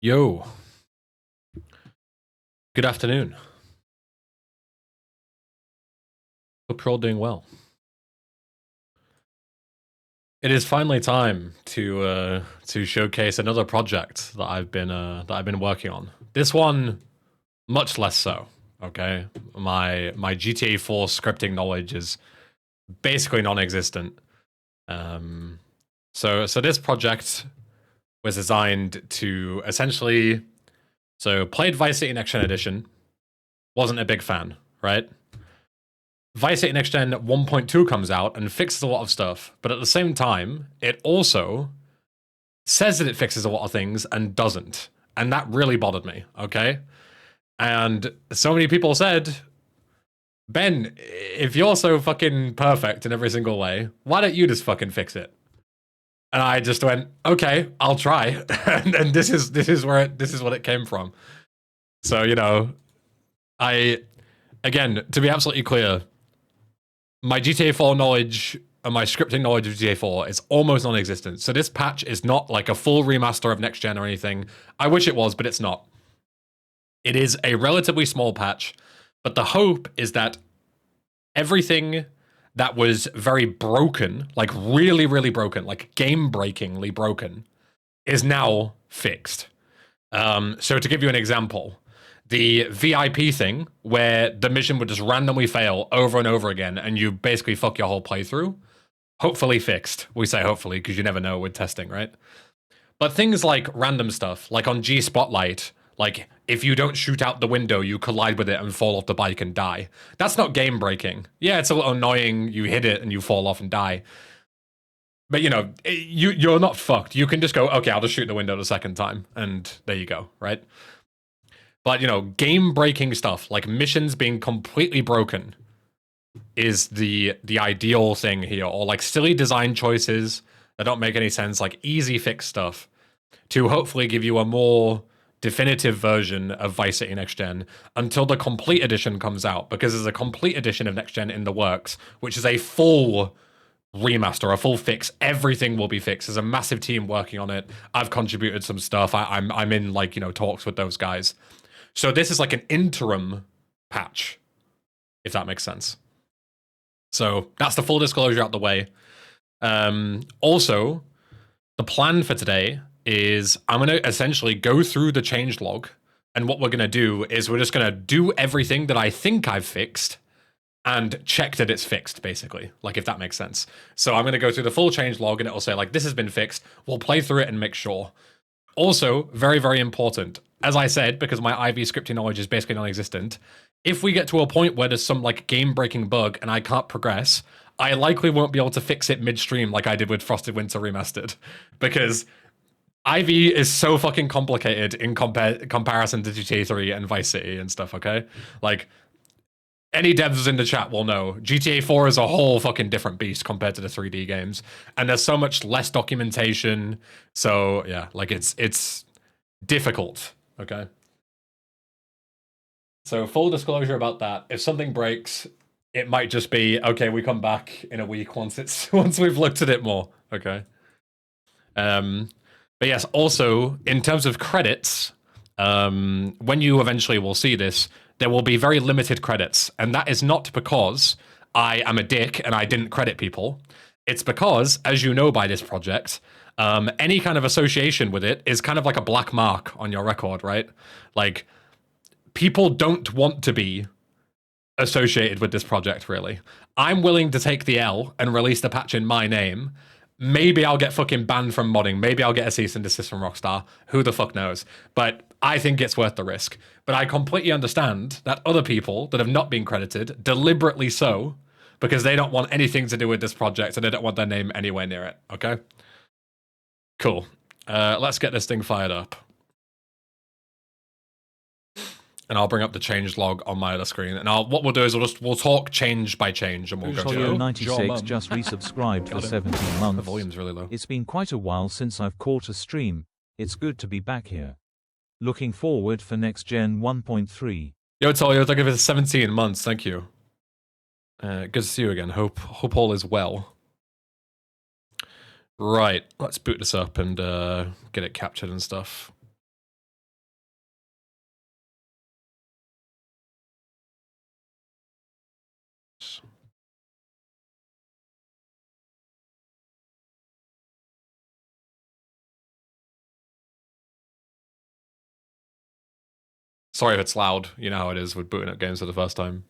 Yo, good afternoon. Hope you're all doing well. It is finally time to showcase another project that I've been working on. This one, much less so. Okay, my GTA 4 scripting knowledge is basically non-existent. So this project was designed to essentially, played Vice City Nextgen Edition, wasn't a big fan, right? Vice City Nextgen 1.2 comes out and fixes a lot of stuff, but at the same time, it also says that it fixes a lot of things and doesn't. And that really bothered me, okay? And so many people said, Ben, if you're so fucking perfect in every single way, why don't you just fucking fix it? And I just went, okay, I'll try. and this is what it came from. So, you know, again, to be absolutely clear, my GTA 4 knowledge and my scripting knowledge of GTA 4 is almost non-existent. So this patch is not like a full remaster of Next Gen or anything. I wish it was, but it's not. It is a relatively small patch, but the hope is that everything that was very broken, like really, really broken, like game-breakingly broken, is now fixed. So to give you an example, the VIP thing, where the mission would just randomly fail over and over again, and you basically fuck your whole playthrough, hopefully fixed. We say hopefully, because you never know with testing, right? But things like random stuff, like on G Spotlight, like if you don't shoot out the window, you collide with it and fall off the bike and die. That's not game breaking. Yeah, it's a little annoying. You hit it and you fall off and die. But you know, you're not fucked. You can just go, okay, I'll just shoot the window the second time, and there you go, right? But you know, game-breaking stuff like missions being completely broken is the ideal thing here, or like silly design choices that don't make any sense, like easy fix stuff, to hopefully give you a more definitive version of Vice City Next Gen until the complete edition comes out, because there's a complete edition of Next Gen in the works, which is a full remaster, a full fix. Everything will be fixed. There's a massive team working on it. I've contributed some stuff. I'm in like, you know, talks with those guys. So this is like an interim patch, if that makes sense. So that's the full disclosure out the way. Also, the plan for today is I'm going to essentially go through the changelog, and what we're going to do is we're just going to do everything that I think I've fixed and check that it's fixed, basically, like if that makes sense. So I'm going to go through the full changelog, and it will say like, this has been fixed. We'll play through it and make sure. Also, very, very important, as I said, because my IV scripting knowledge is basically non-existent, if we get to a point where there's some like game-breaking bug and I can't progress, I likely won't be able to fix it midstream like I did with Frosted Winter Remastered, because IV is so fucking complicated in comparison to GTA 3 and Vice City and stuff, okay? Like, any devs in the chat will know GTA 4 is a whole fucking different beast compared to the 3D games, and there's so much less documentation. So yeah, like it's difficult. Okay. So full disclosure about that: if something breaks, it might just be okay. We come back in a week once we've looked at it more. Okay. But yes, also in terms of credits, when you eventually will see this, there will be very limited credits. And that is not because I am a dick and I didn't credit people. It's because, as you know by this project, any kind of association with it is kind of like a black mark on your record, right? Like, people don't want to be associated with this project, really. I'm willing to take the L and release the patch in my name. Maybe I'll get fucking banned from modding. Maybe I'll get a cease and desist from Rockstar. Who the fuck knows? But I think it's worth the risk. But I completely understand that other people that have not been credited, deliberately so, because they don't want anything to do with this project and they don't want their name anywhere near it, okay? Cool. Let's get this thing fired up. And I'll bring up the change log on my other screen. And what we'll do is we'll talk change by change, and we'll go through. 96 just resubscribed for 17 months. The volume's really low. It's been quite a while since I've caught a stream. It's good to be back here. Looking forward for Next Gen 1.3. Yo, Tolio, thank you for 17 months. Thank you. Good to see you again. Hope all is well. Right, let's boot this up and get it captured and stuff. Sorry if it's loud. You know how it is with booting up games for the first time.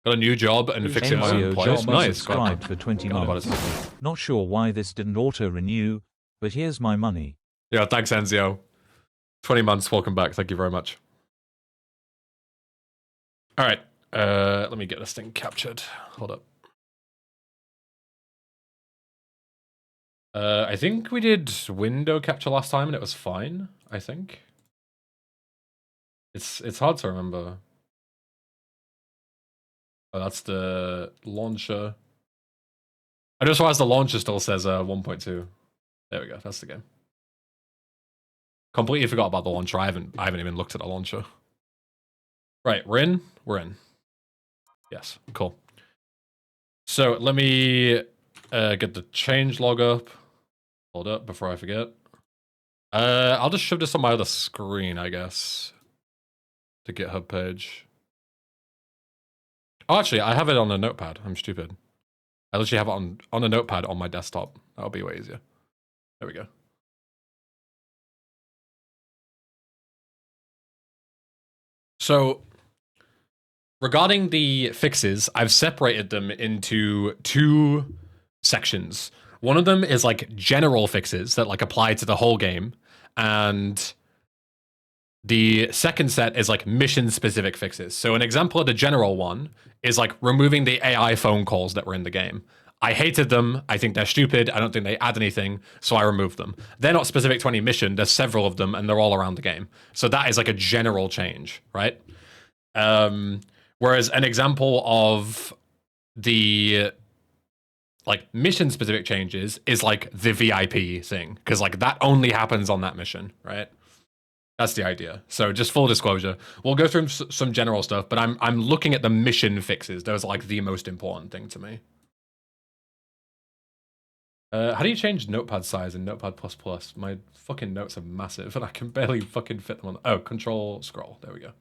Got a new job and fixing my own place. Nice. Subscribed for 20 months. Not sure why this didn't auto-renew, but here's my money. Yeah, thanks, Enzio. 20 months. Welcome back. Thank you very much. All right. Let me get this thing captured. Hold up. I think we did window capture last time and it was fine, I think. It's hard to remember. Oh, that's the launcher. I just realized the launcher still says 1.2. There we go. That's the game. Completely forgot about the launcher. I haven't even looked at the launcher. Right, we're in. We're in. Yes, cool. So let me get the change log up. Hold up before I forget. I'll just shove this on my other screen, I guess. The GitHub page. Oh, actually, I have it on a notepad. I'm stupid. I literally have it on a notepad on my desktop. That'll be way easier. There we go. So, regarding the fixes, I've separated them into two sections. One of them is like general fixes that like apply to the whole game, and the second set is like mission-specific fixes. So an example of the general one is like removing the AI phone calls that were in the game. I hated them. I think they're stupid. I don't think they add anything, so I removed them. They're not specific to any mission. There's several of them, and they're all around the game. So that is like a general change, right? Whereas an example of the like mission-specific changes is like the VIP thing, because like that only happens on that mission, right? That's the idea. So just full disclosure, we'll go through some general stuff, but I'm looking at the mission fixes. Those are like the most important thing to me. How do you change notepad size in Notepad++? My fucking notes are massive and I can barely fucking fit them on. Oh, control scroll. There we go.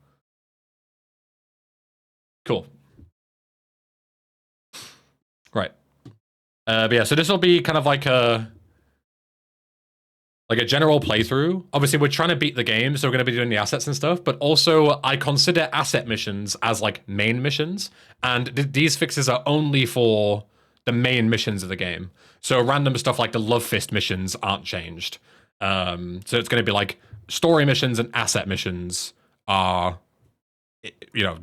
Cool. Right. But yeah, so this will be kind of like a general playthrough. Obviously, we're trying to beat the game, so we're going to be doing the assets and stuff, but also I consider asset missions as like main missions, and these fixes are only for the main missions of the game. So random stuff like the Love Fist missions aren't changed. So it's going to be like story missions and asset missions are, you know,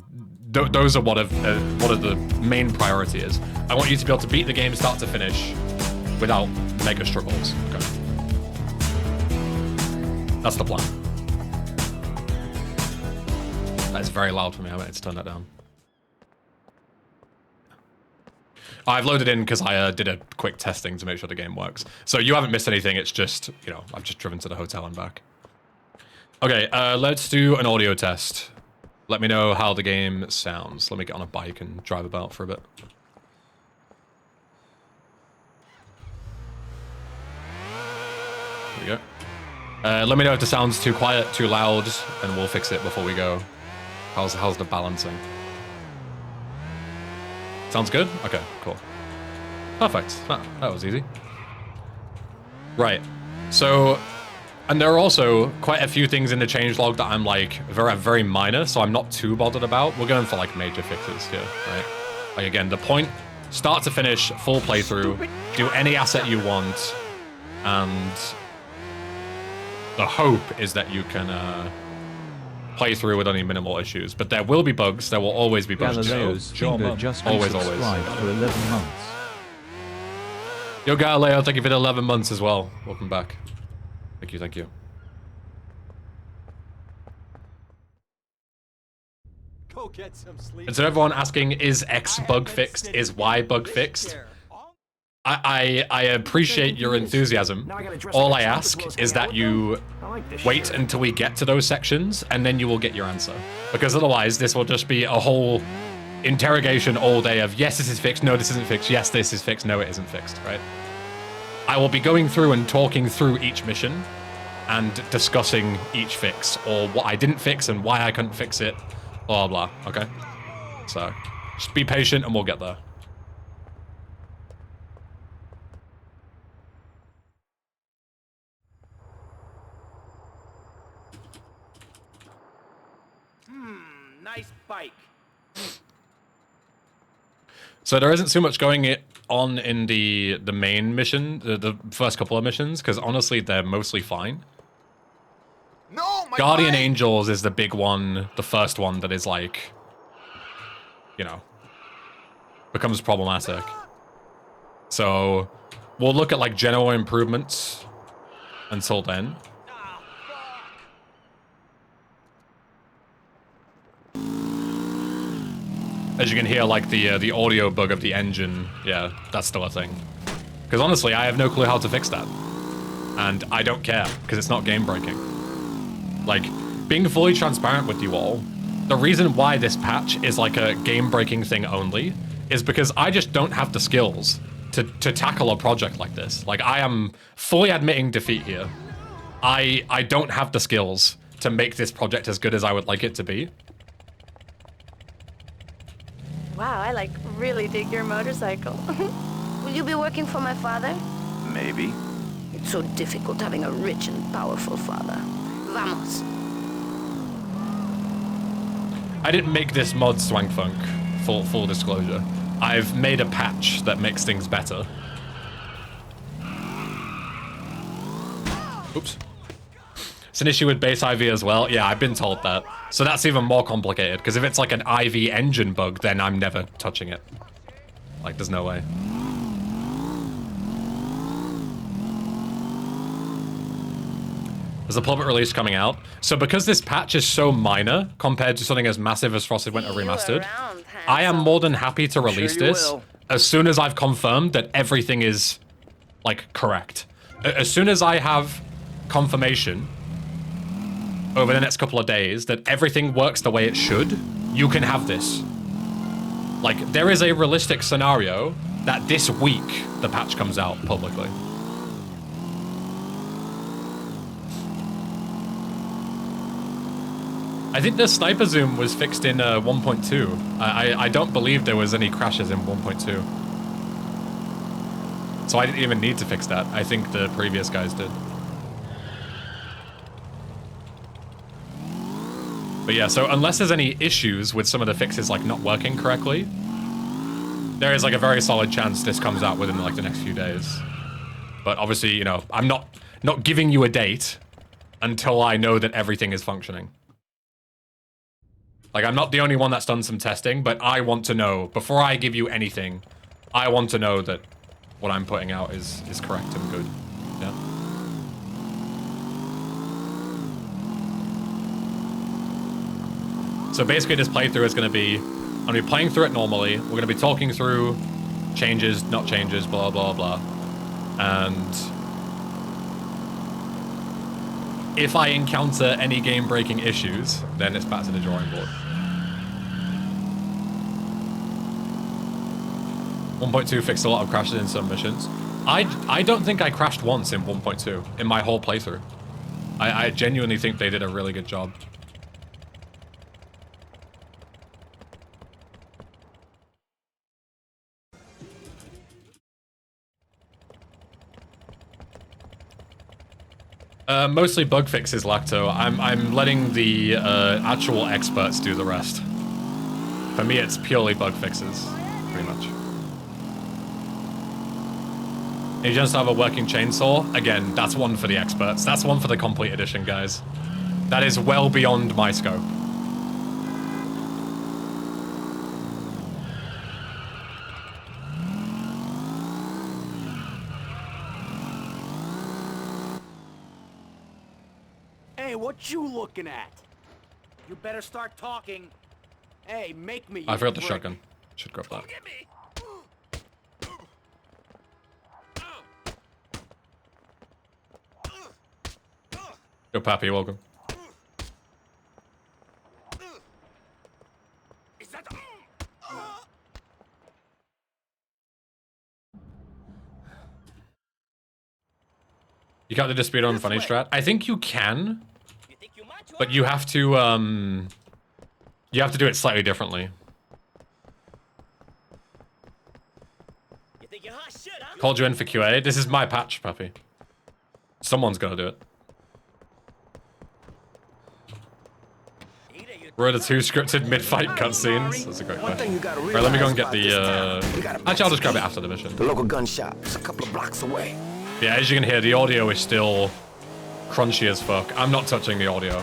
those are what the main priority is. I want you to be able to beat the game start to finish without mega struggles. Okay. That's the plan. That's very loud for me. I might need to turn that down. I've loaded in because I did a quick testing to make sure the game works. So you haven't missed anything. It's just, you know, I've just driven to the hotel and back. Okay, let's do an audio test. Let me know how the game sounds. Let me get on a bike and drive about for a bit. There we go. Let me know if the sound's too quiet, too loud, and we'll fix it before we go. How's the balancing? Sounds good? Okay, cool. Perfect. That was easy. Right. So, and there are also quite a few things in the changelog that I'm like very minor, so I'm not too bothered about. We're going for like major fixes here, right? Like again, the point, start to finish, full playthrough, do any asset you want, and the hope is that you can play through with only minimal issues. But there will be bugs. There will always be bugs. Galileo's finger just always subscribed for 11 months. Yo, Galileo, thank you for the 11 months as well. Welcome back. Thank you, thank you. Go get some sleep. And so everyone asking, is X bug fixed? Is Y bug fixed? I appreciate your enthusiasm. All I ask is that you wait until we get to those sections, and then you will get your answer. Because otherwise, this will just be a whole interrogation all day of, yes, this is fixed, no, this isn't fixed, yes, this is fixed, no, it isn't fixed, right? I will be going through and talking through each mission and discussing each fix, or what I didn't fix and why I couldn't fix it, blah, blah, okay? So, just be patient and we'll get there. Nice bike. So there isn't too much going on in the main mission, the first couple of missions, because honestly, they're mostly fine. No, my Guardian bike! Angels is the big one, the first one that is like, you know, becomes problematic. So we'll look at like general improvements until then. As you can hear, like the audio bug of the engine, yeah, that's still a thing. Because honestly, I have no clue how to fix that. And I don't care, because it's not game breaking. Like, being fully transparent with you all, the reason why this patch is like a game breaking thing only is because I just don't have the skills to tackle a project like this. Like, I am fully admitting defeat here. I don't have the skills to make this project as good as I would like it to be. Wow, I like really dig your motorcycle. Will you be working for my father? Maybe. It's so difficult having a rich and powerful father. Vamos. I didn't make this mod Swankfunk, full disclosure. I've made a patch that makes things better. Oops. It's an issue with base IV as well. Yeah, I've been told that. So that's even more complicated, because if it's like an IV engine bug, then I'm never touching it. Like, there's no way. There's a public release coming out. So because this patch is so minor compared to something as massive as Frosted Winter Remastered, I am more than happy to release this as soon as I've confirmed that everything is, like, correct. As soon as I have confirmation over the next couple of days that everything works the way it should, you can have this. Like, there is a realistic scenario that this week the patch comes out publicly. I think the sniper zoom was fixed in 1.2. I don't believe there was any crashes in 1.2. So I didn't even need to fix that. I think the previous guys did. But yeah, so unless there's any issues with some of the fixes like not working correctly, there is like a very solid chance this comes out within like the next few days. But obviously, you know, I'm not giving you a date until I know that everything is functioning. Like, I'm not the only one that's done some testing, but I want to know, before I give you anything, I want to know that what I'm putting out is correct and good. Yeah. So basically this playthrough is going to be, I'm going to be playing through it normally, we're going to be talking through changes, not changes, blah, blah, blah. And if I encounter any game-breaking issues, then it's back to the drawing board. 1.2 fixed a lot of crashes in some missions. I don't think I crashed once in 1.2 in my whole playthrough. I genuinely think they did a really good job. Mostly bug fixes, Lacto. I'm letting the actual experts do the rest. For me, it's purely bug fixes, pretty much. You just have a working chainsaw? Again, that's one for the experts. That's one for the complete edition, guys. That is well beyond my scope. Hey, what you looking at? You better start talking. Hey, make me. I forgot the prick. shotgun. Should grab that. Get me. Yo, Pappy, you're welcome. Is that? You can't do the speed on funny strat. I think you can, but you have to do it slightly differently. Called you in for QA. This is my patch, Pappy. Someone's gonna do it. Were the 2 scripted mid-fight cutscenes? That's a great question. Right, let me go and get the, actually, I'll just grab it after the mission. The local gun shop is a couple of blocks away. Yeah, as you can hear, the audio is still crunchy as fuck. I'm not touching the audio.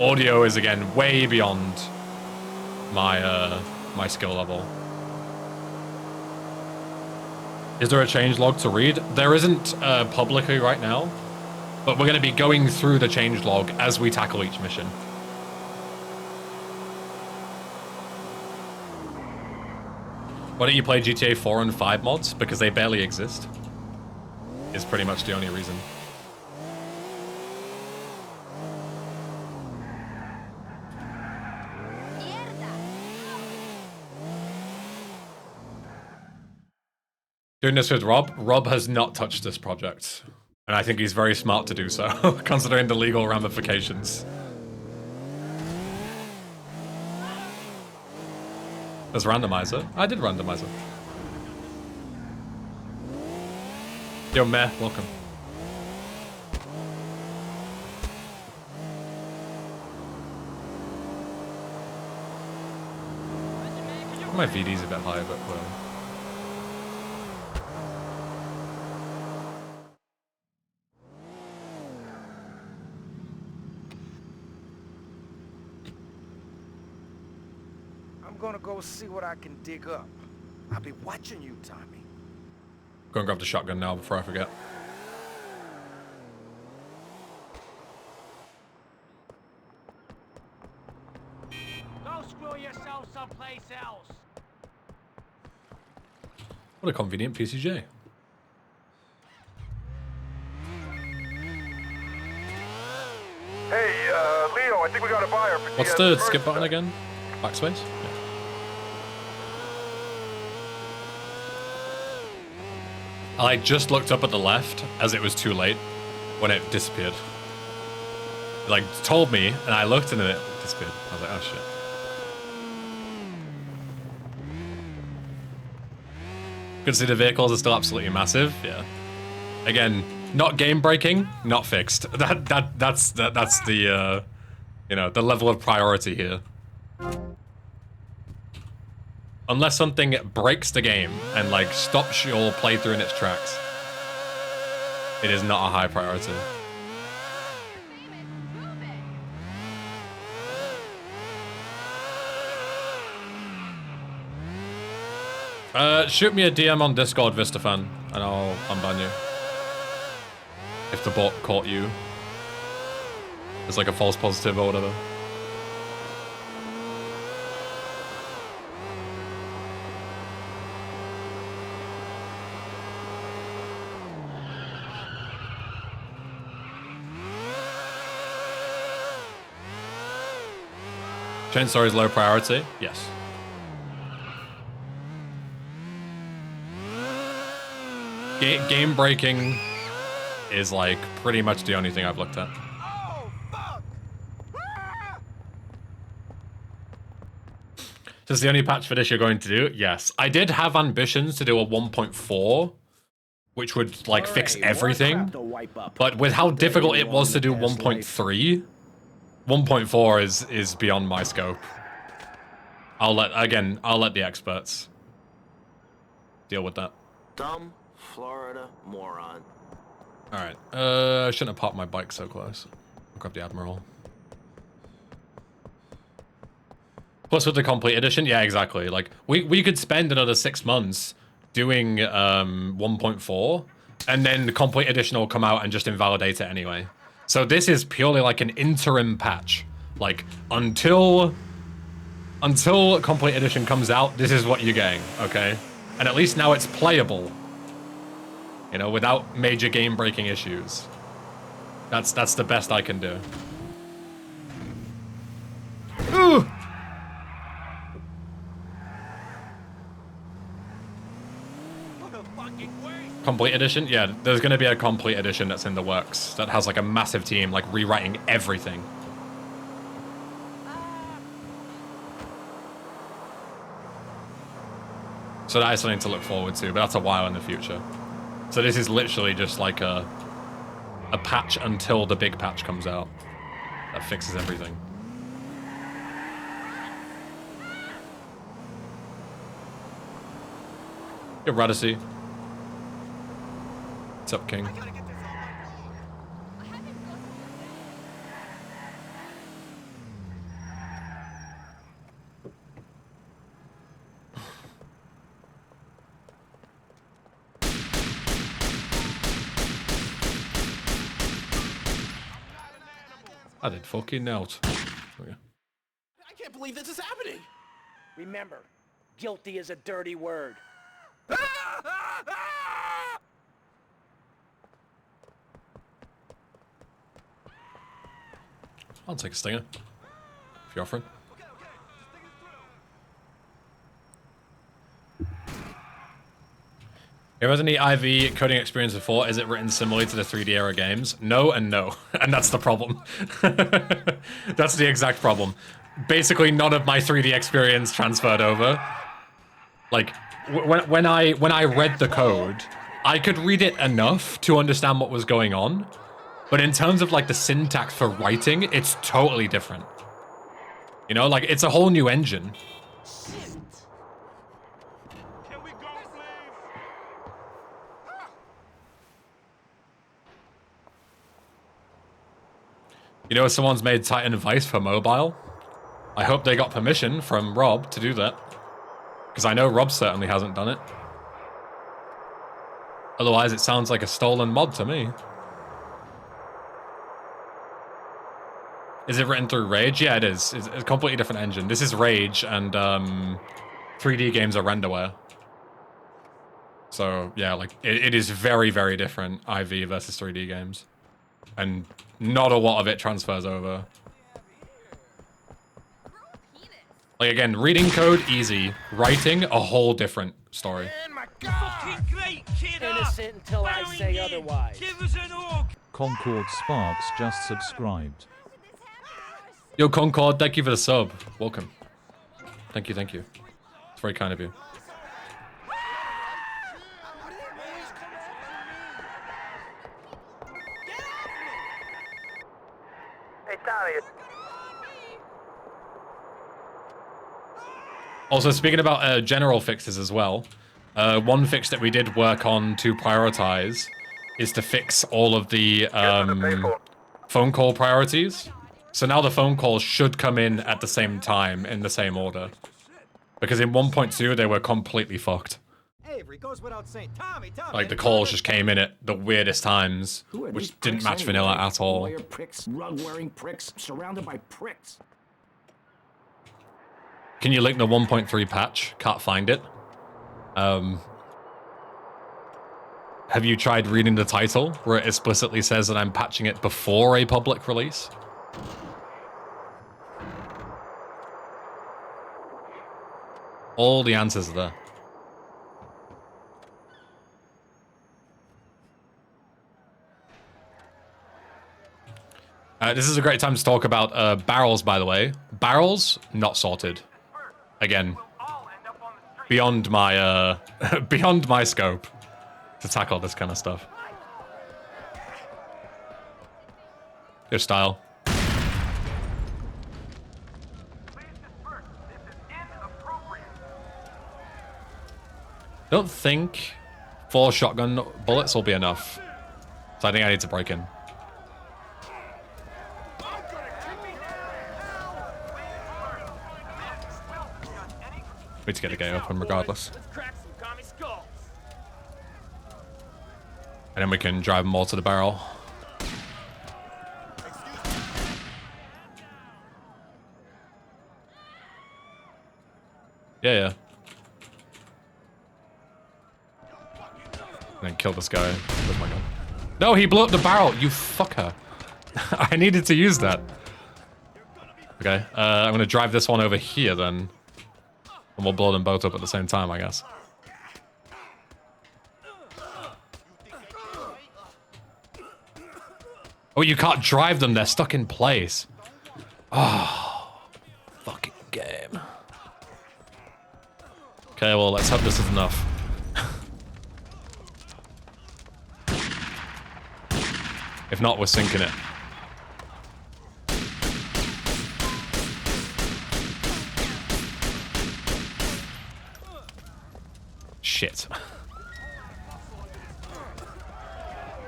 Audio is, again, way beyond my, my skill level. Is there a changelog to read? There isn't publicly right now, but we're going to be going through the changelog as we tackle each mission. Why don't you play GTA 4 and 5 mods? Because they barely exist. Is pretty much the only reason. Doing this with Rob. Rob has not touched this project. And I think he's very smart to do so, considering the legal ramifications. There's randomizer. I did randomizer. Yo, Meh, welcome. My VD's a bit high, but whatever. I'm gonna go see what I can dig up. I'll be watching you, Tommy. Go and grab the shotgun now before I forget. Go screw yourself someplace else. What a convenient PCJ. Hey, Leo, I think we got a buyer for What's the skip button again? Backspace? Yeah. I just looked up at the left as it was too late when it disappeared. It, like, told me, and I looked and then it disappeared. I was like, oh shit. Good to see the vehicles are still absolutely massive. Yeah. Again, not game breaking, not fixed. That's the you know, the level of priority here. Unless something breaks the game and like stops your playthrough in its tracks, it is not a high priority. Shoot me a DM on Discord, Vistafan, and I'll unban you. If the bot caught you. It's like a false positive or whatever. Chainsaw is low priority? Yes. Game breaking is like pretty much the only thing I've looked at. Oh, fuck! So is the only patch for this you're going to do? Yes. I did have ambitions to do a 1.4, which would like fix everything. But with how difficult it was to do 1.3, 1.4 is beyond my scope. I'll let the experts deal with that. Dumb Florida moron. Alright, I shouldn't have parked my bike so close. I'll grab the Admiral. Plus with the complete edition, yeah, exactly. Like, we could spend another 6 months doing 1.4, and then the complete edition will come out and just invalidate it anyway. So this is purely like an interim patch. Like, until complete edition comes out, this is what you're getting, okay? And at least now it's playable. You know, without major game-breaking issues. That's the best I can do. Ooh! Complete edition? Yeah, there's gonna be a complete edition that's in the works. That has like a massive team, like rewriting everything. So that is something to look forward to, but that's a while in the future. So this is literally just like a patch until the big patch comes out that fixes everything. Good Radicy. What's up, King? I did fucking nailed. I can't believe this is happening. Remember, guilty is a dirty word. I'll take a stinger. If you're offering. If there's any IV coding experience before, is it written similarly to the 3D era games? No and no. And that's the problem. That's the exact problem. Basically, none of my 3D experience transferred over. Like, when I read the code, I could read it enough to understand what was going on. But in terms of, like, the syntax for writing, it's totally different. You know, like, it's a whole new engine. You know, someone's made Titan Vice for mobile. I hope they got permission from Rob to do that. Because I know Rob certainly hasn't done it. Otherwise, it sounds like a stolen mod to me. Is it written through Rage? Yeah, it is. It's a completely different engine. This is Rage, and 3D games are renderware. So, yeah, like, it is very, very different, IV versus 3D games. And not a lot of it transfers over. Like, again, reading code, easy. Writing, a whole different story. Innocent until I say otherwise. Concord Sparks just subscribed. Yo, Concord, thank you for the sub. Welcome. Thank you, thank you. It's very kind of you. Hey, Tommy. Also, speaking about general fixes as well, one fix that we did work on to prioritize is to fix all of the phone call priorities. So now the phone calls should come in at the same time in the same order. Because in 1.2 they were completely fucked. Avery goes without saying. Tommy, Like the calls just came in at the weirdest times, which didn't match vanilla at all. Lawyer pricks, rug-wearing pricks, surrounded by pricks. Can you link the 1.3 patch? Can't find it. Have you tried reading the title where it explicitly says that I'm patching it before a public release? All the answers are there. This is a great time to talk about barrels, by the way. Barrels, not sorted. Again, beyond my beyond my scope to tackle this kind of stuff. Your style. Don't think 4 shotgun bullets will be enough. So I think I need to break in. We need to get the gate open regardless. And then we can drive them all to the barrel. Yeah. And then kill this guy. Where's my gun? No, he blew up the barrel, you fucker. I needed to use that. Okay, I'm gonna drive this one over here then. And we'll blow them both up at the same time, I guess. Oh, you can't drive them, they're stuck in place. Oh, fucking game. Okay, well, let's hope this is enough. If not, we're sinking it. Shit.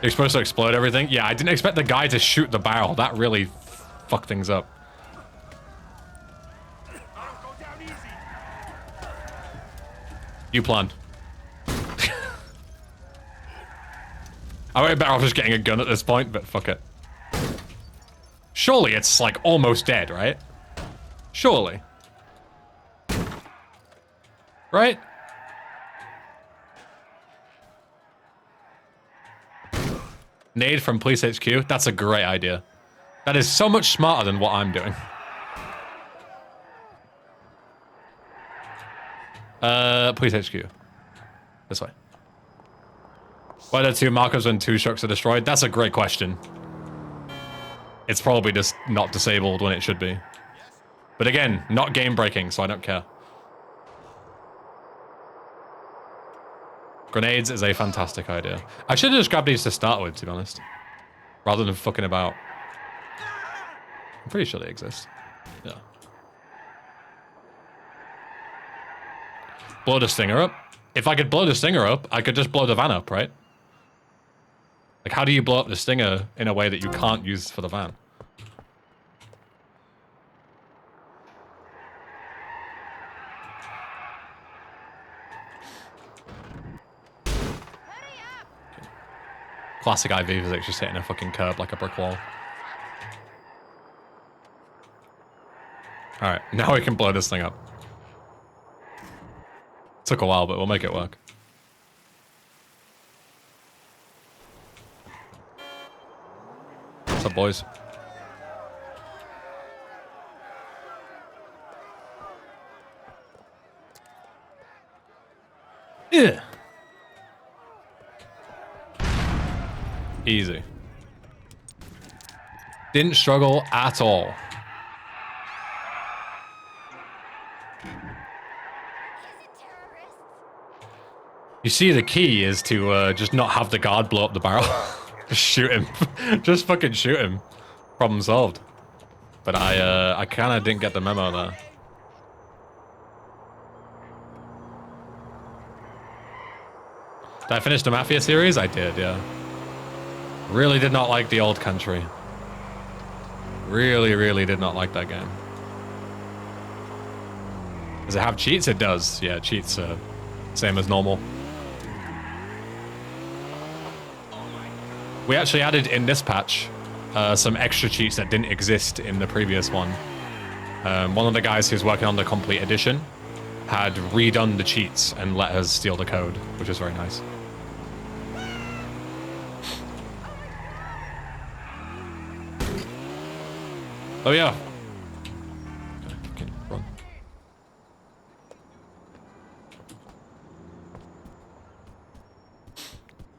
You're supposed to explode everything? Yeah, I didn't expect the guy to shoot the barrel. That really fucked things up. You plan. I might be better off just getting a gun at this point, but fuck it. Surely it's like almost dead, right? Surely. Right? Nade from Police HQ? That's a great idea. That is so much smarter than what I'm doing. Police HQ. This way. Why are there 2 markers when 2 trucks are destroyed? That's a great question. It's probably just not disabled when it should be. But again, not game breaking, so I don't care. Grenades is a fantastic idea. I should have just grabbed these to start with, to be honest. Rather than fucking about. I'm pretty sure they exist. Yeah. Blow the stinger up. If I could blow the stinger up, I could just blow the van up, right? Like, how do you blow up the stinger in a way that you can't use for the van? Classic IV physics, just hitting a fucking curb like a brick wall. Alright, now we can blow this thing up. Took a while, but we'll make it work. What's up, boys? Yeah. Easy. Didn't struggle at all. You see, the key is to just not have the guard blow up the barrel. Just shoot him. Just fucking shoot him. Problem solved. But I kind of didn't get the memo there. Did I finish the Mafia series? I did, yeah. Really did not like the old country. Really, really did not like that game. Does it have cheats? It does. Yeah, cheats are same as normal. We actually added in this patch some extra cheats that didn't exist in the previous one. One of the guys who's working on the complete edition had redone the cheats and let us steal the code, which is very nice. Oh yeah. Okay, run.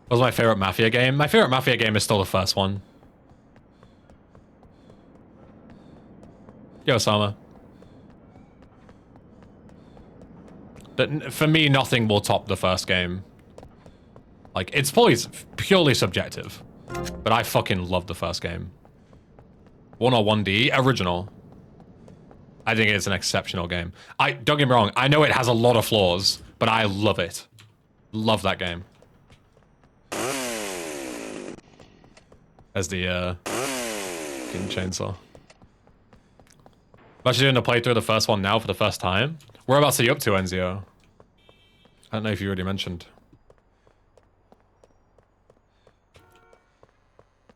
What was my favorite Mafia game? My favorite Mafia game is still the first one. Yo, Osama. For me, nothing will top the first game. Like, it's probably purely subjective, but I fucking love the first game. 101D, original. I think it's an exceptional game. Don't get me wrong, I know it has a lot of flaws, but I love it. Love that game. As the fucking chainsaw. I'm actually doing a playthrough of the first one now for the first time. Whereabouts are you up to, Enzio? I don't know if you already mentioned.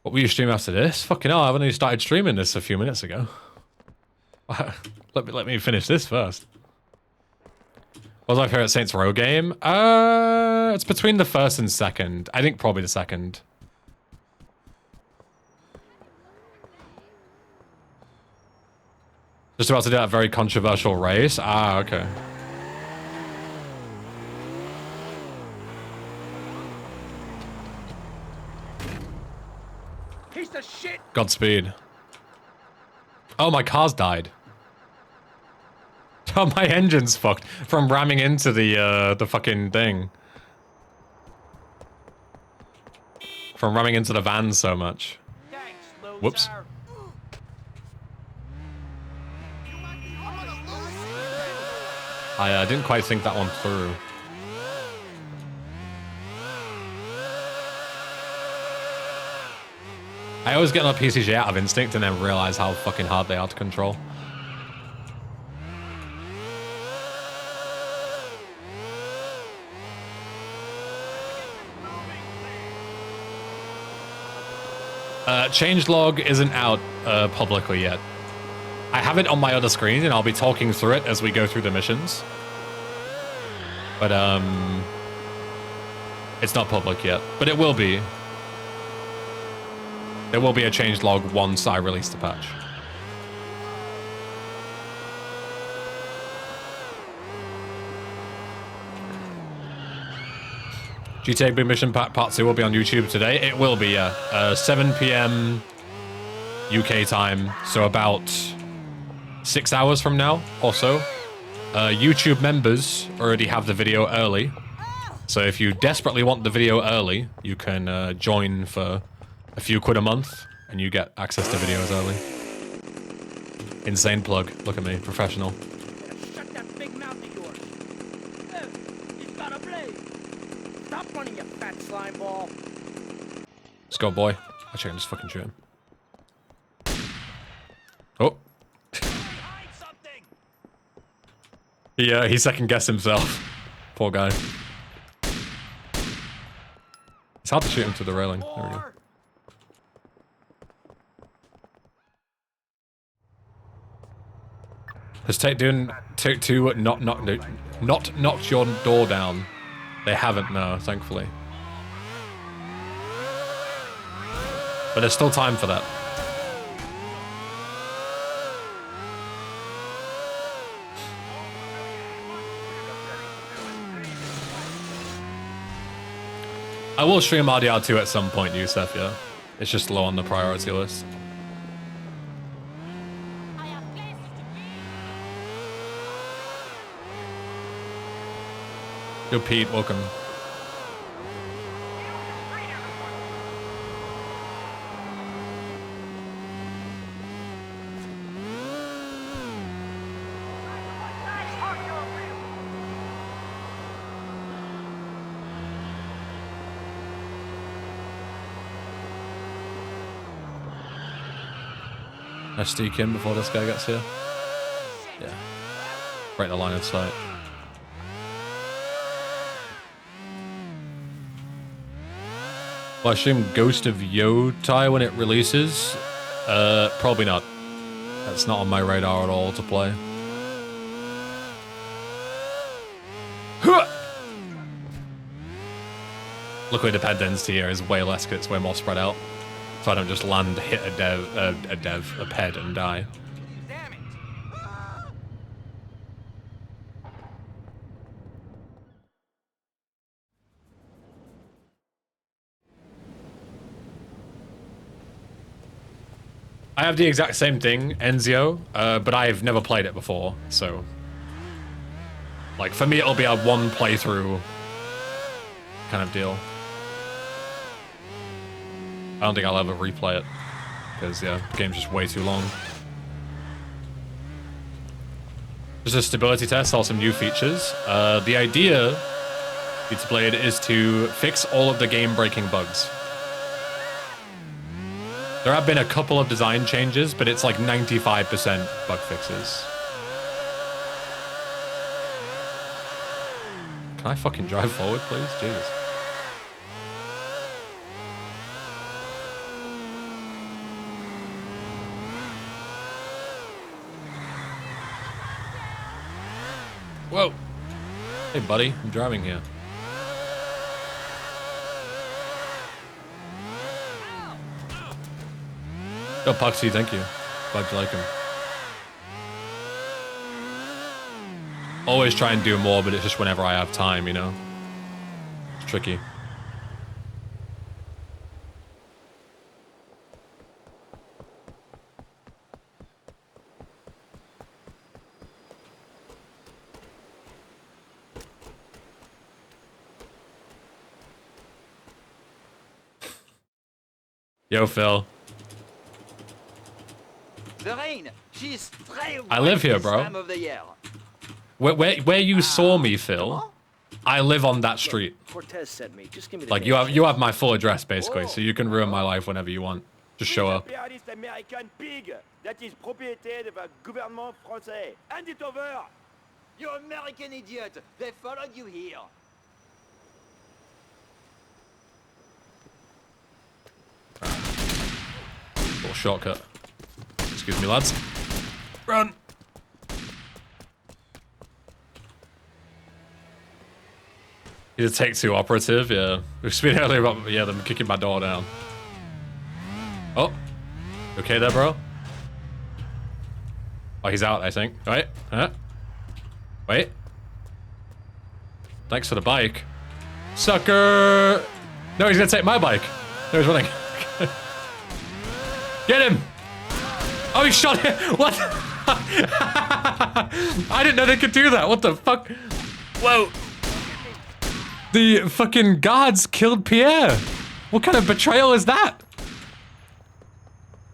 What will you stream after this? Fucking hell, I've only started streaming this a few minutes ago. Let me finish this first. What was my favorite Saints Row game? It's between the first and second. I think probably the second. Just about to do that very controversial race. Ah, okay. Piece of shit! Godspeed. Oh, my car's died. Oh, my engine's fucked from ramming into the fucking thing. From ramming into the van so much. Thanks, loser. Whoops. I didn't quite think that one through. I always get on a PCJ out of instinct and then realize how fucking hard they are to control. Changelog isn't out publicly yet. I have it on my other screen and I'll be talking through it as we go through the missions. But it's not public yet, but it will be. There will be a changelog once I release the patch. GTA Big Mission Part 2 will be on YouTube today. It will be, yeah. 7 p.m. UK time, so about 6 hours from now or so. YouTube members already have the video early. So if you desperately want the video early, you can join for a few quid a month and you get access to videos early. Insane plug. Look at me, professional. Shut that big mouth of yours. He's got a blade. Stop running, you fat slime ball. Let's go, boy. Actually, I can just fucking shoot him. Oh. He second guessed himself. Poor guy. It's hard to shoot him to the railing. There we go. Has Take Two not knocked your door down? They haven't, no, thankfully. But there's still time for that. I will stream RDR2 at some point, Yusef, yeah. It's just low on the priority list. Yo, Pete, welcome. I sneak in before this guy gets here. Yeah. Break the line of sight. Will I stream Ghost of Yotai when it releases? Probably not. That's not on my radar at all to play. Luckily the ped density here is way less because it's way more spread out. So I don't just land, hit a ped and die. Damn it. I have the exact same thing, Enzio, but I've never played it before, so... Like, for me it'll be a one playthrough kind of deal. I don't think I'll ever replay it, because, yeah, the game's just way too long. Just a stability test, saw some new features. The idea, Pizza Blade, is to fix all of the game-breaking bugs. There have been a couple of design changes, but it's like 95% bug fixes. Can I fucking drive forward, please? Jesus. Whoa. Hey, buddy. I'm driving here. Yo, Puxy, thank you. Glad you like him. Always try and do more, but it's just whenever I have time, you know? It's tricky. Yo, Phil. The rain, she's I live here, bro. Where you saw me, Phil, I live on that street. Cortez sent me. Just give me the Like, you have my full address, basically, so you can ruin my life whenever you want. Just show up. Imperialist American pig that is propriété de the gouvernement français. Hand it over! You American idiot! They followed you here. Little shortcut. Excuse me, lads. Run! He's a take-two operative, yeah. We've spoken earlier about, yeah, them kicking my door down. Oh. Okay there, bro? Oh, he's out, I think. Wait. Huh? Wait. Thanks for the bike. Sucker! No, he's gonna take my bike. No, he's running. Get him! Oh, he shot it! What? I didn't know they could do that. What the fuck? Whoa. The fucking guards killed Pierre. What kind of betrayal is that?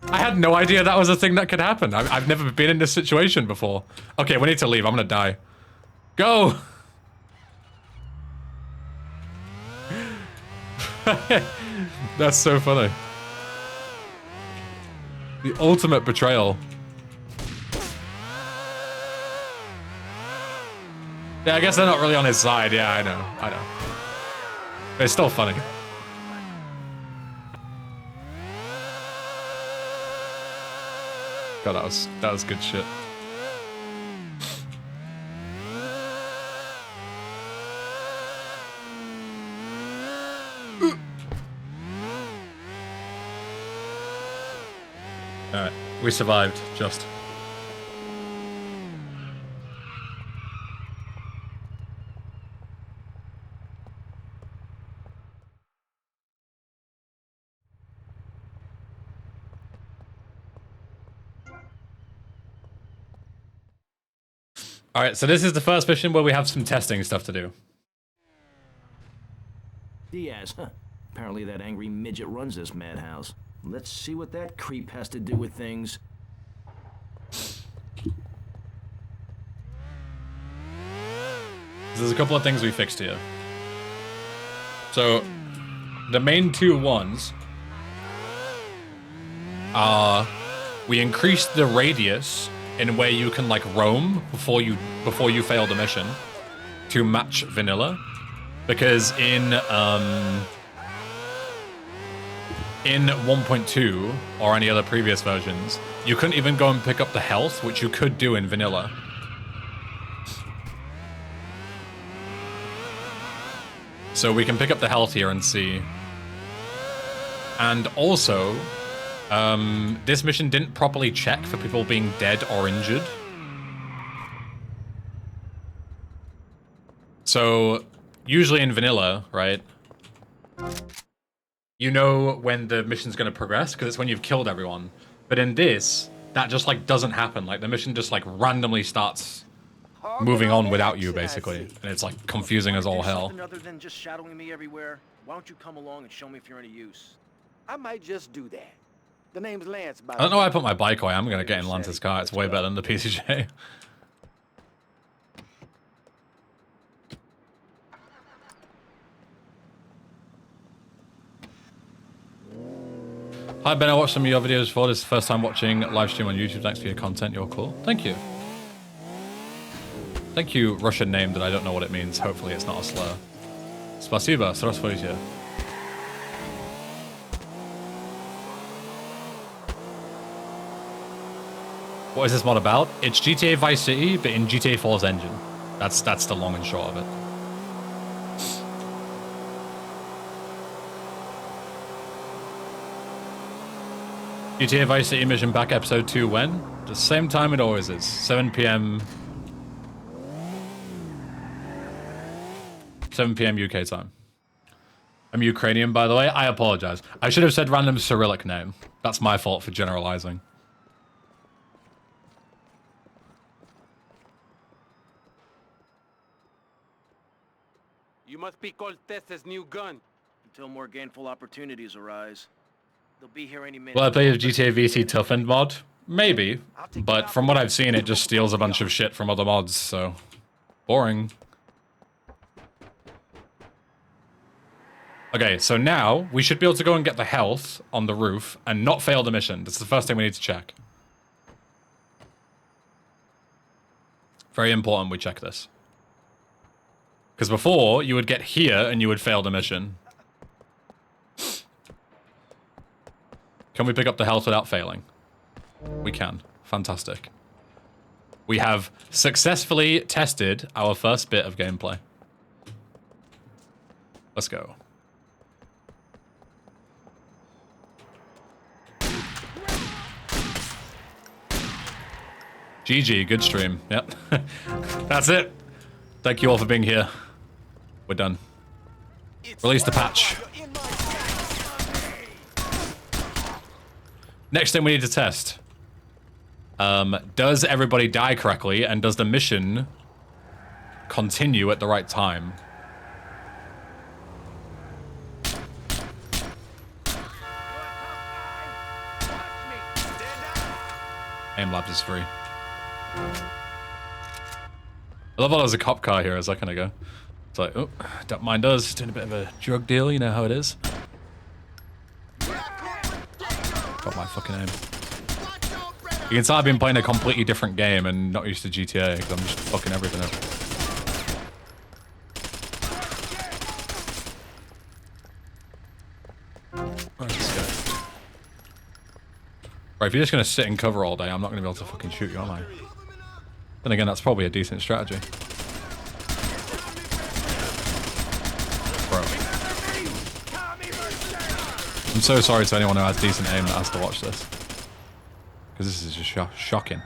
I had no idea that was a thing that could happen. I've never been in this situation before. Okay, we need to leave. I'm gonna die. Go! That's so funny. The ultimate betrayal. Yeah, I guess they're not really on his side. Yeah, I know. I know. But it's still funny. God, that was good shit. Alright, we survived, just. Alright, so this is the first mission where we have some testing stuff to do. Diaz, huh? Apparently that angry midget runs this madhouse. Let's see what that creep has to do with things. There's a couple of things we fixed here. So, the main two ones are we increased the radius in where you can like roam before you fail the mission to match vanilla, because in 1.2 or any other previous versions you couldn't even go and pick up the health, which you could do in vanilla. So we can pick up the health here and see. And also, this mission didn't properly check for people being dead or injured. So, usually in vanilla, right? You know when the mission's gonna progress, because it's when you've killed everyone. But in this, that just like doesn't happen. Like the mission just like randomly starts moving on without you, basically. And it's like confusing as all hell. Other than just shadowing me everywhere, why don't you come along and show me if you're any use? I might just do that. The name's Lance, by I don't know why I put my bike away. I'm gonna get in Lance's car. It's way better than the PCJ. Hi Ben, I watched some of your videos before. This is the first time watching live stream on YouTube. Thanks for your content. You're cool. Thank you. Thank you, Russian name that I don't know what it means. Hopefully it's not a slur. Spasiba, здравствуйте. What is this mod about? It's GTA Vice City, but in GTA 4's engine. That's the long and short of it. GTA Vice City mission back episode 2 when? The same time it always is. 7 p.m. 7 p.m. UK time. I'm Ukrainian, by the way. I apologize. I should have said random Cyrillic name. That's my fault for generalizing. You must be called Tessa's new gun. Until more gainful opportunities arise. They'll be here any minute. Will I play the GTA VC Tough End mod? Maybe. But from what I've seen, it just steals a bunch of shit from other mods, so... boring. Okay, so now we should be able to go and get the health on the roof and not fail the mission. That's the first thing we need to check. Very important we check this. Because before, you would get here and you would fail the mission. Can we pick up the health without failing? We can. Fantastic. We have successfully tested our first bit of gameplay. Let's go. GG, good stream. Yep. That's it. Thank you all for being here. We're done. Release the patch. Next thing we need to test. Does everybody die correctly, and does the mission continue at the right time? Aim Labs is free. I love how there's a cop car here a second ago. It's like, oh, don't mind us, doing a bit of a drug deal, you know how it is. Got my fucking aim. You can tell I've been playing a completely different game and not used to GTA, because I'm just fucking everything up. Where's this guy? Right, if you're just gonna sit and cover all day, I'm not gonna be able to fucking shoot you, am I? Then again, that's probably a decent strategy. Bro. I'm so sorry to anyone who has decent aim that has to watch this. Because this is just shocking.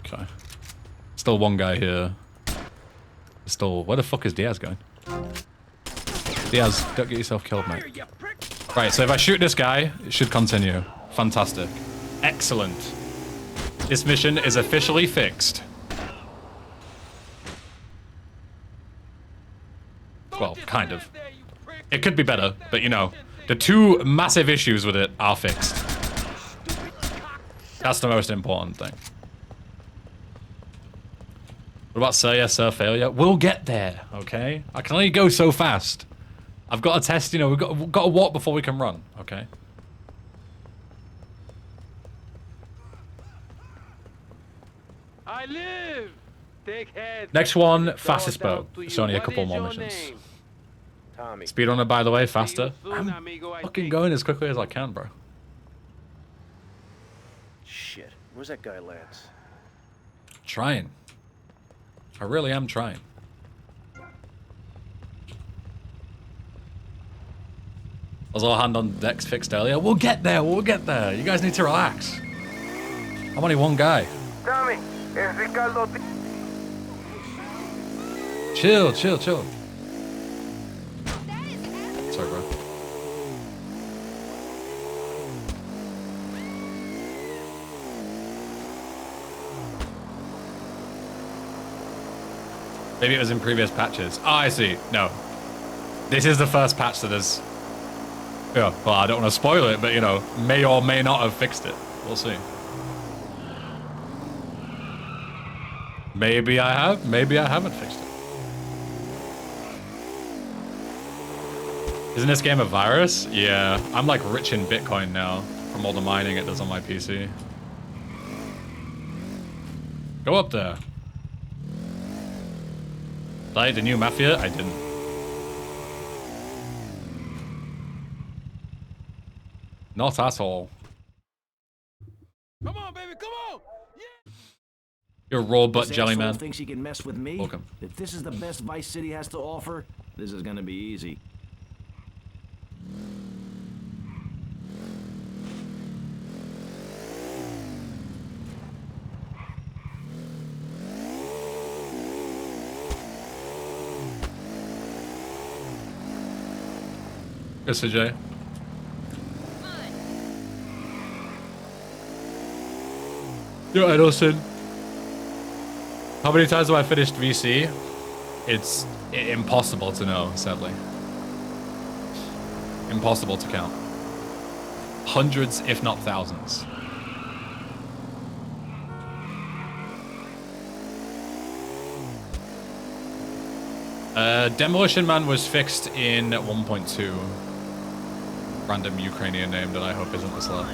Okay. Still one guy here. Still, where the fuck is Diaz going? Diaz, don't get yourself killed, mate. Right, so if I shoot this guy, it should continue. Fantastic. Excellent. This mission is officially fixed. Well, kind of. It could be better, but you know, the two massive issues with it are fixed. That's the most important thing. What about sir, yes, sir, failure? We'll get there, okay? I can only go so fast. I've got to test, you know, we've got to walk before we can run, okay? I live. Take head. Next one, fastest boat. It's only a couple more missions. Tommy. Speedrunner, by the way, faster. I'm fucking going as quickly as I can, bro. Shit. Where's that guy, Lance? Trying. I really am trying. Was all hand on decks fixed earlier? We'll get there, we'll get there. You guys need to relax. I'm only one guy. Tommy, it's Ricardo. Chill, chill, chill. Sorry, bro. Maybe it was in previous patches. Oh, I see. No. This is the first patch that is... Yeah, well, I don't want to spoil it, but, you know, may or may not have fixed it. We'll see. Maybe I have, maybe I haven't fixed it. Isn't this game a virus? Yeah, I'm like rich in Bitcoin now from all the mining it does on my PC. Go up there. Play the new Mafia? I didn't. Not at all. Come on, baby, come on! Yeah. You're a raw butt This jelly asshole man. thinks he can mess with me? Welcome. If this is the best Vice City has to offer, this is gonna be easy. Good, CJ. Yo, Edelson. How many times have I finished VC? It's impossible to know, sadly. Impossible to count. Hundreds, if not thousands. Demolition Man was fixed in 1.2. Random Ukrainian name that I hope isn't a slur.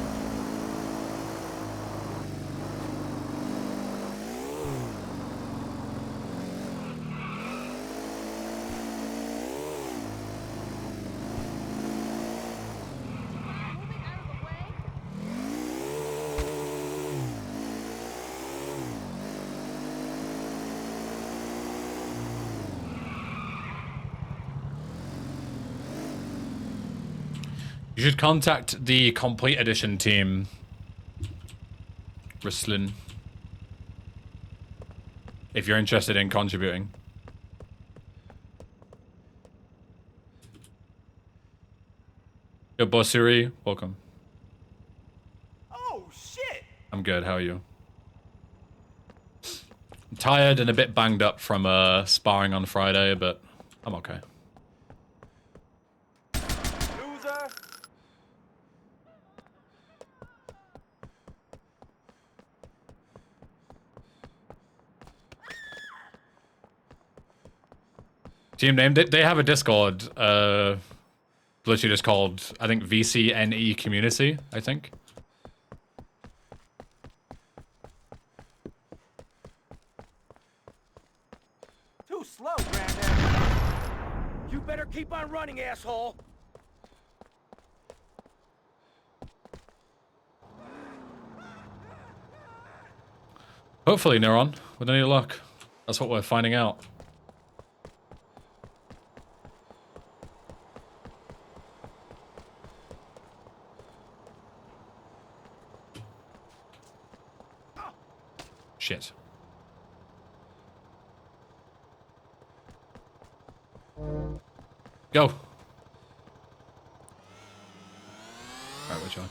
You should contact the Complete Edition team, Rislin, if you're interested in contributing. Yo, Bossuri, welcome. Oh, shit! I'm good, how are you? I'm tired and a bit banged up from sparring on Friday, but I'm okay. Loser! Team name, they have a Discord, literally just called, I think, VCNE Community, I think. Too slow, Granddad. You better keep on running, asshole. Hopefully, Neuron, with any luck. That's what we're finding out. Shit. Go. Alright, which one?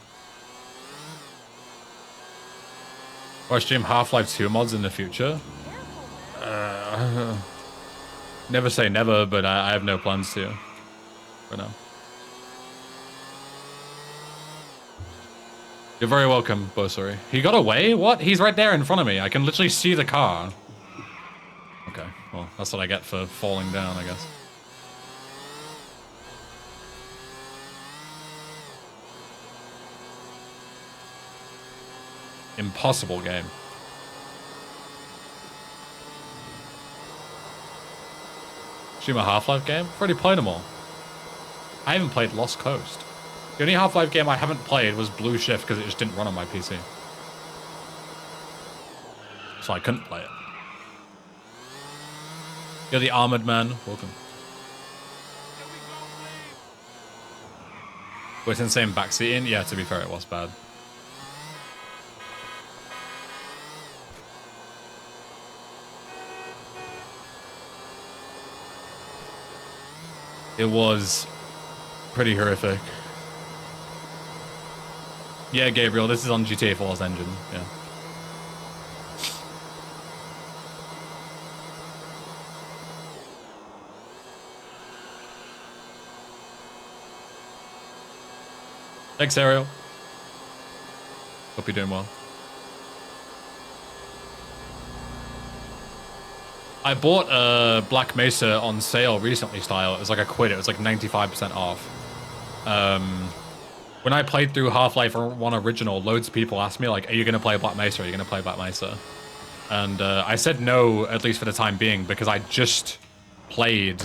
Or stream Half-Life 2 mods in the future? Never say never, but I have no plans to. For now. You're very welcome, Bossori. He got away? What? He's right there in front of me. I can literally see the car. Okay, well, that's what I get for falling down, I guess. Impossible game. Stream a Half-Life game? I've already played them all. I haven't played Lost Coast. The only Half-Life game I haven't played was Blue Shift because it just didn't run on my PC. So I couldn't play it. You're the Armored Man. Welcome. With insane backseating? Yeah, to be fair, it was bad. It was pretty horrific. Yeah, Gabriel, this is on GTA 4's engine, yeah. Thanks, Ariel. Hope you're doing well. I bought Black Mesa on sale recently, style. It was like a quid. It was like 95% off. When I played through Half-Life 1 Original, loads of people asked me, like, are you going to play Black Mesa? Are you going to play Black Mesa? And I said no, at least for the time being, because I just played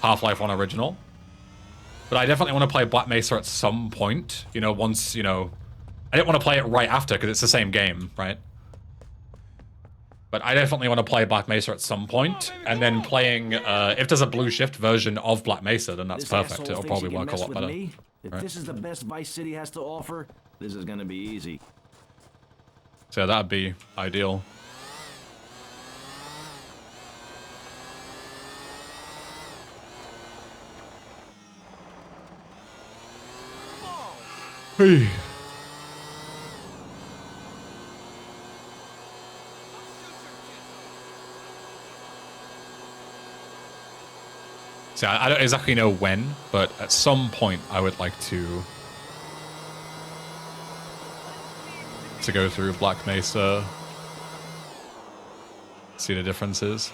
Half-Life 1 Original. But I definitely want to play Black Mesa at some point. You know, once, you know... I didn't want to play it right after, because it's the same game, right? But I definitely want to play Black Mesa at some point, and then playing, if there's a Blue Shift version of Black Mesa, then that's perfect. It'll probably work a lot better. If right? this is the best Vice City has to offer, this is gonna be easy. So that'd be ideal. Hey. See, I don't exactly know when, but at some point I would like to go through Black Mesa, see the differences.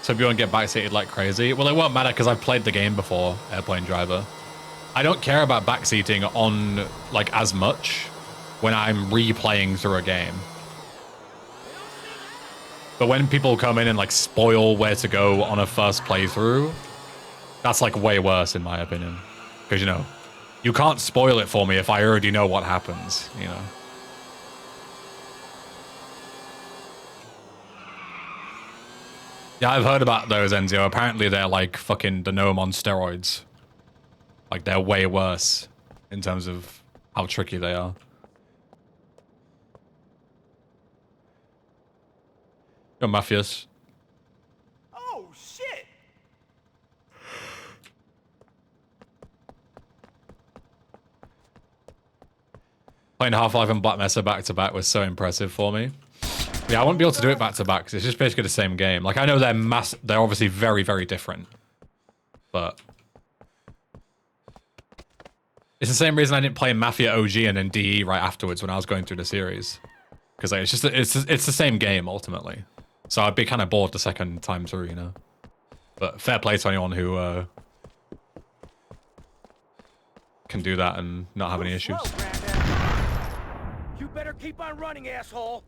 so people get backseated like crazy. Well, it won't matter because I've played the game before, Airplane Driver. I don't care about backseating on like as much when I'm replaying through a game. But when people come in and like spoil where to go on a first playthrough, that's like way worse in my opinion. Because, you know, you can't spoil it for me if I already know what happens, you know. Yeah, I've heard about those, Enzio. Apparently they're like fucking the gnome on steroids. Like they're way worse in terms of how tricky they are. Yo, Mafias. Oh, shit! Playing Half-Life and Black Mesa back-to-back was so impressive for me. Yeah, I won't be able to do it back-to-back because it's just basically the same game. Like, I know they're obviously very, very different. But it's the same reason I didn't play Mafia OG and then DE right afterwards when I was going through the series. Because like, it's the same game, ultimately. So I'd be kind of bored the second time through, you know? But fair play to anyone who can do that and not have any issues. You better keep on running, asshole.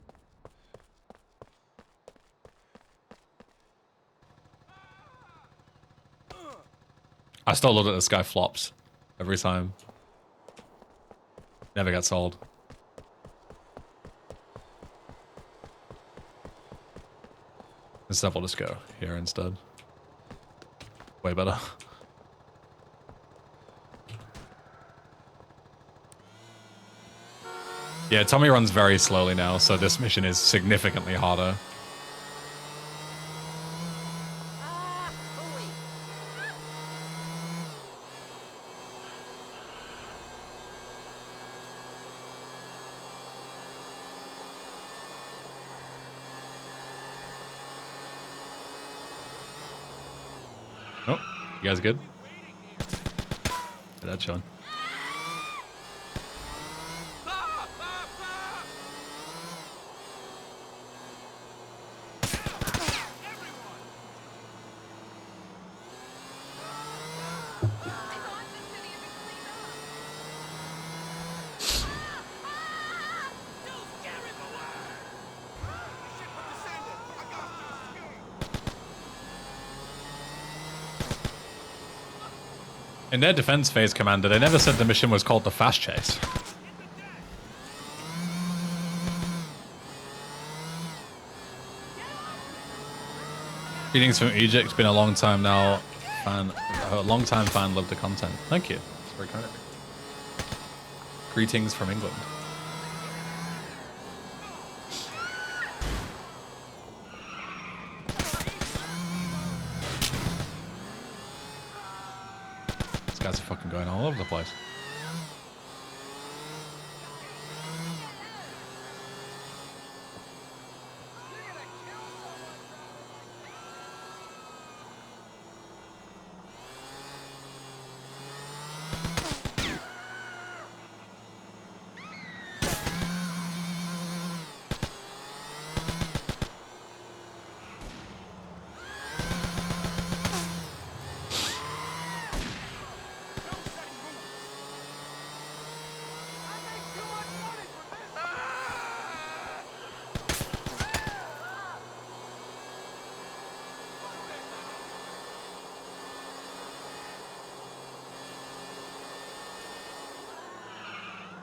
I still love that this guy flops every time. Never gets old. Instead, we'll just go here instead. Way better. Yeah, Tommy runs very slowly now, so this mission is significantly harder. Oh, you guys good? That's chilling. In their defense phase, Commander, they never said the mission was called the Fast Chase. Greetings from Egypt. Been a long time now. A long time fan. Love the content. Thank you. It's very kind. Greetings from England. These guys are fucking going all over the place.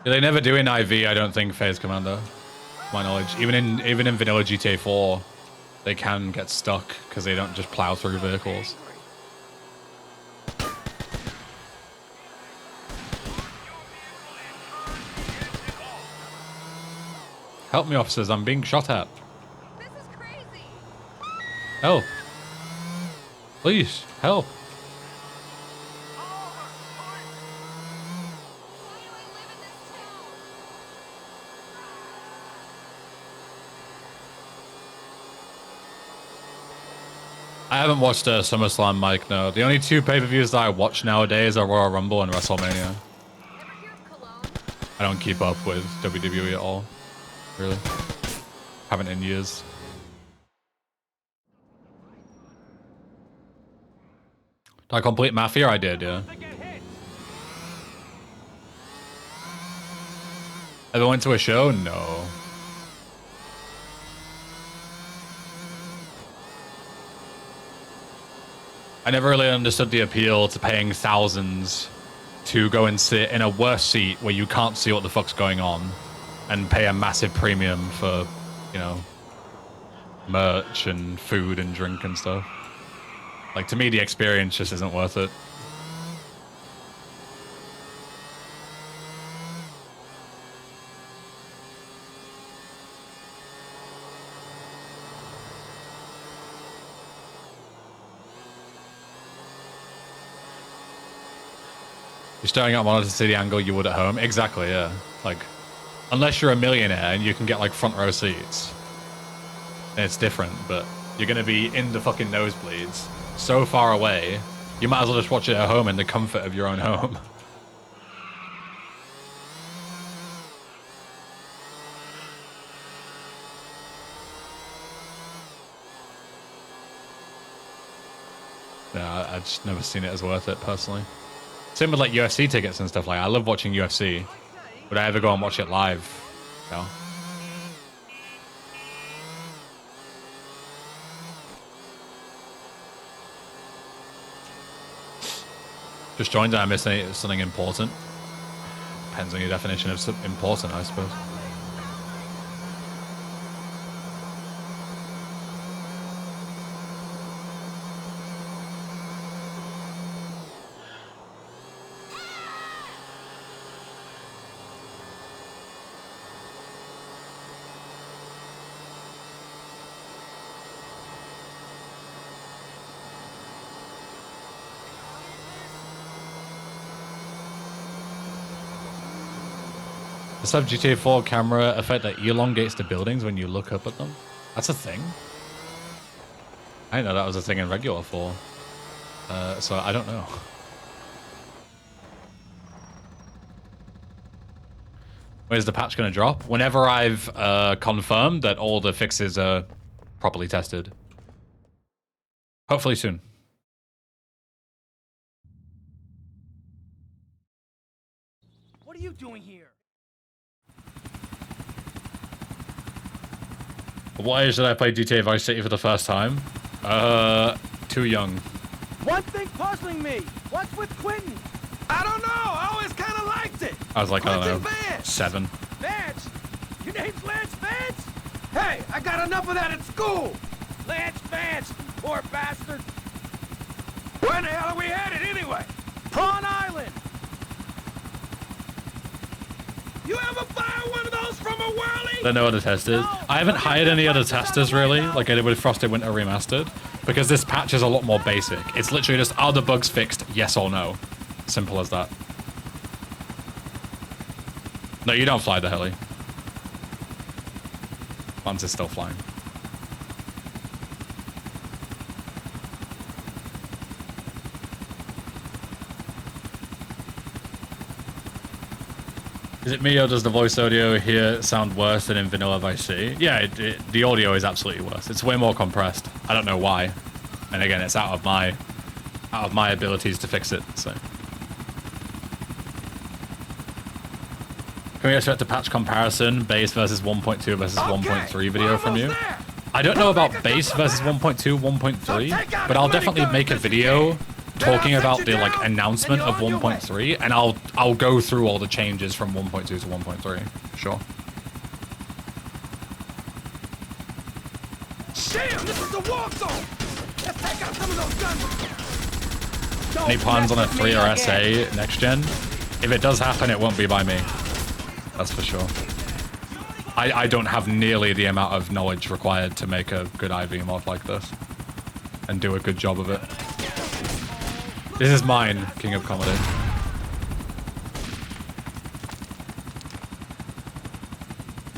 Yeah, they never do in IV, I don't think, Phase Commander. To my knowledge. Even in vanilla GTA 4, they can get stuck because they don't just plow through vehicles. Help me, officers, I'm being shot at. This is crazy. Help. Please, help. I haven't watched SummerSlam, Mike, no. The only two pay-per-views that I watch nowadays are Royal Rumble and WrestleMania. I don't keep up with WWE at all, really. Haven't in years. Did I complete Mafia? I did, yeah. Ever went to a show? No. I never really understood the appeal to paying thousands to go and sit in a worse seat where you can't see what the fuck's going on and pay a massive premium for, you know, merch and food and drink and stuff. Like, to me, the experience just isn't worth it. You're staring at a monitor to see the angle you would at home. Exactly, yeah. Like, unless you're a millionaire and you can get like front row seats, then it's different. But you're gonna be in the fucking nosebleeds, so far away. You might as well just watch it at home in the comfort of your own home. Yeah, I just never seen it as worth it personally. Same with like UFC tickets and stuff. Like, I love watching UFC. Would I ever go and watch it live? No. Just joined and I missed something important. Depends on your definition of important, I suppose. Does have GTA 4 camera effect that elongates the buildings when you look up at them? That's a thing? I didn't know that was a thing in regular 4. So I don't know. Where's the patch going to drop? Whenever I've confirmed that all the fixes are properly tested. Hopefully soon. What are you doing here? What age did I play GTA Vice City for the first time? Too young. One thing puzzling me. What's with Quentin? I don't know. I always kind of liked it. I was like, I don't know, Vance. 7. Vance? Your name's Lance Vance? Hey, I got enough of that at school. Lance Vance, poor bastard. Where the hell are we headed anyway? Prawn Island. You ever fire one of those from a whirly? I don't know what the test is. I haven't hired any other testers really, like I did with Frosted Winter Remastered, because this patch is a lot more basic. It's literally just, are the bugs fixed, yes or no? Simple as that. No, you don't fly the heli. Once it's still flying. Is it me or does the voice audio here sound worse than in Vanilla Vice City? Yeah, the audio is absolutely worse. It's way more compressed. I don't know why. And again, it's out of my abilities to fix it. So, can we expect a patch comparison, base versus 1.2 versus 1.3 video from you? I don't know about base versus 1.2, 1.3, but I'll definitely make a video talking about the like announcement of 1.3, and I'll go through all the changes from 1.2 to 1.3. Sure. Damn, this is the war zone. Let's take out some of those guns. Any plans on a 3 or SA next gen? If it does happen, it won't be by me. That's for sure. I don't have nearly the amount of knowledge required to make a good IV mod like this and do a good job of it. This is mine, King of Comedy.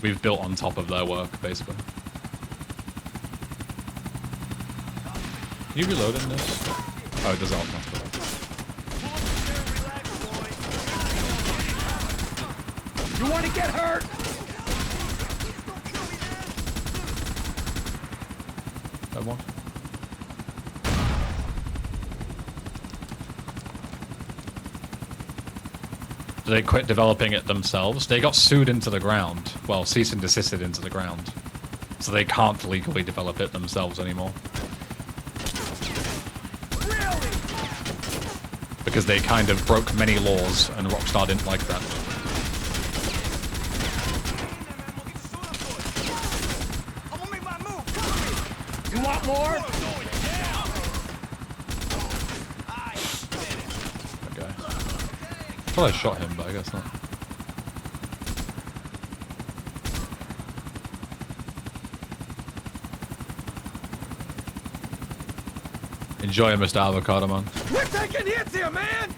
We've built on top of their work, basically. Can you reload in this? Oh, it does automatically. You want to get hurt? That one. They quit developing it themselves. They got sued into the ground. Well, cease and desisted into the ground. So they can't legally develop it themselves anymore. Really? Because they kind of broke many laws, and Rockstar didn't like that. You want more? Okay. I thought I shot him, but I guess not. Enjoy it, Mr. Avocado Man. We're taking hits here, man!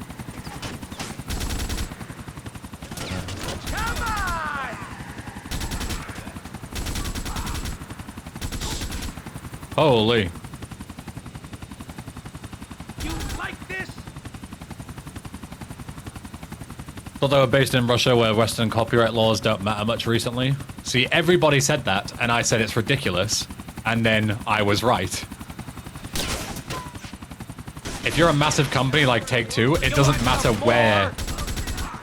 Come on! Holy. You like this? Thought they were based in Russia where Western copyright laws don't matter much recently. See, everybody said that, and I said it's ridiculous, and then I was right. If you're a massive company like Take-Two, it doesn't matter where.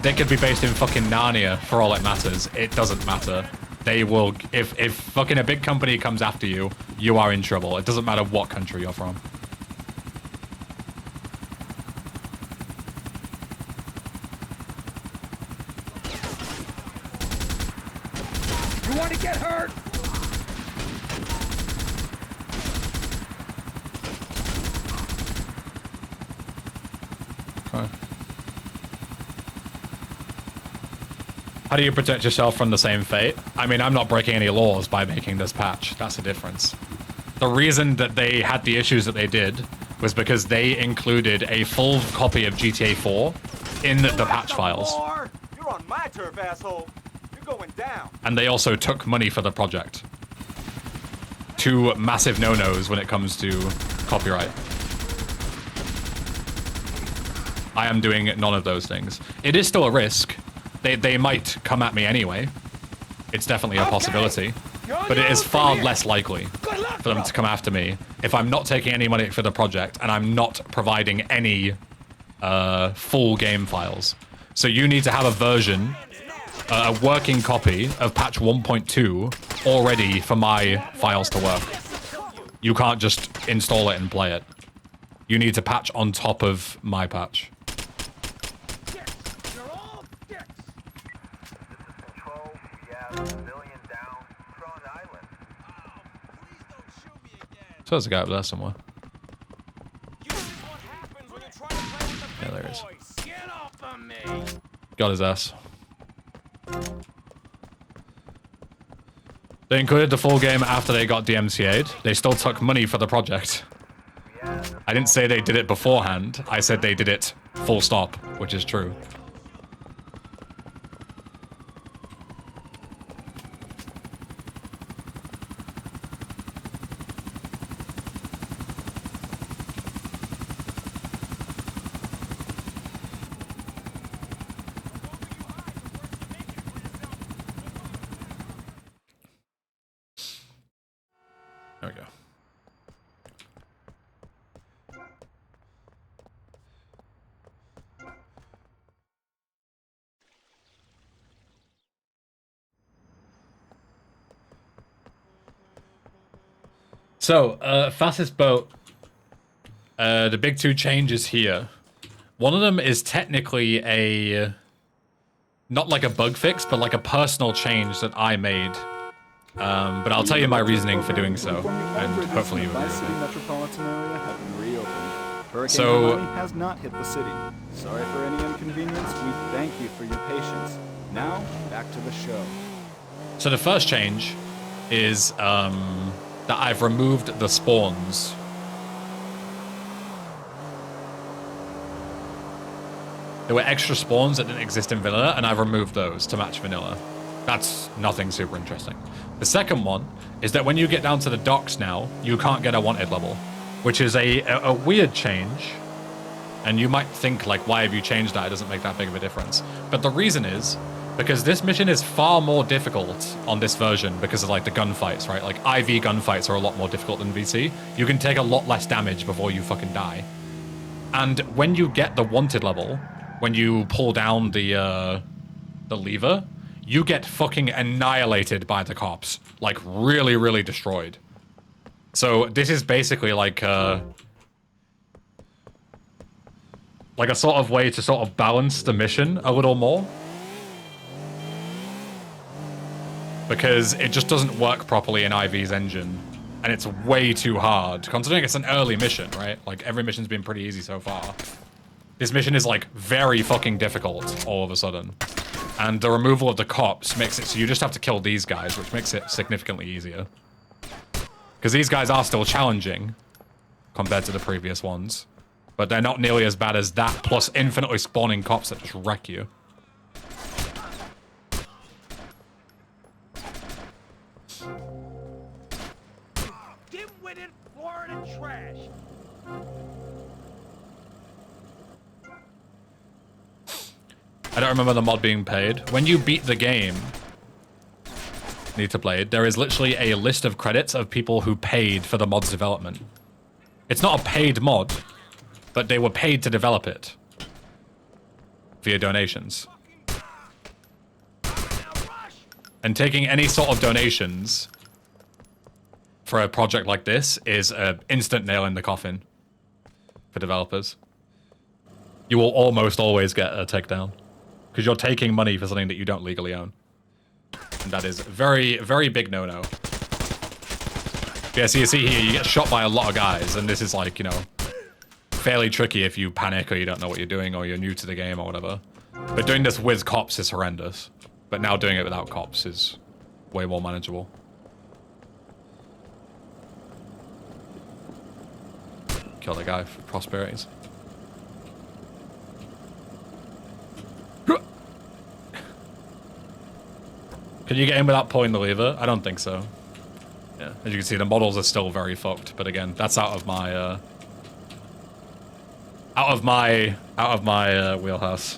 They could be based in fucking Narnia for all it matters. It doesn't matter. They will, if fucking a big company comes after you, you are in trouble. It doesn't matter what country you're from. You want to get hurt? Okay. How do you protect yourself from the same fate? I mean, I'm not breaking any laws by making this patch. That's the difference. The reason that they had the issues that they did was because they included a full copy of GTA 4 in the patch files. You're on my turf, asshole. You're going down. And they also took money for the project. Two massive no-nos when it comes to copyright. I am doing none of those things. It is still a risk. They might come at me anyway. It's definitely a possibility. But it is far less likely for them to come after me if I'm not taking any money for the project and I'm not providing any full game files. So you need to have a version, a working copy of patch 1.2 already for my files to work. You can't just install it and play it. You need to patch on top of my patch. So there's a guy up there somewhere. Yeah, there he is. Got his ass. They included the full game after they got DMCA'd. They still took money for the project. I didn't say they did it beforehand. I said they did it full stop, which is true. There we go. So, fastest boat. The big two changes here. One of them is technically a... not like a bug fix, but like a personal change that I made. But I'll tell you my reasoning for doing so, and hopefully you agree with me. Metropolitan area have been reopened. Hurricane So, Hermione has not hit the city. Sorry for any inconvenience. We thank you for your patience. Now, back to the show. So the first change is that I've removed the spawns. There were extra spawns that didn't exist in vanilla, and I've removed those to match vanilla. That's nothing super interesting. The second one is that when you get down to the docks now, you can't get a wanted level, which is a weird change. And you might think, like, why have you changed that? It doesn't make that big of a difference. But the reason is because this mission is far more difficult on this version because of, like, the gunfights, right? Like, IV gunfights are a lot more difficult than VC. You can take a lot less damage before you fucking die. And when you get the wanted level, when you pull down the lever, you get fucking annihilated by the cops. Like, really, really destroyed. So this is basically like a sort of way to sort of balance the mission a little more. Because it just doesn't work properly in IV's engine. And it's way too hard, considering it's an early mission, right? Like, every mission's been pretty easy so far. This mission is, like, very fucking difficult all of a sudden. And the removal of the cops makes it so you just have to kill these guys, which makes it significantly easier. Because these guys are still challenging compared to the previous ones. But they're not nearly as bad as that, plus infinitely spawning cops that just wreck you. Dim-witted Florida trash. I don't remember the mod being paid. When you beat the game, need to play it, there is literally a list of credits of people who paid for the mod's development. It's not a paid mod, but they were paid to develop it via donations. And taking any sort of donations for a project like this is an instant nail in the coffin for developers. You will almost always get a takedown because you're taking money for something that you don't legally own. And that is a very, very big no-no. Yeah, so you see here, you get shot by a lot of guys, and this is like, you know, fairly tricky if you panic or you don't know what you're doing or you're new to the game or whatever. But doing this with cops is horrendous. But now doing it without cops is way more manageable. Kill the guy for prosperities. Can you get in without pulling the lever? I don't think so. Yeah, as you can see, the models are still very fucked. But again, that's out of my wheelhouse.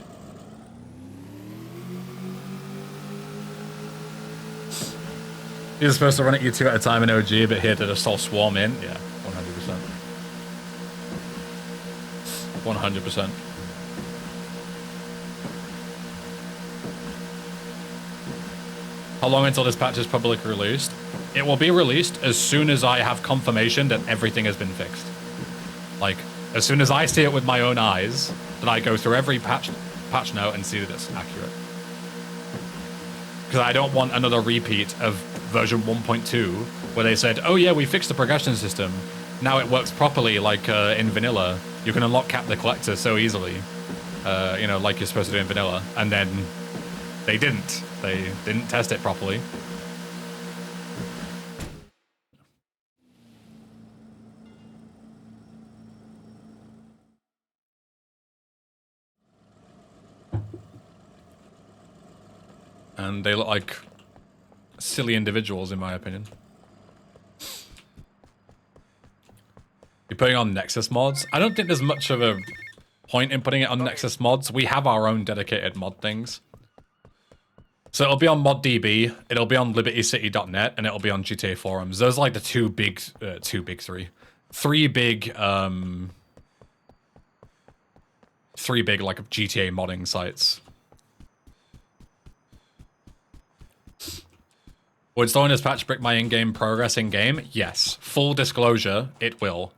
You're supposed to run it you two at a time in OG, but here to just all swarm in. Yeah, 100%. 100%. How long until this patch is publicly released? It will be released as soon as I have confirmation that everything has been fixed. Like, as soon as I see it with my own eyes, then I go through every patch note and see that it's accurate. Because I don't want another repeat of version 1.2 where they said, oh yeah, we fixed the progression system. Now it works properly like in vanilla. You can unlock Cap the Collector so easily. You know, like you're supposed to do in vanilla. And then they didn't. They didn't test it properly. And they look like silly individuals, in my opinion. You're putting on Nexus mods? I don't think there's much of a point in putting it on Nexus mods. We have our own dedicated mod things. So it'll be on ModDB, it'll be on libertycity.net, and it'll be on GTA forums. Those are like the three big like GTA modding sites. Will installing this patch break my in-game progress in-game? Yes. Full disclosure, it will.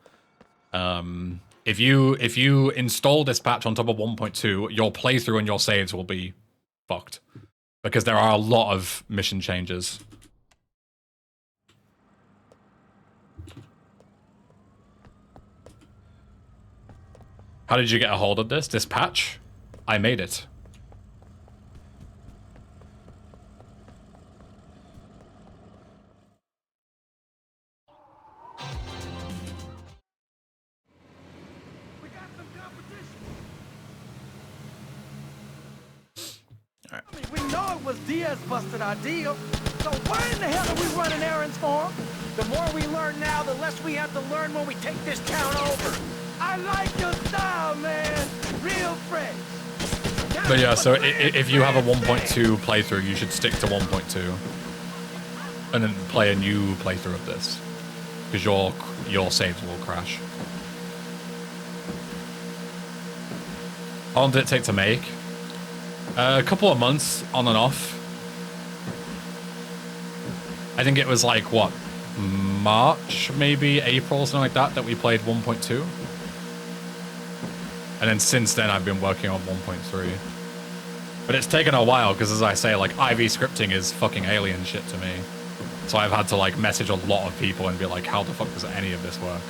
If you install this patch on top of 1.2, your playthrough and your saves will be fucked. Because there are a lot of mission changes. How did you get a hold of this patch? I made it. I mean, we know it was Diaz busted our deal. So why in the hell are we running errands for him? The more we learn now, the less we have to learn when we take this town over. I like your style, man. Real fresh. But yeah, so if you have a 1.2 playthrough, you should stick to 1.2. And then play a new playthrough of this. Because your saves will crash. How long did it take to make? A couple of months on and off. I think it was like, what, March, maybe April, something like that we played 1.2. And then since then, I've been working on 1.3. But it's taken a while, because as I say, like, IV scripting is fucking alien shit to me. So I've had to, like, message a lot of people and be like, how the fuck does any of this work?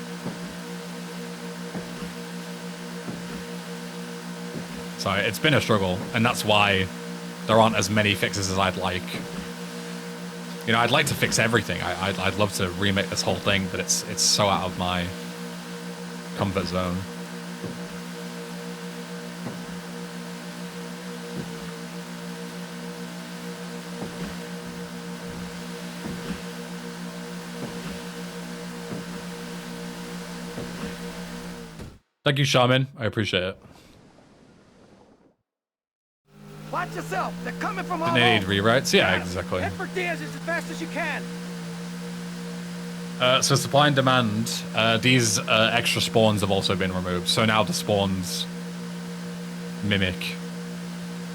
So it's been a struggle, and that's why there aren't as many fixes as I'd like. You know, I'd like to fix everything. I'd love to remake this whole thing, but it's so out of my comfort zone. Thank you, Shaman. I appreciate it. Watch yourself. They're coming from all They need over. rewrites? Yeah, exactly. Head for Diaz as fast as you can. So supply and demand, these extra spawns have also been removed. So now the spawns mimic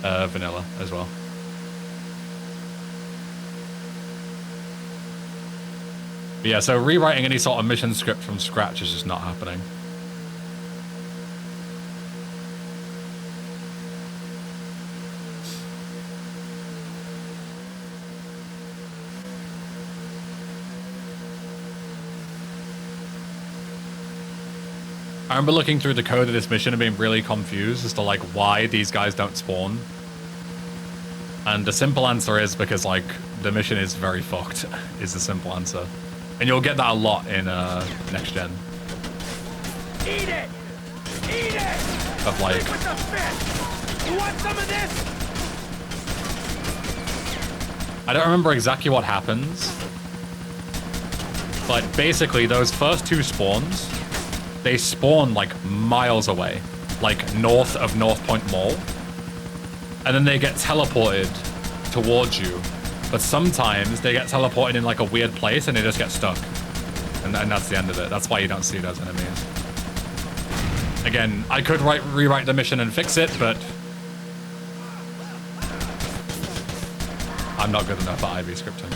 vanilla as well. But yeah, so rewriting any sort of mission script from scratch is just not happening. I remember looking through the code of this mission and being really confused as to like why these guys don't spawn. And the simple answer is because like the mission is very fucked, is the simple answer. And you'll get that a lot in next gen. Eat it! Eat it! Of like With the fish! You want some of this? I don't remember exactly what happens. But basically those first two spawns, they spawn like miles away, like north of North Point Mall, and then they get teleported towards you. But sometimes they get teleported in like a weird place and they just get stuck, and that's the end of it. That's why you don't see those enemies. Again, I could rewrite the mission and fix it, but I'm not good enough at IV scripting.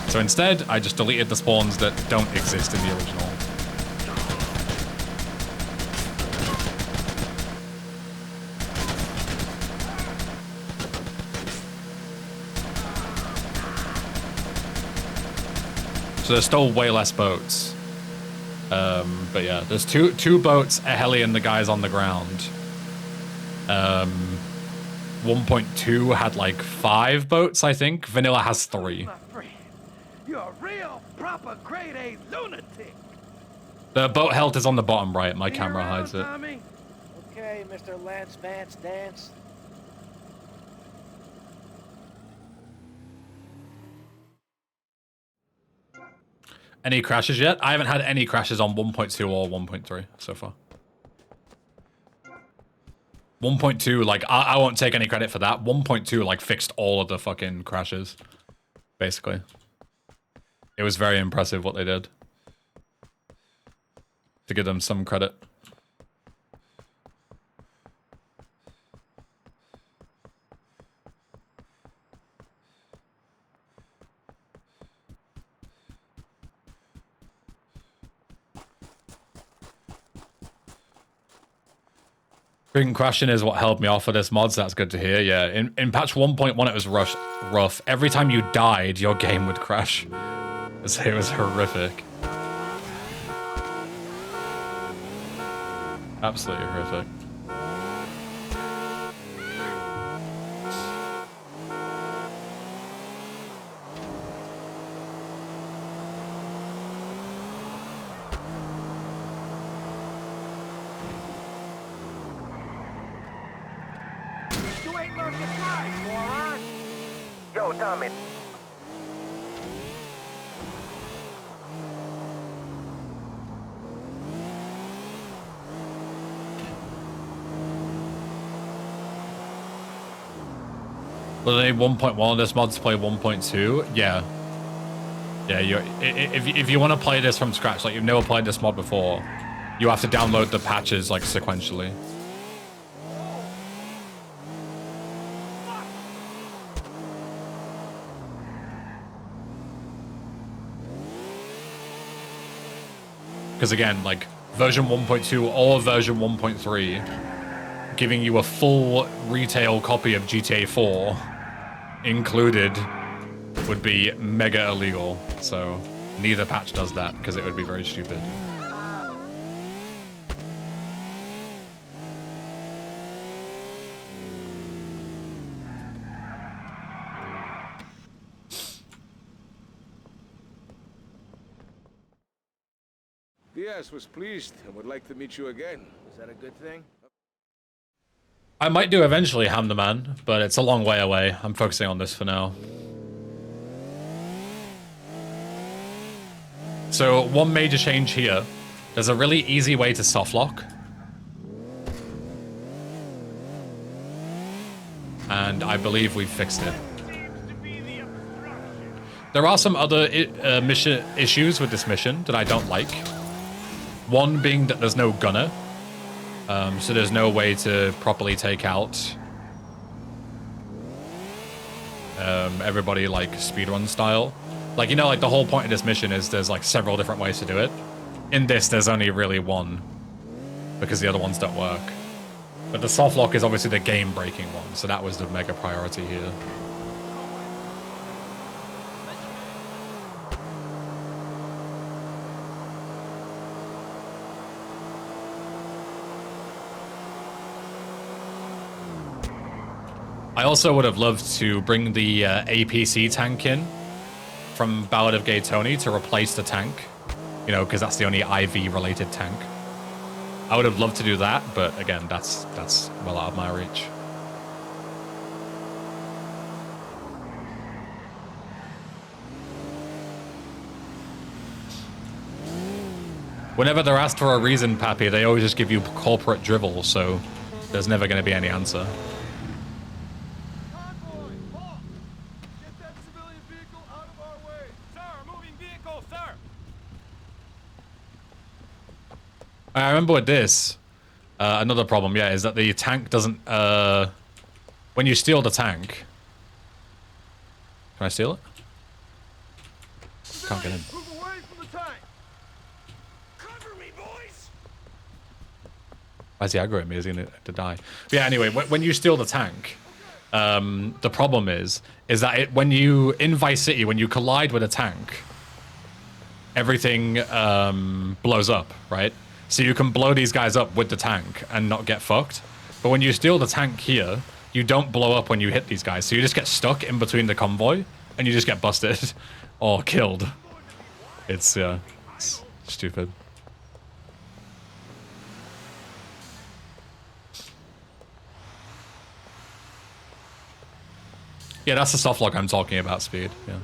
So instead, I just deleted the spawns that don't exist in the original. So there's still way less boats. But yeah, there's two boats, a heli and the guys on the ground. 1.2 had like 5 boats, I think. Vanilla has 3. You're a real, proper grade A lunatic. The boat health is on the bottom right. My camera hides it. Tommy? Okay, Mr. Lance Vance Dance. Any crashes yet? I haven't had any crashes on 1.2 or 1.3 so far. 1.2, like, I won't take any credit for that. 1.2, like, fixed all of the fucking crashes, basically. It was very impressive what they did. To give them some credit. Freaking crashing is what held me off of this mod, so that's good to hear. Yeah, in patch 1.1 it was rough. Every time you died, your game would crash. It was horrific. Absolutely horrific. You ain't learned to fly, moron. Yo, Tommy. Will they 1.1 on this mod to play 1.2? Yeah. Yeah, if you want to play this from scratch, like you've never played this mod before, you have to download the patches like sequentially. Because again, like version 1.2 or version 1.3, giving you a full retail copy of GTA 4 included would be mega illegal. So neither patch does that because it would be very stupid. Diaz was pleased and would like to meet you again. Is that a good thing? I might do eventually, Ham the Man, but it's a long way away. I'm focusing on this for now. So one major change here. There's a really easy way to soft lock. And I believe we've fixed it. There are some other mission issues with this mission that I don't like. One being that there's no gunner. So there's no way to properly take out everybody like speedrun style. Like, you know, like the whole point of this mission is there's like several different ways to do it. In this, there's only really one because the other ones don't work. But the soft lock is obviously the game-breaking one, so that was the mega priority here. I also would have loved to bring the APC tank in from Ballad of Gay Tony to replace the tank, you know, because that's the only IV-related tank. I would have loved to do that, but again, that's well out of my reach. Whenever they're asked for a reason, Pappy, they always just give you corporate drivel, so there's never going to be any answer. I remember with this, another problem, yeah, is that the tank doesn't, when you steal the tank... Can I steal it? Can't get in. Why's he aggroing me? Is he going to die? But yeah, anyway, when you steal the tank, the problem is that when you, in Vice City, when you collide with a tank, everything blows up, right? So you can blow these guys up with the tank and not get fucked. But when you steal the tank here, you don't blow up when you hit these guys. So you just get stuck in between the convoy and you just get busted or killed. It's stupid. Yeah, that's the soft lock I'm talking about, Speed. Yeah.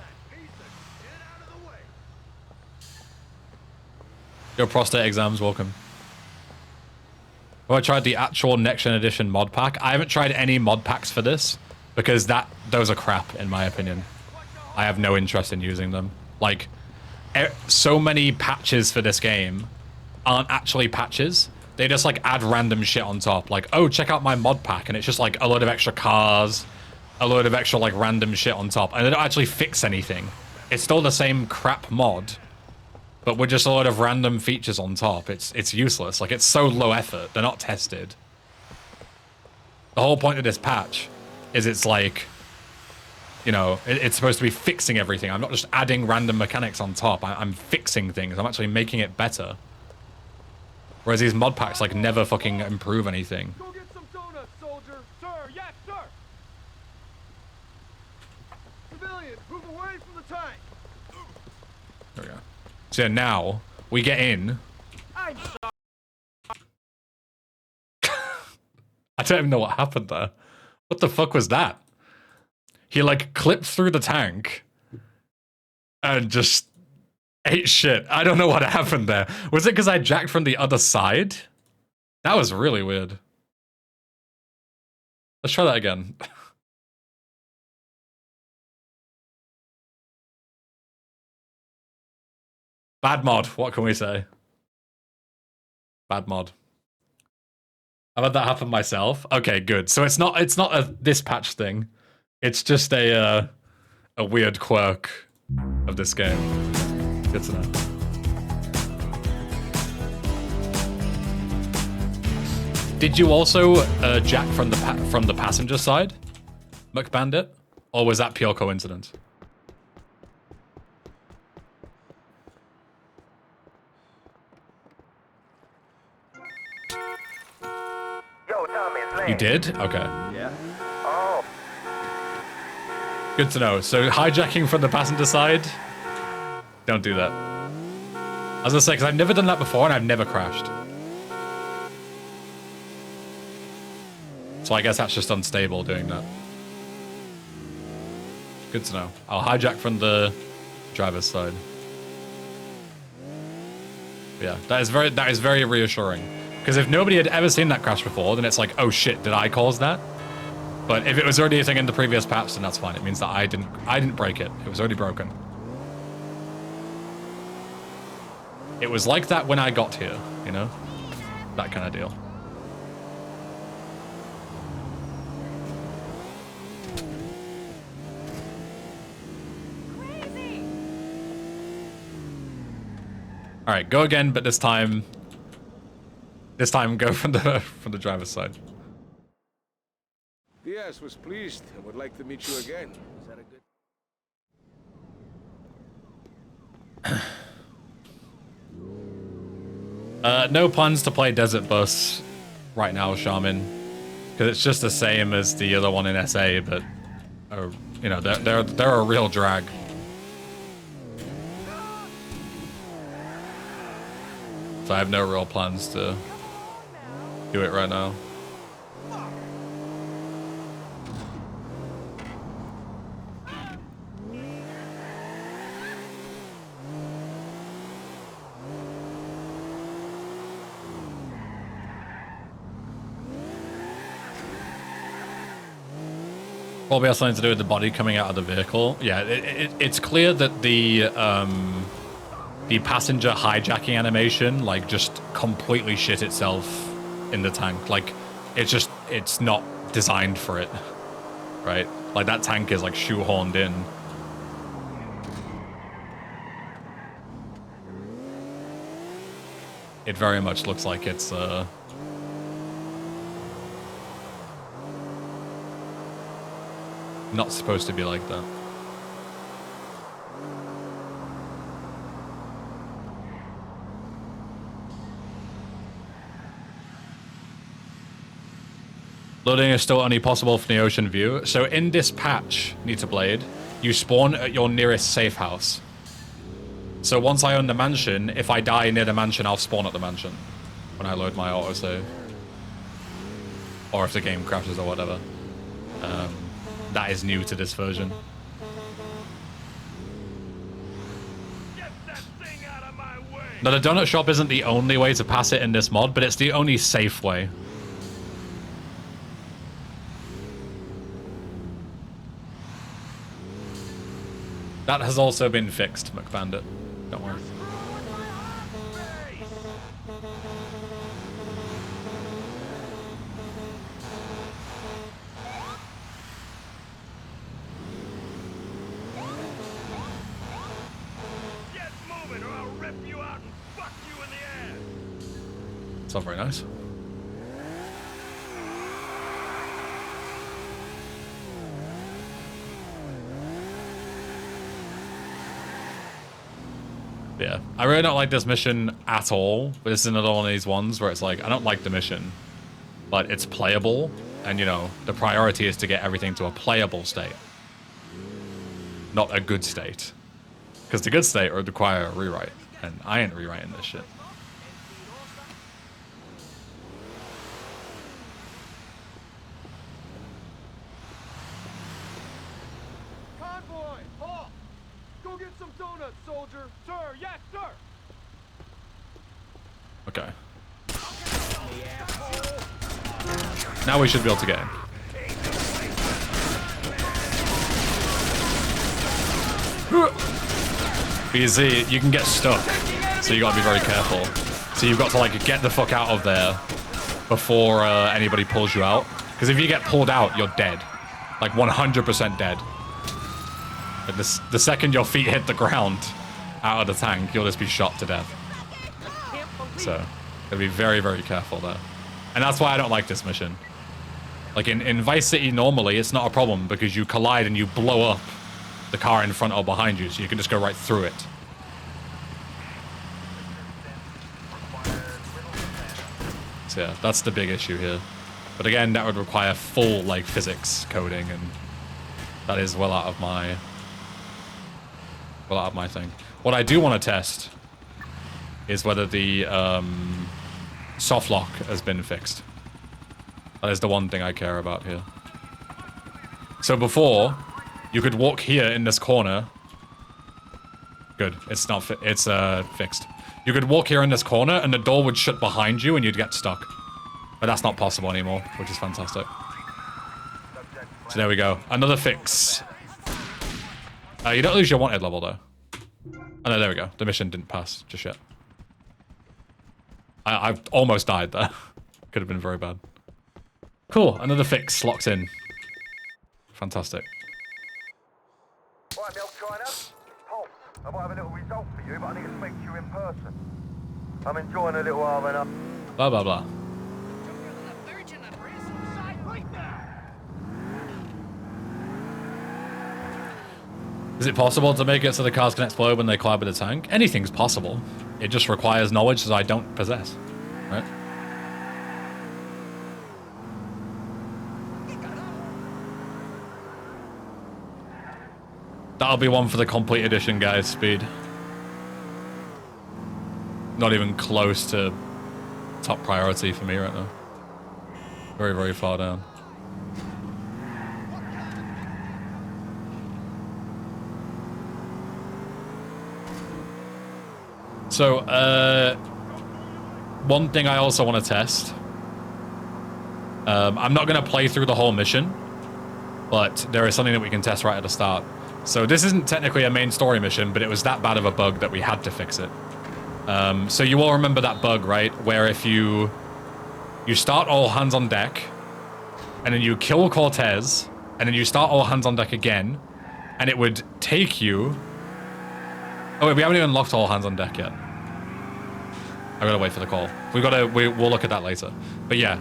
Your prostate exams, welcome. Have I tried the actual Next Gen Edition mod pack? I haven't tried any mod packs for this because those are crap, in my opinion. I have no interest in using them. Like, so many patches for this game aren't actually patches. They just like add random shit on top. Like, oh, check out my mod pack, and it's just like a load of extra cars, a load of extra like random shit on top, and they don't actually fix anything. It's still the same crap mod, but with just a lot of random features on top. It's useless. Like, it's so low effort. They're not tested. The whole point of this patch is it's like, you know, it's supposed to be fixing everything. I'm not just adding random mechanics on top. I'm fixing things. I'm actually making it better. Whereas these mod packs, like, never fucking improve anything. Go get some donuts, soldier. Sir, yes, sir. Civilian, move away from the tank. There we go. So yeah, now we get in. I'm sorry. I don't even know what happened there. What the fuck was that? He like clipped through the tank and just ate shit. I don't know what happened there. Was it because I jacked from the other side? That was really weird. Let's try that again. Bad mod, what can we say? Bad mod. I've had that happen myself. Okay, good. So it's not a this patch thing. It's just a weird quirk of this game. Good to know. Did you also jack from the passenger side, McBandit, or was that pure coincidence? Yo, Tommy, it's Lane. You did? Okay. Yeah? Oh, Good to know. So hijacking from the passenger side, don't do that. I was gonna say, because I've never done that before and I've never crashed. So I guess that's just unstable doing that. Good to know. I'll hijack from the driver's side. Yeah, that is very reassuring. Because if nobody had ever seen that crash before, then it's like, oh shit, did I cause that? But if it was already a thing in the previous patch, then that's fine. It means that I didn't break it. It was already broken. It was like that when I got here, you know? That kind of deal. All right, go again, but this time go from the driver's side. Diaz was pleased and would like to meet you again. Is that a good? No plans to play Desert Bus right now, Shaman, because it's just the same as the other one in SA, but you know, they're a real drag. So I have no real plans to do it right now. Probably has something to do with the body coming out of the vehicle. Yeah, it's clear that the passenger hijacking animation, like, just completely shit itself in the tank. Like, it's not designed for it, right? Like, that tank is, like, shoehorned in. It very much looks like it's, not supposed to be like that. Loading is still only possible from the ocean view. So in this patch, Nitablade, you spawn at your nearest safe house. So once I own the mansion, if I die near the mansion, I'll spawn at the mansion when I load my autosave. Or if the game crashes or whatever. That is new to this version. Now, the donut shop isn't the only way to pass it in this mod, but it's the only safe way. That has also been fixed, McBandit. Don't worry. Get moving or I'll rip you out and fuck you in the ass. It's not very nice. Yeah, I really don't like this mission at all, but this is another one of these ones where it's like, I don't like the mission, but it's playable, and you know, the priority is to get everything to a playable state, not a good state. Because the good state would require a rewrite, and I ain't rewriting this shit. Convoy, halt! Go get some donuts, soldier. Sir, yes, sir. Okay. Now we should be able to get in. Because you can get stuck, so you gotta be very careful. So you've got to like get the fuck out of there before anybody pulls you out. Because if you get pulled out, you're dead. Like 100% dead. Like the second your feet hit the ground out of the tank, you'll just be shot to death. So, gotta be very, very careful there. And that's why I don't like this mission. Like in Vice City, normally it's not a problem because you collide and you blow up the car in front or behind you, so you can just go right through it. So yeah, that's the big issue here. But again, that would require full like physics coding, and that is well out of my thing. What I do want to test is whether the soft lock has been fixed. That is the one thing I care about here. So before, you could walk here in this corner. Good, it's not it's fixed. You could walk here in this corner and the door would shut behind you and you'd get stuck. But that's not possible anymore, which is fantastic. So there we go. Another fix. You don't lose your wanted level though. Oh no, there we go. The mission didn't pass just yet. I've almost died there. Could have been very bad. Cool, another fix locked in. Fantastic. Right, Bill, China. Paul, I might have a little result for you, but I need to speak to you in person. I'm enjoying a little R&R. Blah, blah, blah. Is it possible to make it so the cars can explode when they collide with the tank? Anything's possible. It just requires knowledge that I don't possess. Right? That'll be one for the complete edition, guys. Speed. Not even close to top priority for me right now. Very, very far down. So, one thing I also want to test. I'm not going to play through the whole mission, but there is something that we can test right at the start. So this isn't technically a main story mission, but it was that bad of a bug that we had to fix it. So you all remember that bug, right? Where if you start all hands on deck, and then you kill Cortez, and then you start all hands on deck again, and it would take you... Oh wait, we haven't even unlocked all hands on deck yet. I gotta wait for the call. We'll look at that later. But yeah,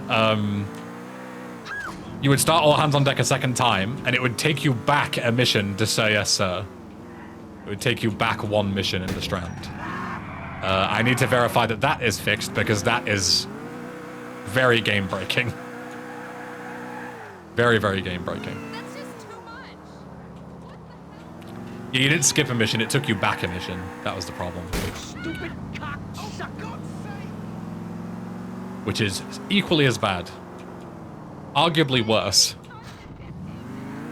you would start all hands on deck a second time, and it would take you back a mission to say yes, sir. It would take you back one mission in the Strand. I need to verify that that is fixed, because that is very game-breaking. Very, very game-breaking. That's just too much. Yeah, you didn't skip a mission, it took you back a mission. That was the problem. Stupid cocksucker! Which is equally as bad. Arguably worse.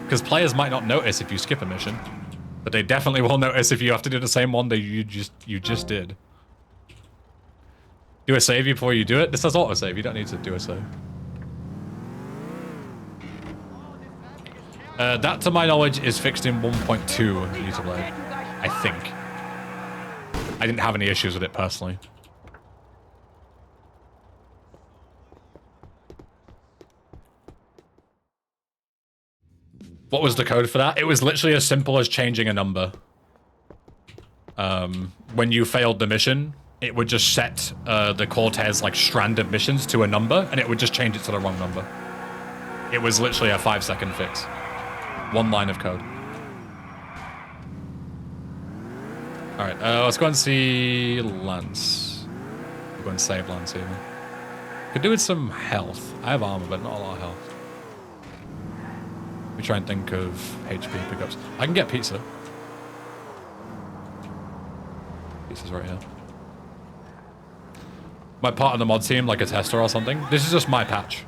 Because players might not notice if you skip a mission, but they definitely will notice if you have to do the same one that you just did. Do a save before you do it? This does autosave, you don't need to do a save. That, to my knowledge, is fixed in 1.2 user blade. I think. I didn't have any issues with it personally. What was the code for that? It was literally as simple as changing a number. When you failed the mission, it would just set the Cortez like strand of missions to a number, and it would just change it to the wrong number. It was literally a 5-second fix. One line of code. All right, let's go and see Lance. We'll go and save Lance even. Could do with some health. I have armor, but not a lot of health. Let me try and think of HP pickups. I can get pizza. Pizza's right here. My part of the mod team, like a tester or something. This is just my patch.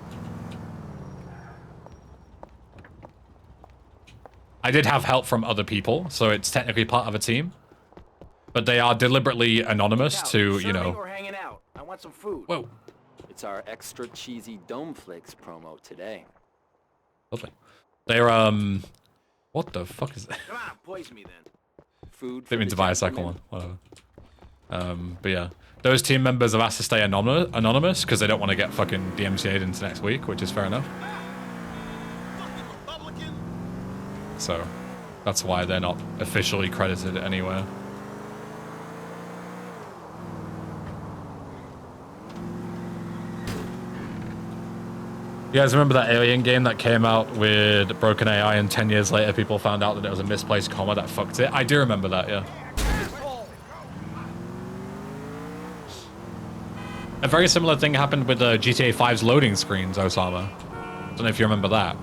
I did have help from other people, so it's technically part of a team. But they are deliberately anonymous to, you know... Or hanging out. I want some food. Whoa. It's our extra cheesy Dome Flakes promo today. Lovely. They're, what the fuck is that? Come on, poison me then. Food. Didn't mean to buy a second one. Whatever. But yeah, those team members have asked to stay anonymous because they don't want to get fucking DMCA'd into next week, which is fair enough. So that's why they're not officially credited anywhere. You guys remember that Alien game that came out with broken AI and 10 years later people found out that it was a misplaced comma that fucked it? I do remember that, yeah. A very similar thing happened with GTA 5's loading screens, Osama. Don't know if you remember that.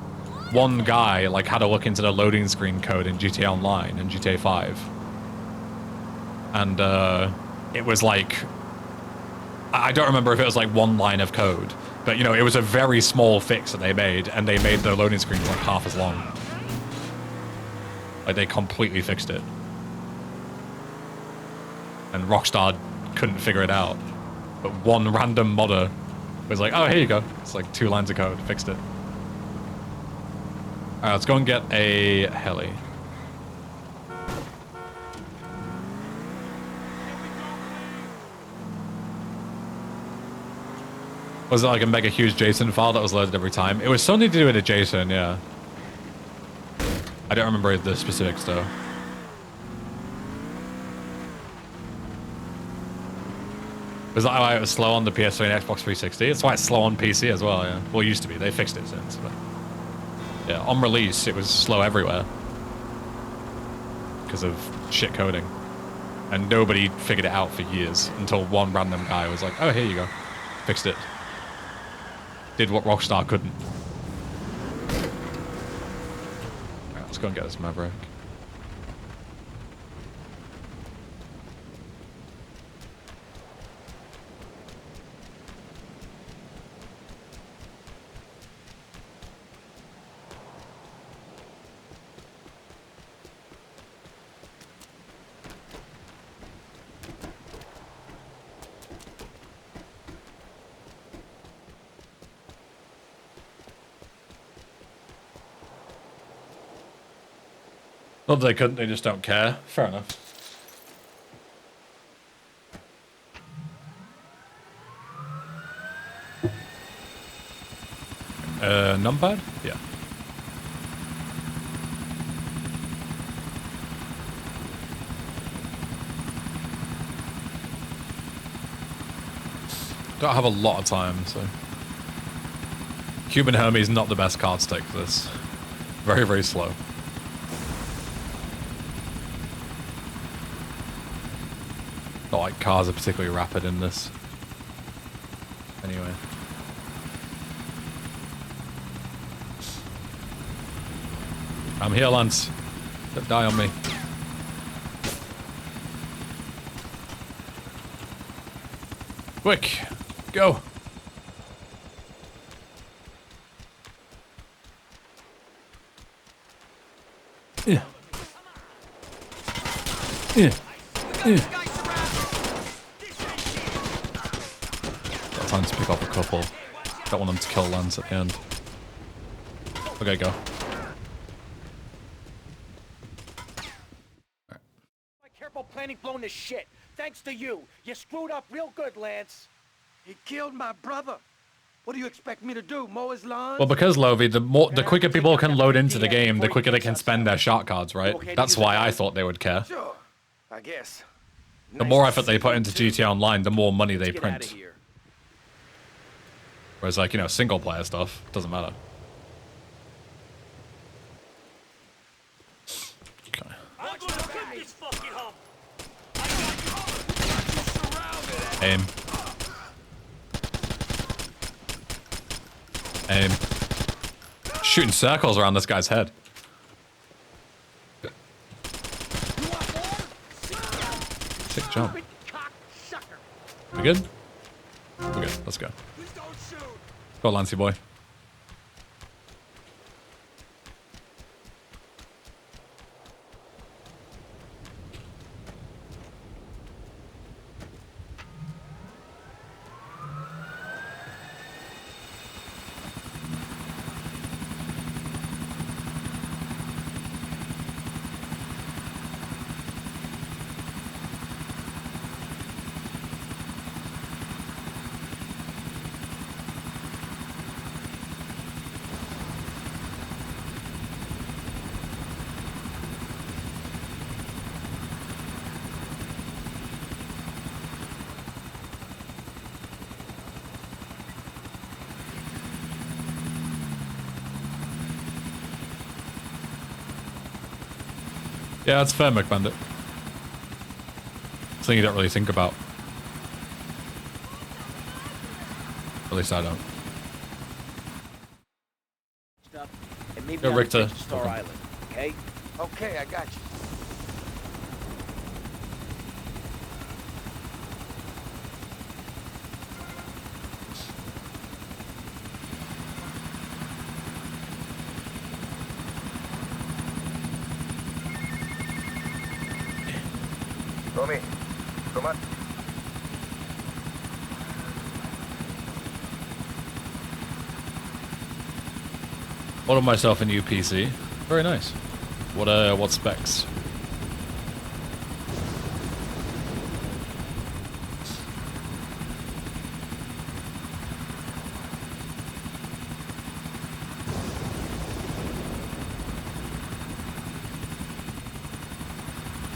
One guy like had a look into the loading screen code in GTA Online and GTA 5. And it was like, I don't remember if it was like one line of code, but you know, it was a very small fix that they made, and they made the loading screens like half as long. Like they completely fixed it. And Rockstar couldn't figure it out. But one random modder was like, oh, here you go. It's like 2 lines of code, fixed it. Alright, let's go and get a heli. Was it like a mega huge JSON file that was loaded every time? It was something to do with a JSON, yeah. I don't remember the specifics though. Was that why it was slow on the PS3 and Xbox 360? It's why it's slow on PC as well, yeah. Well, it used to be. They fixed it since, but... yeah, on release, it was slow everywhere. Because of shit coding. And nobody figured it out for years until one random guy was like, oh, here you go. Fixed it. Did what Rockstar couldn't. Alright, let's go and get this Maverick. Not that they couldn't, they just don't care. Fair enough. Numpad? Yeah. Don't have a lot of time, so... Cuban Hermes not the best card to take for this. Very, very slow. Not like cars are particularly rapid in this. Anyway. I'm here, Lance. Don't die on me. Quick! Go! Yeah. Yeah. Yeah. Got time to pick up a couple. Don't want them to kill Lance at the end. Okay, go. My careful planning blown to shit. Thanks to you. You screwed up real good, Lance. He killed my brother. What do you expect me to do, mow his lawn? Well, because Lovey, the quicker people can load into the game, the quicker they can spend their shark cards, right? That's why I thought they would care. Sure, I guess. The more effort they put into GTA Online, the more money they print. Whereas, like, you know, single player stuff doesn't matter. Okay. Aim. Aim. Shooting circles around this guy's head. Sick jump. We good? We're good. Let's go. Go, Lancey boy. Yeah, that's fair, McBandit. Something you don't really think about. At least I don't. And maybe Yo, Richter. Star Island, okay? Okay, I got you. Tommy, come on. Ordered myself a new PC. Very nice. What specs?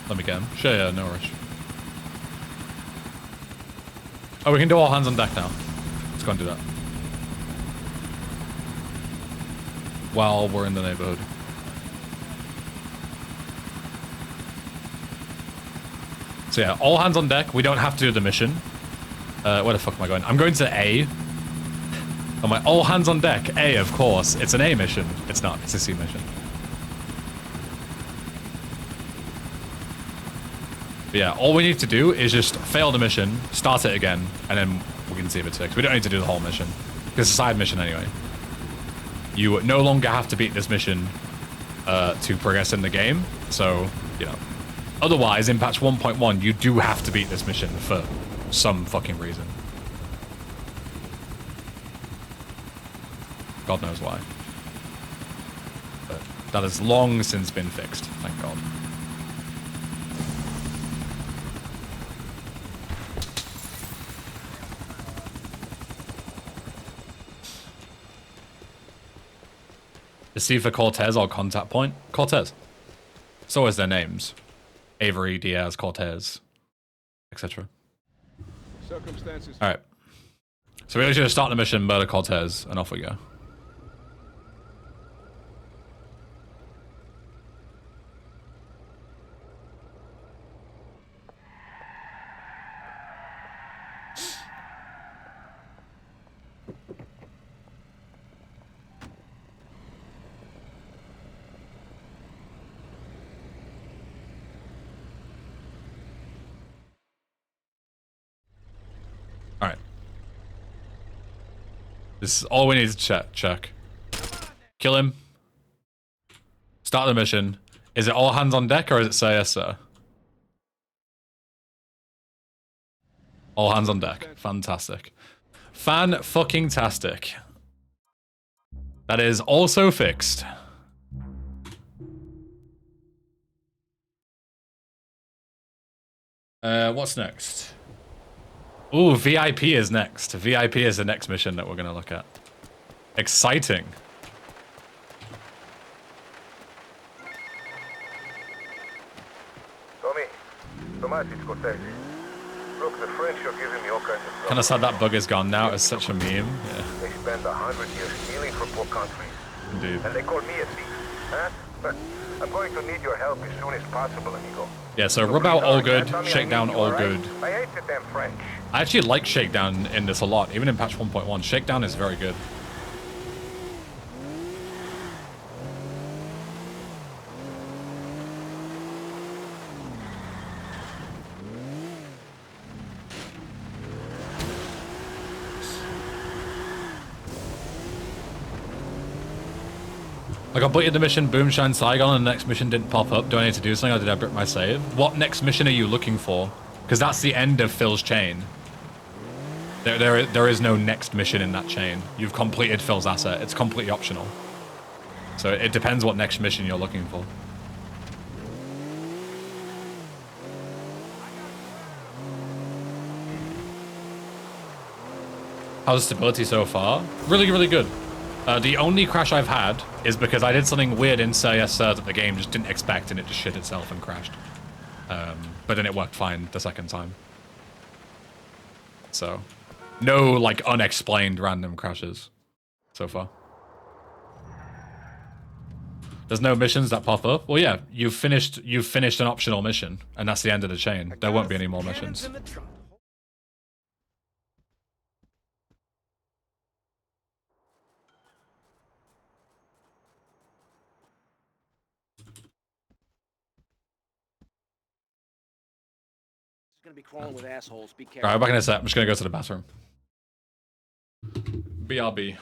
Let me get him. Sure, yeah, no rush. Oh, we can do all hands on deck now. Let's go and do that. While we're in the neighborhood. So yeah, all hands on deck. We don't have to do the mission. Where the fuck am I going? I'm going to A. I'm like, all hands on deck. A, of course. It's an A mission. It's not. It's a C mission. But yeah, all we need to do is just fail the mission, start it again, and then we can see if it takes. We don't need to do the whole mission. It's a side mission anyway. You no longer have to beat this mission to progress in the game. So, you know. Otherwise, in patch 1.1, you do have to beat this mission for some fucking reason. God knows why. But that has long since been fixed, thank God. Is C for Cortez or contact point? Cortez. So is their names. Avery, Diaz, Cortez, etc. Circumstances. Alright. So we just start the mission, murder Cortez, and off we go. Alright. This is all we need to check. Kill him. Start the mission. Is it all hands on deck or is it say yes, sir? All hands on deck. Fantastic. Fan-fucking-tastic. That is also fixed. What's next? Ooh, VIP is next. VIP is the next mission that we're going to look at. Exciting. Tommy, Tomas, it's Cortez. Look, the French are giving me all kinds of trouble. Kind of sad that bug is gone now. It's such a meme. Yeah. They spent 100 years stealing from poor countries. Indeed. And they call me a thief. Huh? But I'm going to need your help as soon as possible, amigo. Yeah, so rub out all good, shakedown all good. I hate the damn French. I actually like shakedown in this a lot, even in patch 1.1. Shakedown is very good. I completed the mission Boomshine Saigon and the next mission didn't pop up. Do I need to do something or did I brick my save? What next mission are you looking for? Because that's the end of Phil's chain. There is no next mission in that chain. You've completed Phil's asset. It's completely optional. So it depends what next mission you're looking for. How's the stability so far? Really, really good. The only crash I've had is because I did something weird in Say Yes Sir that the game just didn't expect and it just shit itself and crashed. But then it worked fine the second time. So, no like unexplained random crashes so far. There's no missions that pop up. Well, yeah, you've finished an optional mission, and that's the end of the chain. There won't be any more missions. Gonna be crawling with assholes. Be careful. All right, back in a sec. I'm just gonna go to the bathroom. BRB.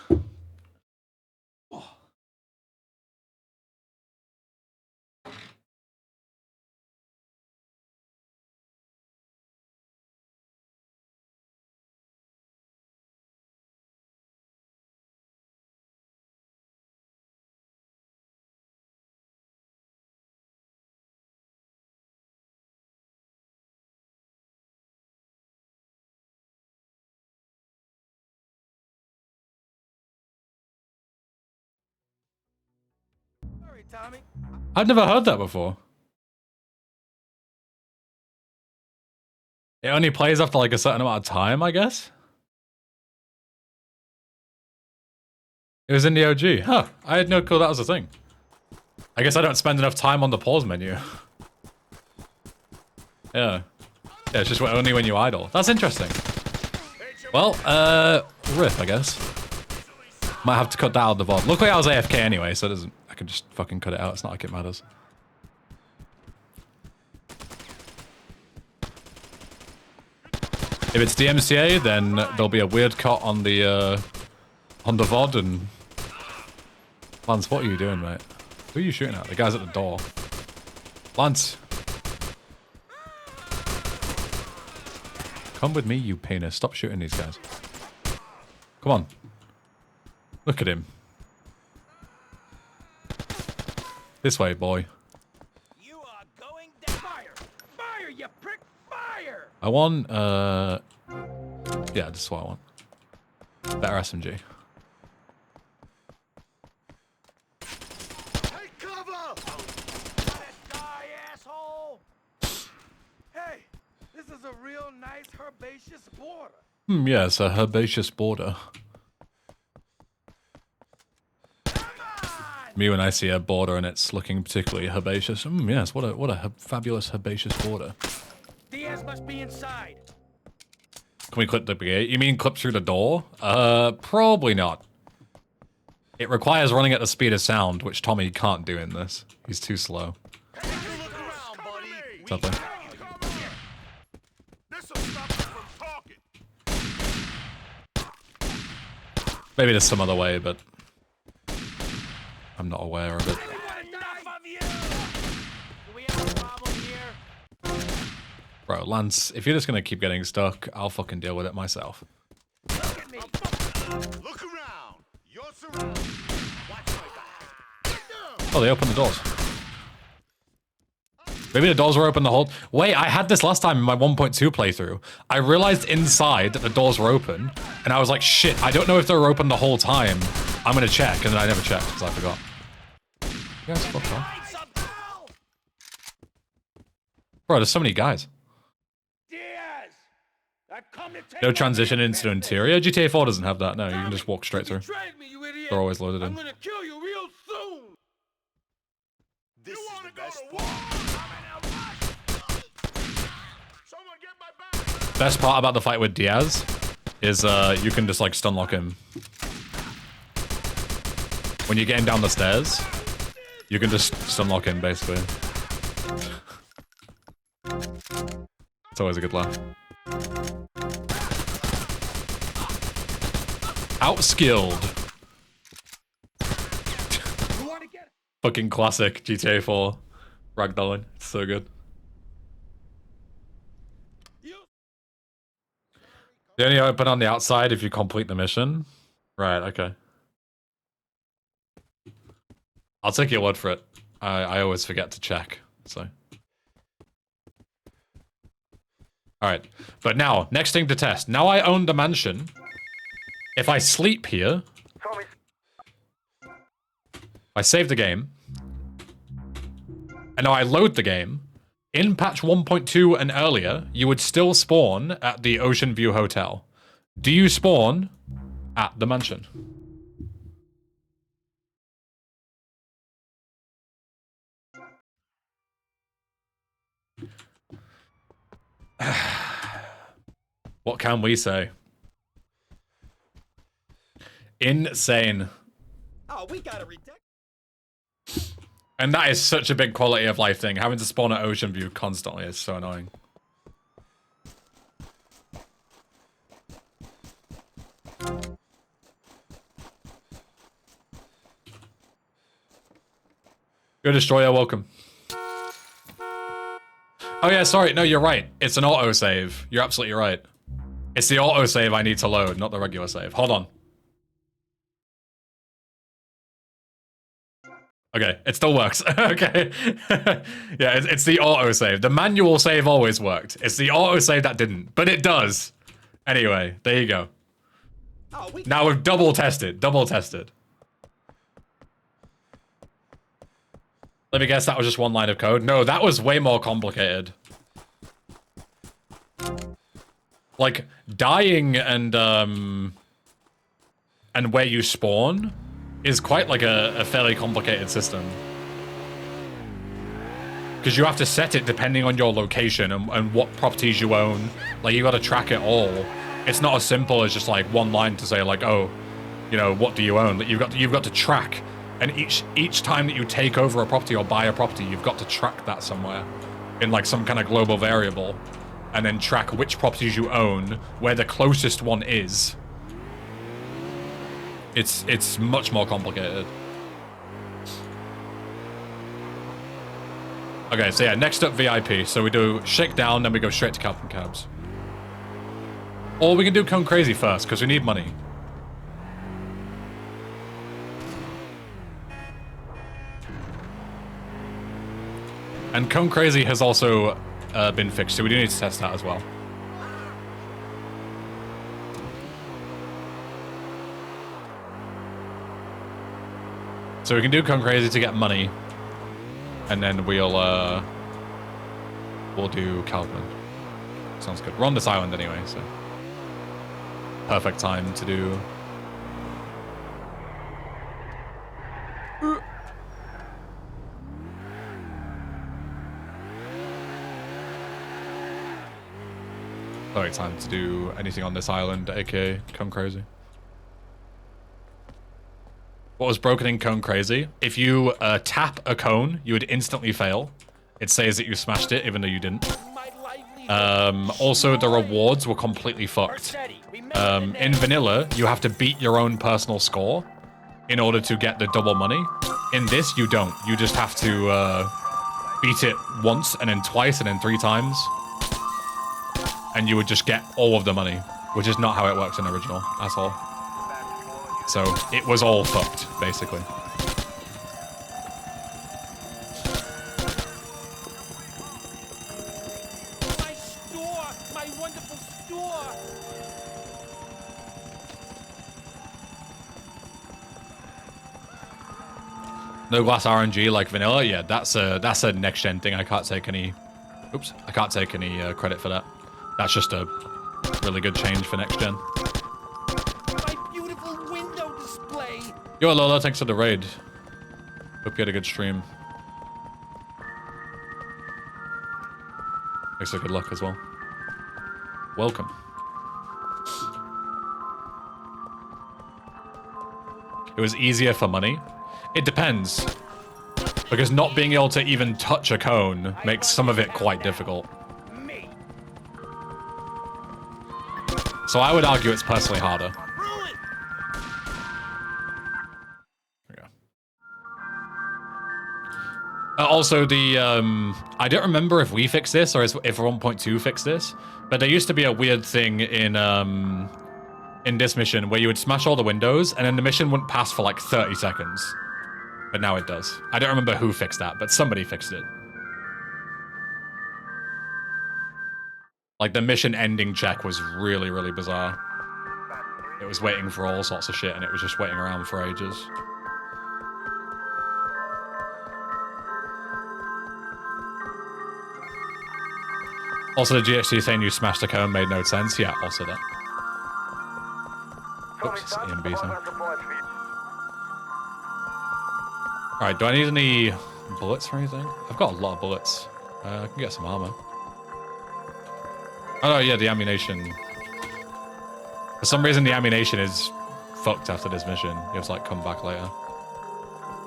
Sorry, Tommy. I've never heard that before. It only plays after like a certain amount of time, I guess. It was in the OG. Huh. I had no clue that was a thing. I guess I don't spend enough time on the pause menu. Yeah. Yeah, it's just only when you idle. That's interesting. Well, rip, I guess. Might have to cut that out of the VOD. Luckily I was AFK anyway, so it doesn't... I can just fucking cut it out. It's not like it matters. If it's DMCA, then there'll be a weird cut on the VOD and... Lance, what are you doing, mate? Who are you shooting at? The guy's at the door. Lance! Come with me, you penis. Stop shooting these guys. Come on. Look at him. This way, boy. You are going down. Fire! Fire, you prick! Fire! I want, yeah, this is what I want. Better SMG. Take cover! Die, asshole! Hey, this is a real nice herbaceous border. Yeah, it's a herbaceous border. Me when I see a border and it's looking particularly herbaceous. Yes, what a fabulous herbaceous border. Diaz must be inside. Can we clip the gate? You mean clip through the door? Probably not. It requires running at the speed of sound, which Tommy can't do in this. He's too slow. Something. Maybe there's some other way, but I'm not aware of it. Bro, Lance, if you're just gonna keep getting stuck, I'll fucking deal with it myself. Look around. You're surrounded. Watch my back. Oh, they opened the doors. Maybe the doors were open the whole... Wait, I had this last time in my 1.2 playthrough. I realized inside that the doors were open, and I was like, shit, I don't know if they were open the whole time. I'm gonna check, and then I never checked, because I forgot. You guys fuck off. Bro, there's so many guys. No transition into the interior? GTA 4 doesn't have that, no, you can just walk straight through. They're always loaded in. I'm gonna kill you real soon. This is the best war. Best part about the fight with Diaz is you can just like stun lock him. When you're getting down the stairs, you can just stun lock him basically. It's always a good laugh. Outskilled. Fucking classic GTA 4 ragdolling. It's so good. They only open on the outside if you complete the mission. Right, okay. I'll take your word for it. I always forget to check, so. Alright, but now, next thing to test. Now I own the mansion. If I sleep here, I save the game, and now I load the game. In patch 1.2 and earlier, you would still spawn at the Ocean View Hotel. Do you spawn at the mansion? What can we say? Insane. Oh, we gotta And that is such a big quality of life thing. Having to spawn at Ocean View constantly is so annoying. Go Destroyer, welcome. Oh yeah, sorry. No, you're right. It's an autosave. You're absolutely right. It's the autosave I need to load, not the regular save. Hold on. Okay, it still works. Okay. Yeah, it's the autosave. The manual save always worked. It's the autosave that didn't, but it does. Anyway, there you go. Now we've double tested. Double tested. Let me guess that was just one line of code. No, that was way more complicated. Like, dying and where you spawn is quite like a fairly complicated system. Because you have to set it depending on your location and what properties you own. Like, you gotta track it all. It's not as simple as just like one line to say like, oh, you know, what do you own? But you've got to track. And each time that you take over a property or buy a property, you've got to track that somewhere in like some kind of global variable, and then track which properties you own, where the closest one is. It's much more complicated. Okay, so yeah, next up VIP. So we do Shakedown, then we go straight to Captain Cabs. Or we can do Cone Crazy first, because we need money. And Cone Crazy has also been fixed, so we do need to test that as well. So we can do Cone Crazy to get money, and then we'll do Calvin. Sounds good. We're on this island anyway, so perfect time to do. Perfect time to do anything on this island, aka Cone Crazy. What was broken in Cone Crazy? If you tap a cone, you would instantly fail. It says that you smashed it, even though you didn't. Also, the rewards were completely fucked. In vanilla, you have to beat your own personal score in order to get the double money. In this, you don't. You just have to beat it once, and then twice, and then 3 times. And you would just get all of the money, which is not how it works in original at all. So it was all fucked, basically. My store! My wonderful store! No glass RNG like vanilla? Yeah, that's a next gen thing. I can't take any... Oops. I can't take any credit for that. That's just a really good change for next gen. My beautiful window display! Yo, Lola, thanks for the raid. Hope you had a good stream. Thanks for good luck as well. Welcome. It was easier for money. It depends. Because not being able to even touch a cone makes some of it quite difficult. So I would argue it's personally harder. There we go. Also, the I don't remember if we fixed this or if 1.2 fixed this, but there used to be a weird thing in this mission where you would smash all the windows and then the mission wouldn't pass for like 30 seconds. But now it does. I don't remember who fixed that, but somebody fixed it. Like, the mission ending check was really, really bizarre. It was waiting for all sorts of shit, and it was just waiting around for ages. Also, the GHC saying you smashed a cone made no sense. Yeah, also that. Oops, it's EMB thing. Alright, do I need any bullets or anything? I've got a lot of bullets. I can get some armor. Oh no, yeah, the ammunition For some reason, the ammunition is fucked after this mission. You have to like come back later.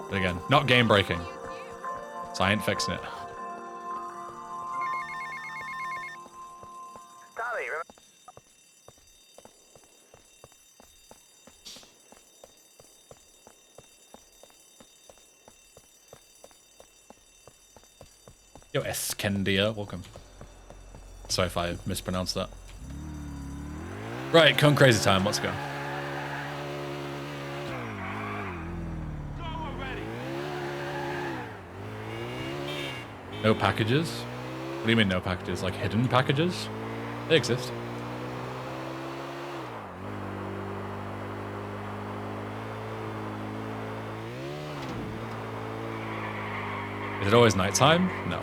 But again, not game breaking. So I ain't fixing it. Yo, Eskendia, welcome. Sorry if I mispronounced that. Right, come crazy time, let's go. No packages? What do you mean no packages? Like hidden packages? They exist. Is it always nighttime? No.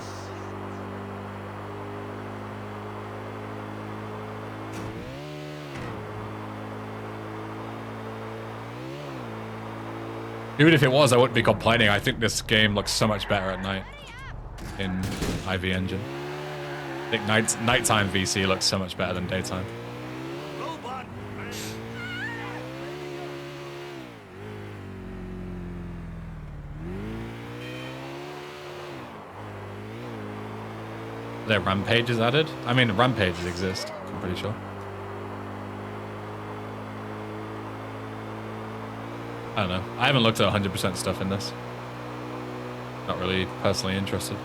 Even if it was, I wouldn't be complaining. I think this game looks so much better at night in IV Engine. I think nighttime VC looks so much better than daytime. Are there rampages added? I mean, rampages exist, I'm pretty sure. I don't know. I haven't looked at 100% stuff in this. Not really personally interested.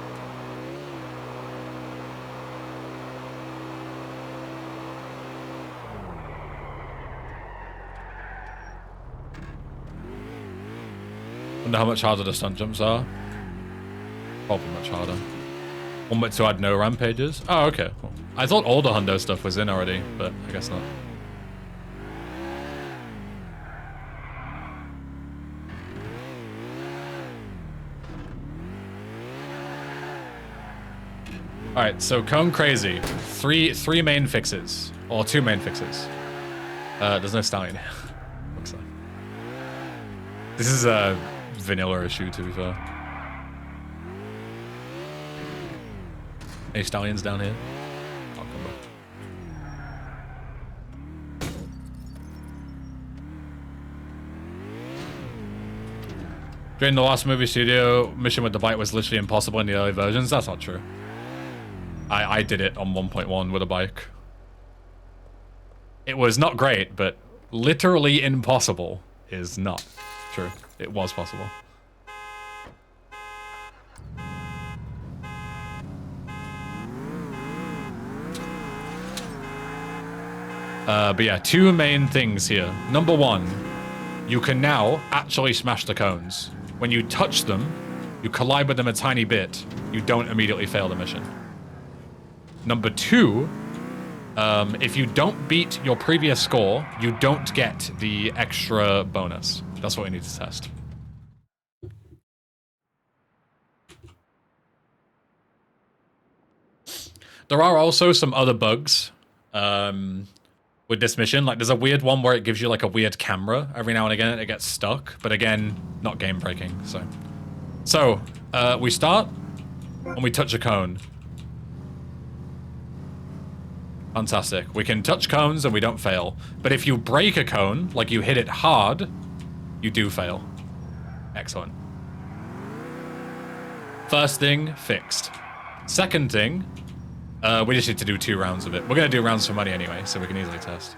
Wonder how much harder the stunt jumps are. Probably much harder. 1.2 had no rampages. Oh, okay. Cool. I thought all the hundo stuff was in already, but I guess not. Alright, so Cone Crazy. Three main fixes. Or 2 main fixes. There's no stallion. Looks like. This is a vanilla issue, to be fair. Any stallions down here? I'll come back. During the last movie studio, mission with the bike was literally impossible in the early versions. That's not true. I did it on 1.1 with a bike. It was not great, but literally impossible is not true. It was possible. But yeah, 2 main things here. Number 1, you can now actually smash the cones. When you touch them, you collide with them a tiny bit, you don't immediately fail the mission. Number 2, if you don't beat your previous score, you don't get the extra bonus. That's what we need to test. There are also some other bugs with this mission. Like, there's a weird one where it gives you like a weird camera every now and again and it gets stuck, but again, not game breaking. So we start and we touch a cone. Fantastic. We can touch cones and we don't fail. But if you break a cone, like you hit it hard, you do fail. Excellent. First thing, fixed. Second thing, we just need to do 2 rounds of it. We're going to do rounds for money anyway, so we can easily test.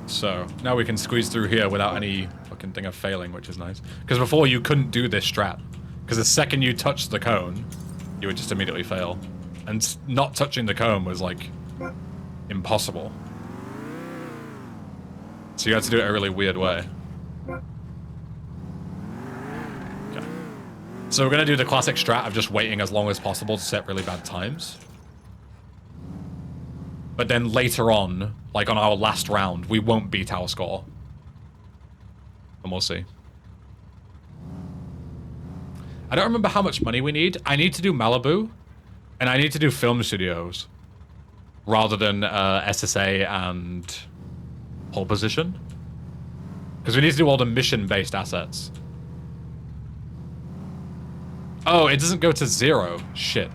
So, now we can squeeze through here without any fucking thing of failing, which is nice. Because before you couldn't do this strat. Because the second you touched the cone, you would just immediately fail. And not touching the cone was, like, impossible. So you had to do it a really weird way. Okay. So we're going to do the classic strat of just waiting as long as possible to set really bad times. But then later on, like on our last round, we won't beat our score. And we'll see. I don't remember how much money we need. I need to do Malibu, and I need to do film studios, rather than SSA and pole position. Because we need to do all the mission-based assets. Oh, it doesn't go to 0. Shit.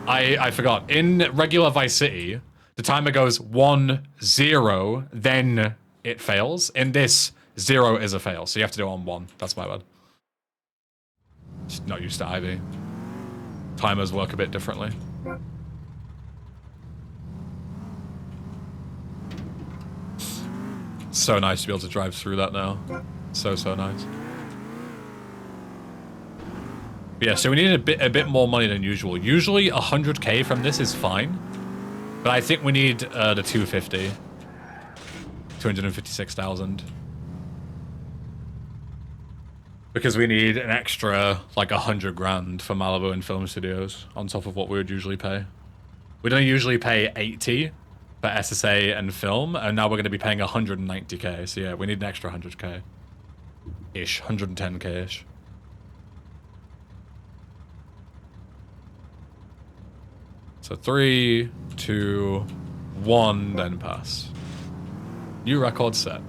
I forgot. In regular Vice City, the timer goes 1, 0, then it fails. In this, 0 is a fail, so you have to do it on 1. That's my bad. Just not used to IV. Timers work a bit differently. So nice to be able to drive through that now. So nice. But yeah, so we need a bit more money than usual. Usually 100k from this is fine, but I think we need the 250. 256,000. Because we need an extra, like, 100 grand for Malibu and film studios on top of what we would usually pay. We don't usually pay 80 for SSA and film, and now we're going to be paying 190k. So yeah, we need an extra 100k-ish, 110k-ish. So 3, 2, 1, then pass. New record set.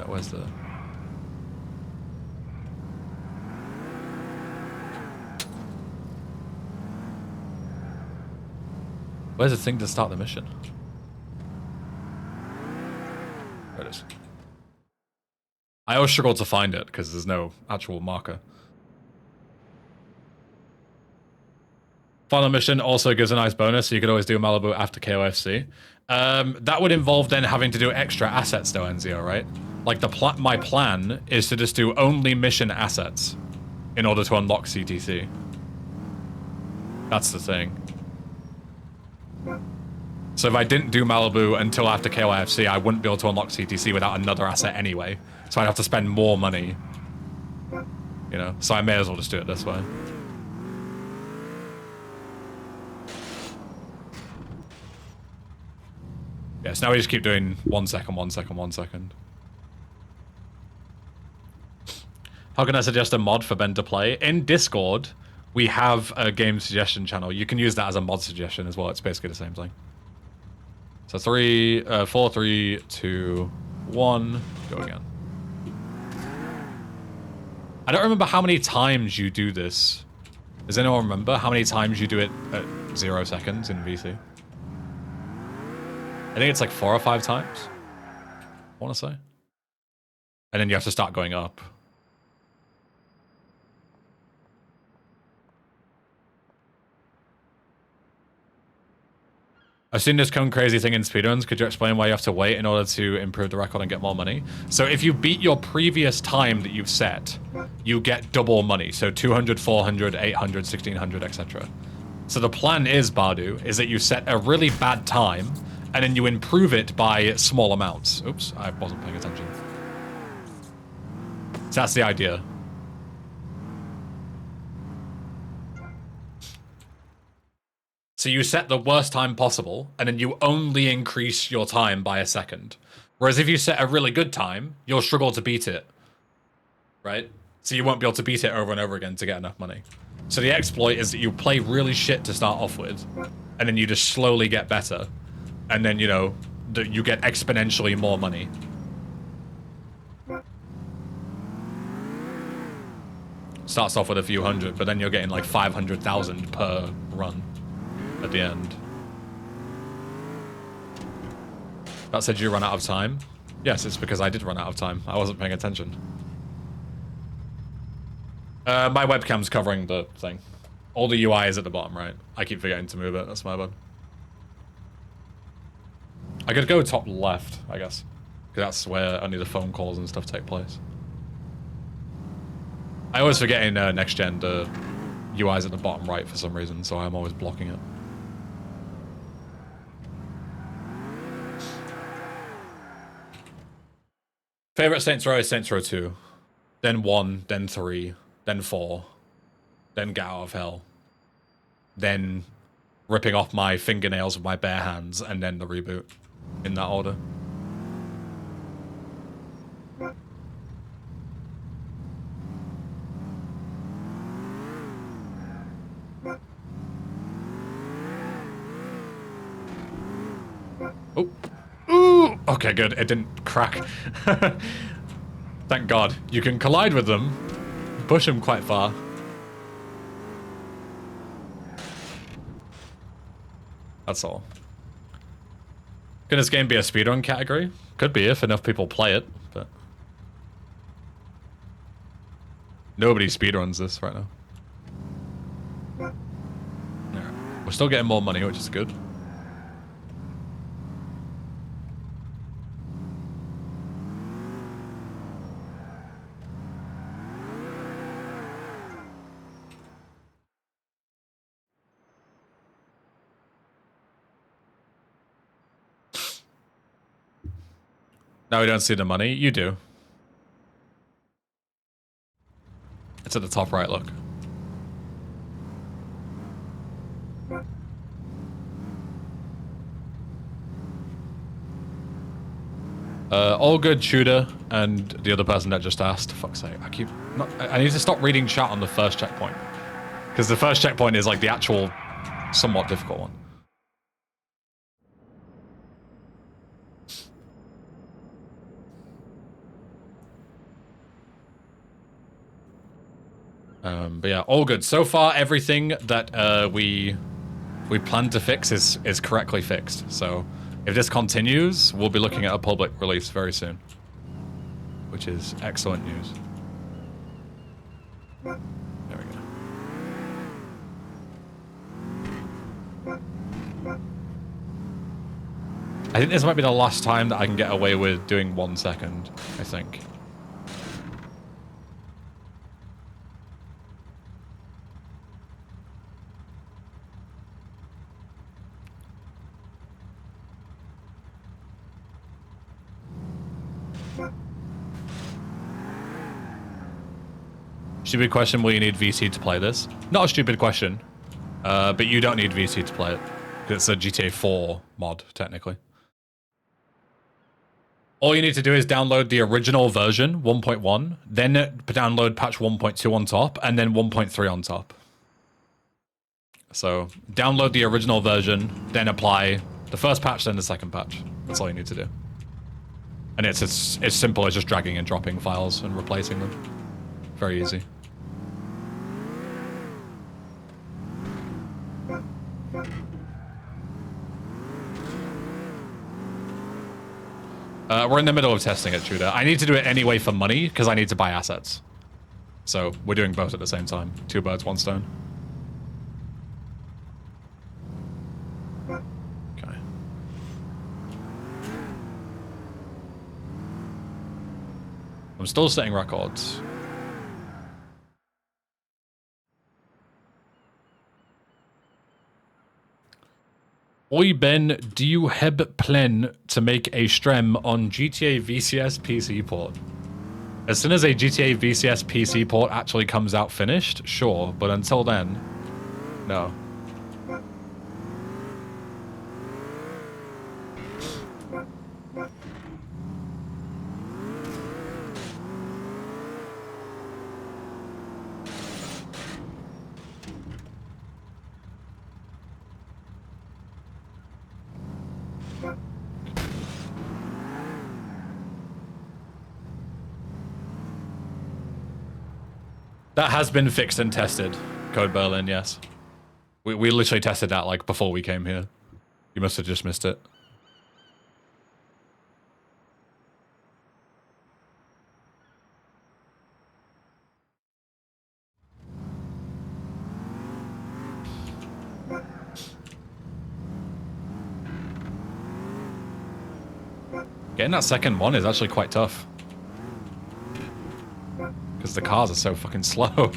Where's the... Where's the thing to start the mission? There it is. I always struggle to find it because there's no actual marker. Final mission also gives a nice bonus, so you could always do Malibu after KOFC. That would involve then having to do extra assets though, Enzio, right? Like my plan is to just do only mission assets in order to unlock CTC. That's the thing. So if I didn't do Malibu until after KOFC, I wouldn't be able to unlock CTC without another asset anyway. So I'd have to spend more money. You know, so I may as well just do it this way. Yeah, so now we just keep doing 1 second, 1 second, 1 second. How can I suggest a mod for Ben to play? In Discord, we have a game suggestion channel. You can use that as a mod suggestion as well. It's basically the same thing. So 4, 3, 2, 1, go again. I don't remember how many times you do this. Does anyone remember how many times you do it at 0 seconds in VC? I think it's like 4 or 5 times, I want to say. And then you have to start going up. I've seen this cone crazy thing in speedruns. Could you explain why you have to wait in order to improve the record and get more money? So if you beat your previous time that you've set, you get double money. So 200, 400, 800, 1600, etc. So the plan is, Bardu, is that you set a really bad time and then you improve it by small amounts. Oops, I wasn't paying attention. So that's the idea. So you set the worst time possible, and then you only increase your time by a second. Whereas if you set a really good time, you'll struggle to beat it. Right? So you won't be able to beat it over and over again to get enough money. So the exploit is that you play really shit to start off with, and then you just slowly get better. And then, you know, you get exponentially more money. Starts off with a few hundred, but then you're getting like 500,000 per run at the end. That said you run out of time? Yes, it's because I did run out of time. I wasn't paying attention. My webcam's covering the thing. All the UI is at the bottom right. I keep forgetting to move it, that's my bad. I could go top left, I guess. Because that's where only the phone calls and stuff take place. I always forget in Nextgen the UI's at the bottom right for some reason, so I'm always blocking it. Favorite Saints Row is Saints Row 2. Then 1, then 3, then 4. Then Get Out of Hell. Then ripping off my fingernails with my bare hands, and then the reboot. In that order. Oh. Ooh! Okay, good. It didn't crack. Thank God. You can collide with them, push them quite far. That's all. Can this game be a speedrun category? Could be if enough people play it, but... Nobody speedruns this right now. Alright. We're still getting more money, which is good. Now we don't see the money. You do. It's at the top right, look. All good, shooter, and the other person that just asked. Fuck's sake, I need to stop reading chat on the first checkpoint. Because the first checkpoint is like the actual, somewhat difficult one. But yeah, all good. So far, everything that we plan to fix is correctly fixed. So if this continues, we'll be looking at a public release very soon, which is excellent news. There we go. I think this might be the last time that I can get away with doing 1 second, I think. Stupid question, will you need VC to play this? Not a stupid question, but you don't need VC to play it, because it's a GTA 4 mod, technically. All you need to do is download the original version, 1.1, then download patch 1.2 on top, and then 1.3 on top. So, download the original version, then apply the first patch, then the second patch. That's all you need to do. And it's as simple as just dragging and dropping files and replacing them. Very easy. We're in the middle of testing it, Tudor. I need to do it anyway for money, because I need to buy assets. So, we're doing both at the same time. 2 birds, 1 stone. Okay. I'm still setting records. Oi Ben, do you heb plan to make a stream on GTA VCS PC port? As soon as a GTA VCS PC port actually comes out finished, sure, but until then, no. That has been fixed and tested, Code Berlin, yes. We literally tested that like before we came here. You must have just missed it. Getting that second one is actually quite tough. Because the cars are so fucking slow.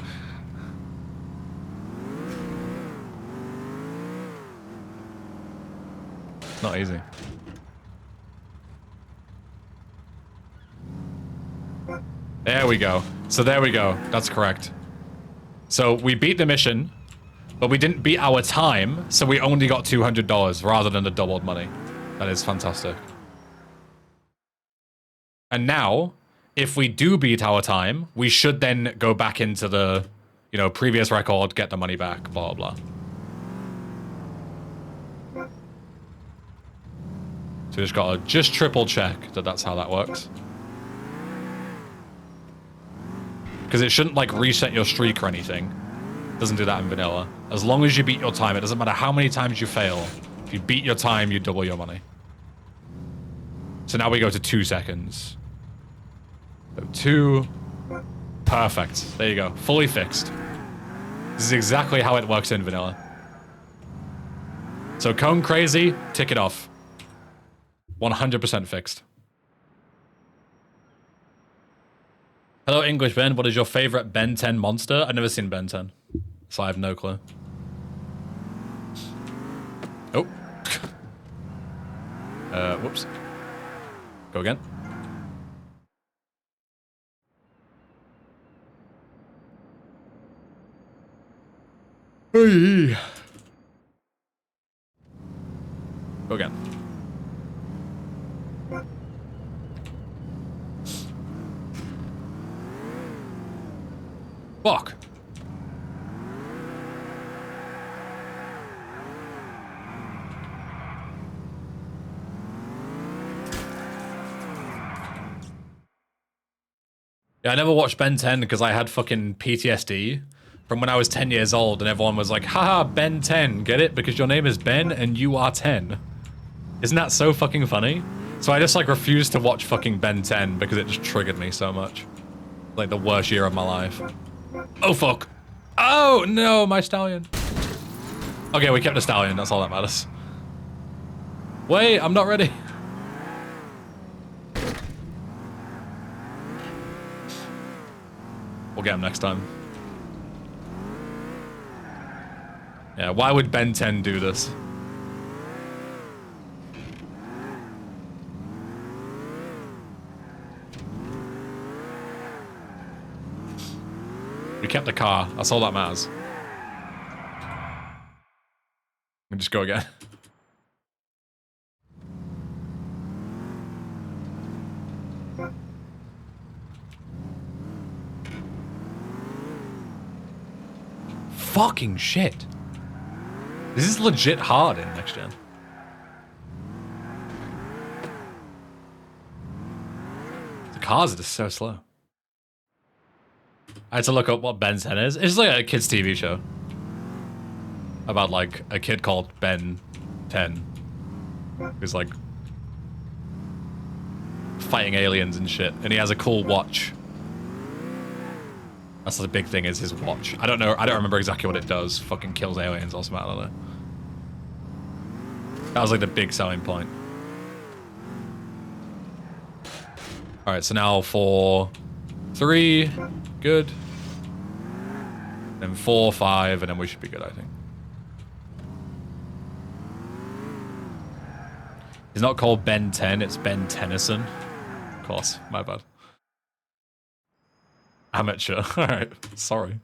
Not easy. There we go. So there we go. That's correct. So we beat the mission, but we didn't beat our time, so we only got $200 rather than the doubled money. That is fantastic. And now, if we do beat our time, we should then go back into the, you know, previous record, get the money back, blah, blah. So we just gotta triple check that that's how that works. because it shouldn't like reset your streak or anything. It doesn't do that in vanilla. As long as you beat your time, it doesn't matter how many times you fail. If you beat your time, you double your money. So now we go to 2 seconds. So 2. Perfect. There you go. Fully fixed. This is exactly how it works in vanilla. So cone crazy, tick it off. 100% fixed. Hello, English Ben. What is your favorite Ben 10 monster? I've never seen Ben 10, so I have no clue. Oh. Whoops. Go again. Hey. Go again. Fuck. Yeah, I never watched Ben 10 because I had fucking PTSD from when I was 10 years old and everyone was like, haha, Ben 10, get it? Because your name is Ben and you are 10. Isn't that so fucking funny? So I just like refused to watch fucking Ben 10 because it just triggered me so much. Like the worst year of my life. Oh fuck. Oh no, my stallion. Okay, we kept the stallion, that's all that matters. Wait, I'm not ready. We'll get him next time. Yeah, why would Ben 10 do this? We kept the car, that's all that matters. We just go again. Fucking shit. This is legit hard in Nextgen. The cars are just so slow. I had to look up what Ben 10 is. It's like a kid's TV show. About like a kid called Ben 10. Who's like fighting aliens and shit. And he has a cool watch. That's the big thing, is his watch. I don't know, I don't remember exactly what it does. Fucking kills aliens or something, I don't know. That was like the big selling point. Alright, so now for 3, good. Then 4, 5, and then we should be good, I think. He's not called Ben 10, it's Ben Tennyson. Of course, my bad. Amateur. Alright, sorry.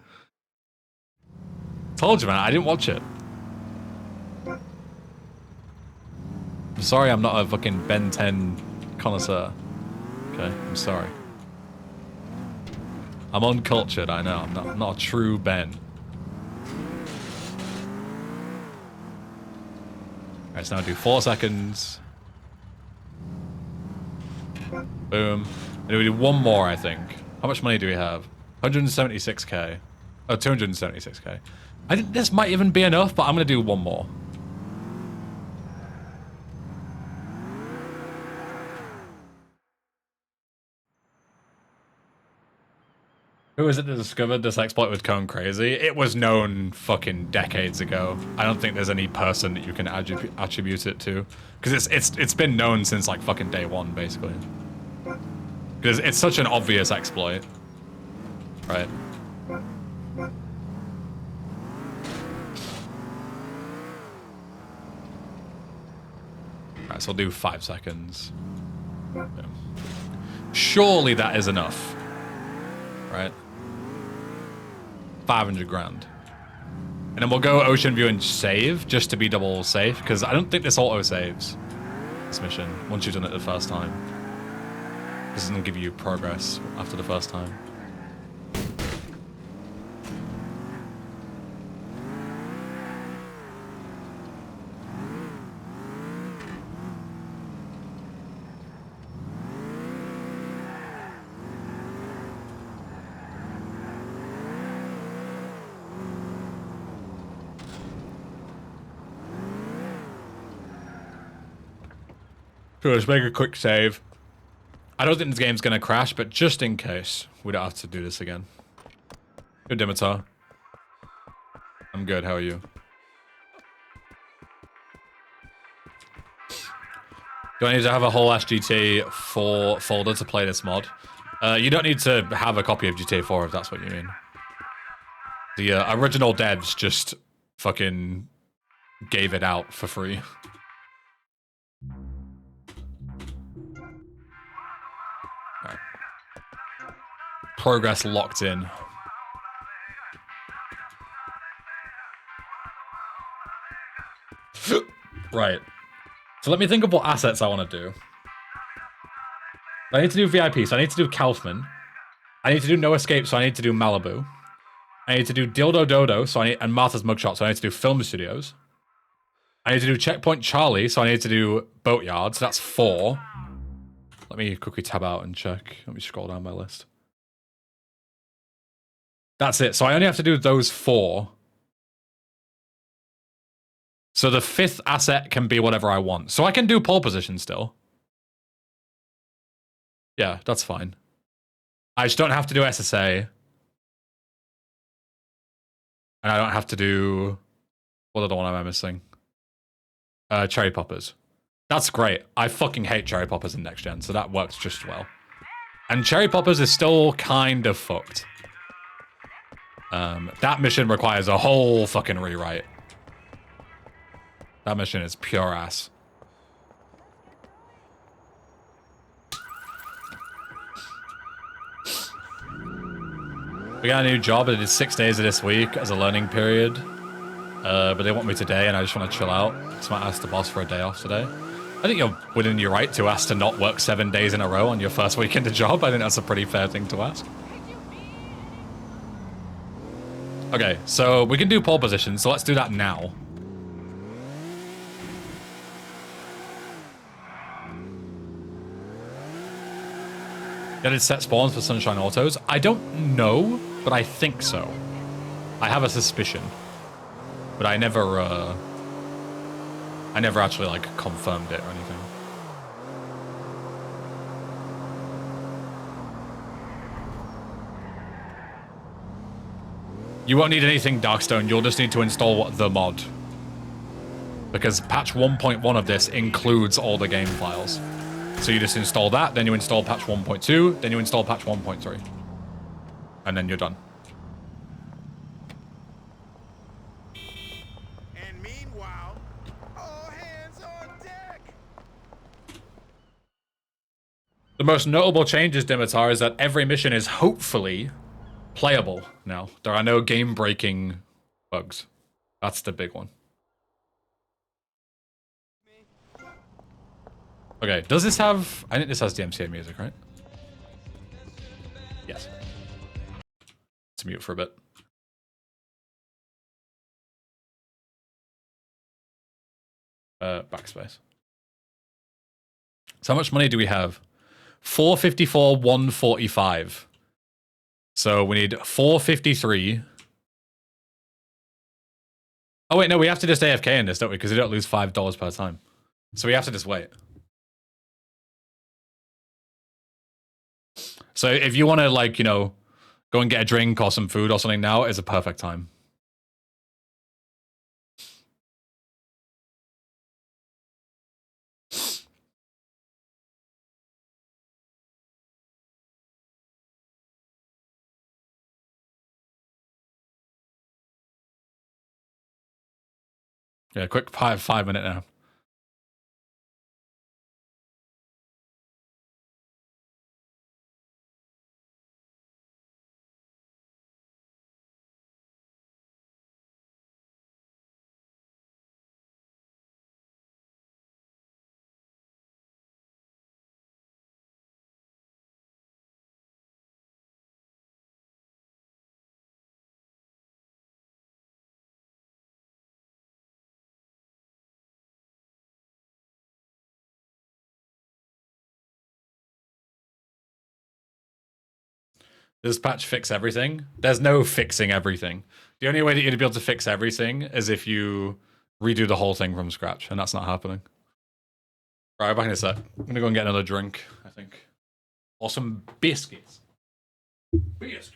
Told you, man, I didn't watch it. I'm sorry I'm not a fucking Ben 10 connoisseur. Okay, I'm sorry. I'm uncultured, I know. I'm not a true Ben. Alright, so now do 4 seconds. Boom. And we do one more, I think. How much money do we have? 176k. Oh, 276k. I think this might even be enough, but I'm gonna do one more. Who is it that discovered this exploit with Cone Crazy? It was known fucking decades ago. I don't think there's any person that you can attribute it to, because it's been known since like fucking day one, basically. Because it's such an obvious exploit, right? Alright, so we'll do 5 seconds. Yeah. Surely that is enough, right? 500 grand. And then we'll go Ocean View and save, just to be double safe, because I don't think this auto saves this mission once you've done it the first time. This doesn't give you progress after the first time. So let's make a quick save. I don't think this game's gonna crash, but just in case, we don't have to do this again. Good, Dimitar. I'm good, how are you? Do I need to have a whole SGT 4 folder to play this mod? You don't need to have a copy of GTA 4 if that's what you mean. The original devs just fucking gave it out for free. Right. Progress locked in. Right. So let me think of what assets I want to do. I need to do VIP, so I need to do Kaufman. I need to do No Escape, so I need to do Malibu. I need to do Dildo Dodo, so and Martha's Mugshot, so I need to do Film Studios. I need to do Checkpoint Charlie, so I need to do Boatyard, so that's 4. Let me quickly tab out and check. Let me scroll down my list. That's it. So I only have to do those 4. So the 5th asset can be whatever I want. So I can do pole position still. Yeah, that's fine. I just don't have to do SSA. And I don't have to do... What other one am I missing? Cherry Poppers. That's great. I fucking hate Cherry Poppers in Next Gen, so that works just well. And Cherry Poppers is still kind of fucked. That mission requires a whole fucking rewrite. That mission is pure ass. We got a new job. It is 6 days of this week as a learning period. But they want me today and I just want to chill out. So I might ask the boss for a day off today. I think you're within your right to ask to not work 7 days in a row on your first week in the job. I think that's a pretty fair thing to ask. Okay, so we can do pole position, so let's do that now. Did it set spawns for Sunshine Autos? I don't know, but I think so. I have a suspicion. But I never actually, like, confirmed it or anything. You won't need anything Darkstone, you'll just need to install the mod. Because patch 1.1 of this includes all the game files. So you just install that, then you install patch 1.2, then you install patch 1.3. And then you're done. And meanwhile, all hands on deck. The most notable changes, Dimitar, is that every mission is hopefully playable now. There are no game-breaking bugs. That's the big one. Okay, does this have... I think this has DMCA music, right? Yes. Let's mute for a bit. Backspace. So how much money do we have? 454, 145. So we need 453. Oh wait, no, we have to just AFK in this, don't we? Because we don't lose $5 per time. So we have to just wait. So if you want to, like, you know, go and get a drink or some food or something now, is a perfect time. Yeah, quick 5 minute now. Does patch fix everything? There's no fixing everything. The only way that you'd be able to fix everything is if you redo the whole thing from scratch, and that's not happening. Right, back in a sec. I'm gonna go and get another drink, I think. Or some biscuits. Biscuits.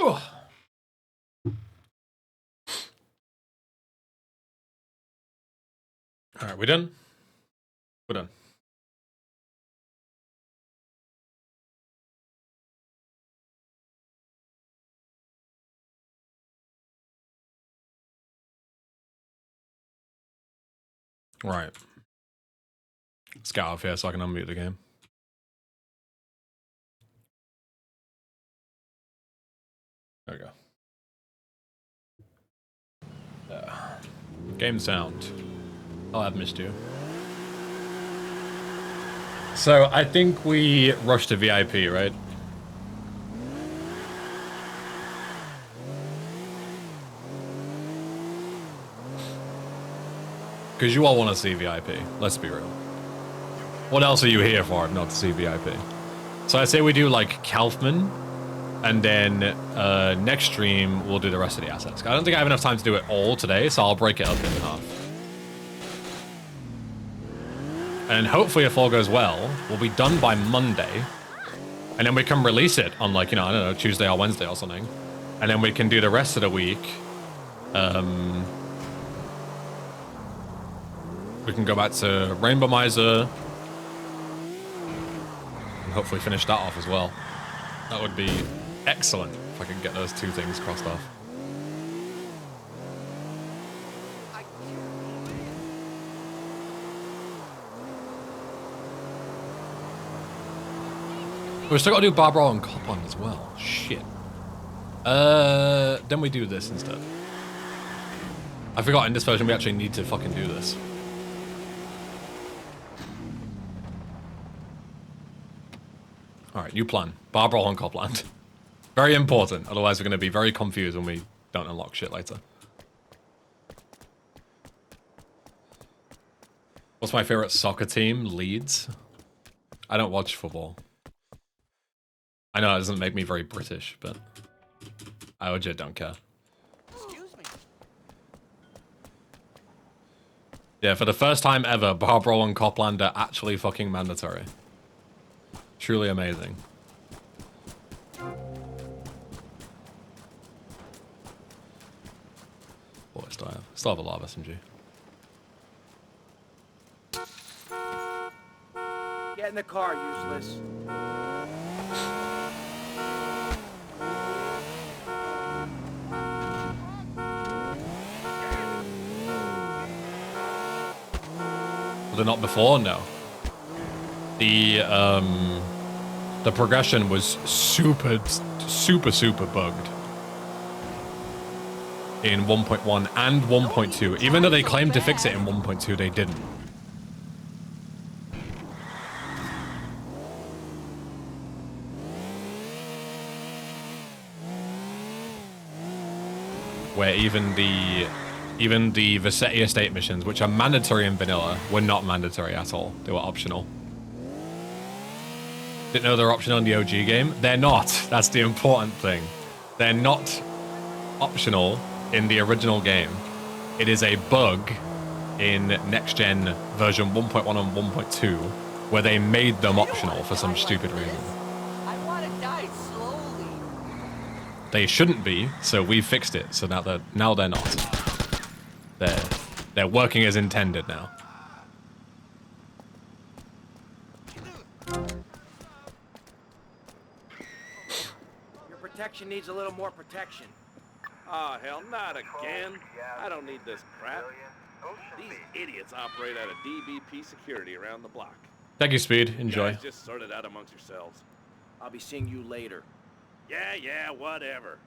Ugh. All right, we done? We're done. Right. Let's get out of here so I can unmute the game. There we go. Game sound. Oh, I've missed you. So I think we rushed to VIP, right? Because you all want to see VIP. Let's be real. What else are you here for if not to see VIP? So I say we do like Kaufman, and then next stream we'll do the rest of the assets. I don't think I have enough time to do it all today, so I'll break it up in half. And hopefully if all goes well, we'll be done by Monday. And then we can release it on like, you know, I don't know, Tuesday or Wednesday or something. And then we can do the rest of the week. We can go back to Rainbow Miser and hopefully finish that off as well. That would be excellent if I could get those two things crossed off. We've still got to do Barbara and Copland as well. Shit. Then we do this instead. I forgot in this version we actually need to fucking do this. Alright, new plan. Barbara and Copland. Very important, otherwise we're going to be very confused when we don't unlock shit later. What's my favorite soccer team? Leeds? I don't watch football. I know it doesn't make me very British, but I legit don't care. Excuse me. Yeah, for the first time ever, Barbara and Copland are actually fucking mandatory. Truly amazing. What do I have? Still have a lot of SMG. Get in the car, useless. Was it not before? No. The progression was super bugged in 1.1 and 1.2. Even though they claimed to fix it in 1.2, they didn't. Where even the Vassetti Estate missions, which are mandatory in vanilla, were not mandatory at all. They were optional. Didn't know they're optional in the OG game? They're not. That's the important thing. They're not optional in the original game. It is a bug in Nextgen version 1.1 and 1.2 where they made them optional for some stupid reason. I want to die slowly. They shouldn't be, so we fixed it. So now they're not. They're working as intended now. Your protection needs a little more protection. Oh, hell, not again. I don't need this crap. These idiots operate out of DBP security around the block. Thank you, Speed. Enjoy. You guys just sort it out amongst yourselves. I'll be seeing you later. Yeah, whatever.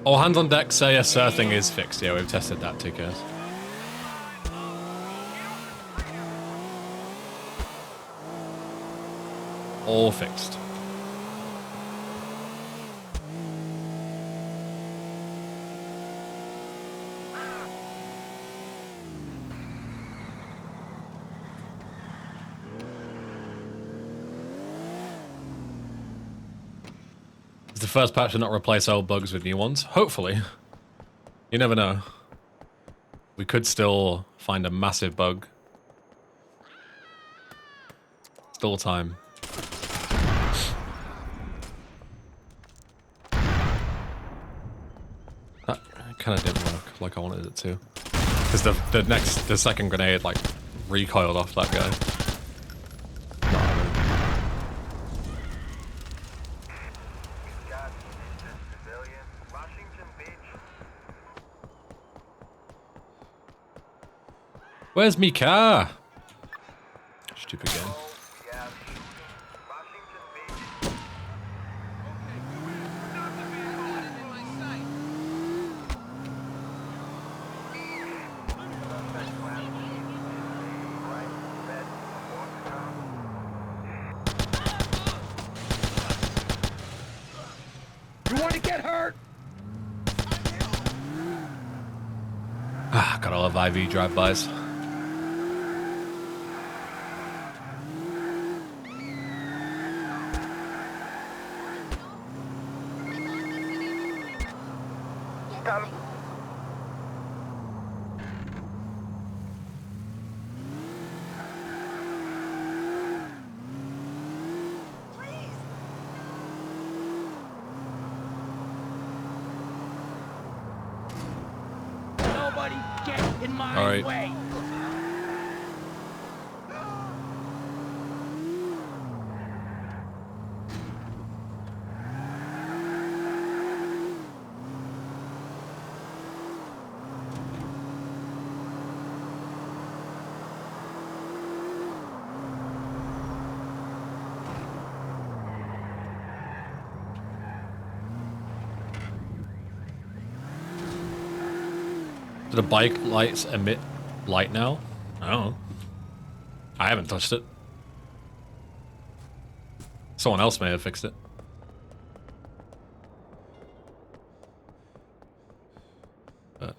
All hands on deck say a sir thing is fixed. Yeah, we've tested that too, guys. All fixed. It's the first patch to not replace old bugs with new ones. Hopefully. You never know. We could still find a massive bug. Still time. That kind of didn't work like I wanted it to. Because the second grenade like recoiled off that guy. Where's me car? Stupid game. You want to get hurt? Ah, gotta love IV drive-bys. nobody get in my All right. way. Do the bike lights emit light now? I don't know. I haven't touched it. Someone else may have fixed it. Are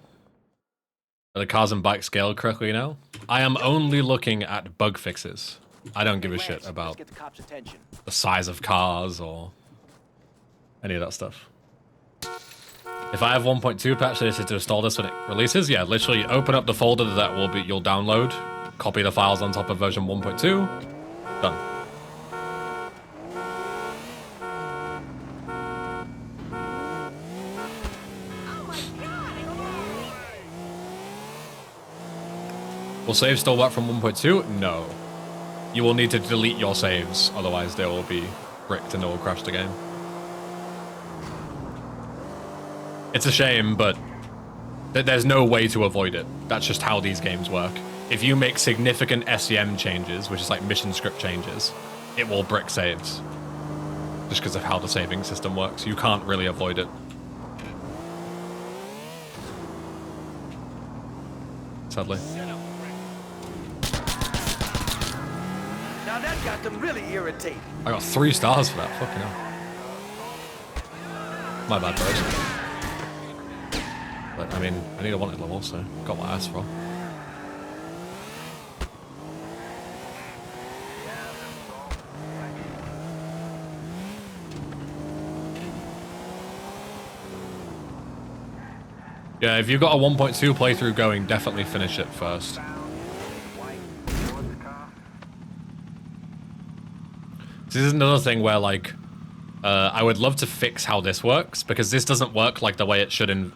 the cars and bikes scaled correctly now? I am only looking at bug fixes. I don't give a shit about the size of cars or any of that stuff. If I have 1.2 patch this is to install this when it releases, yeah, literally open up the folder that you'll download, copy the files on top of version 1.2, done. Will saves still work from 1.2? No. You will need to delete your saves, otherwise they will be bricked and it will crash the game. It's a shame, but there's no way to avoid it. That's just how these games work. If you make significant SEM changes, which is like mission script changes, it will brick saves. Just because of how the saving system works. You can't really avoid it. Sadly. Now that got them really irritated. I got 3 stars for that, fucking hell. My bad, bros. But, I mean, I need a wanted level, so got what I asked for. Yeah, if you've got a 1.2 playthrough going, definitely finish it first. This is another thing where, like, I would love to fix how this works, because this doesn't work like the way it should in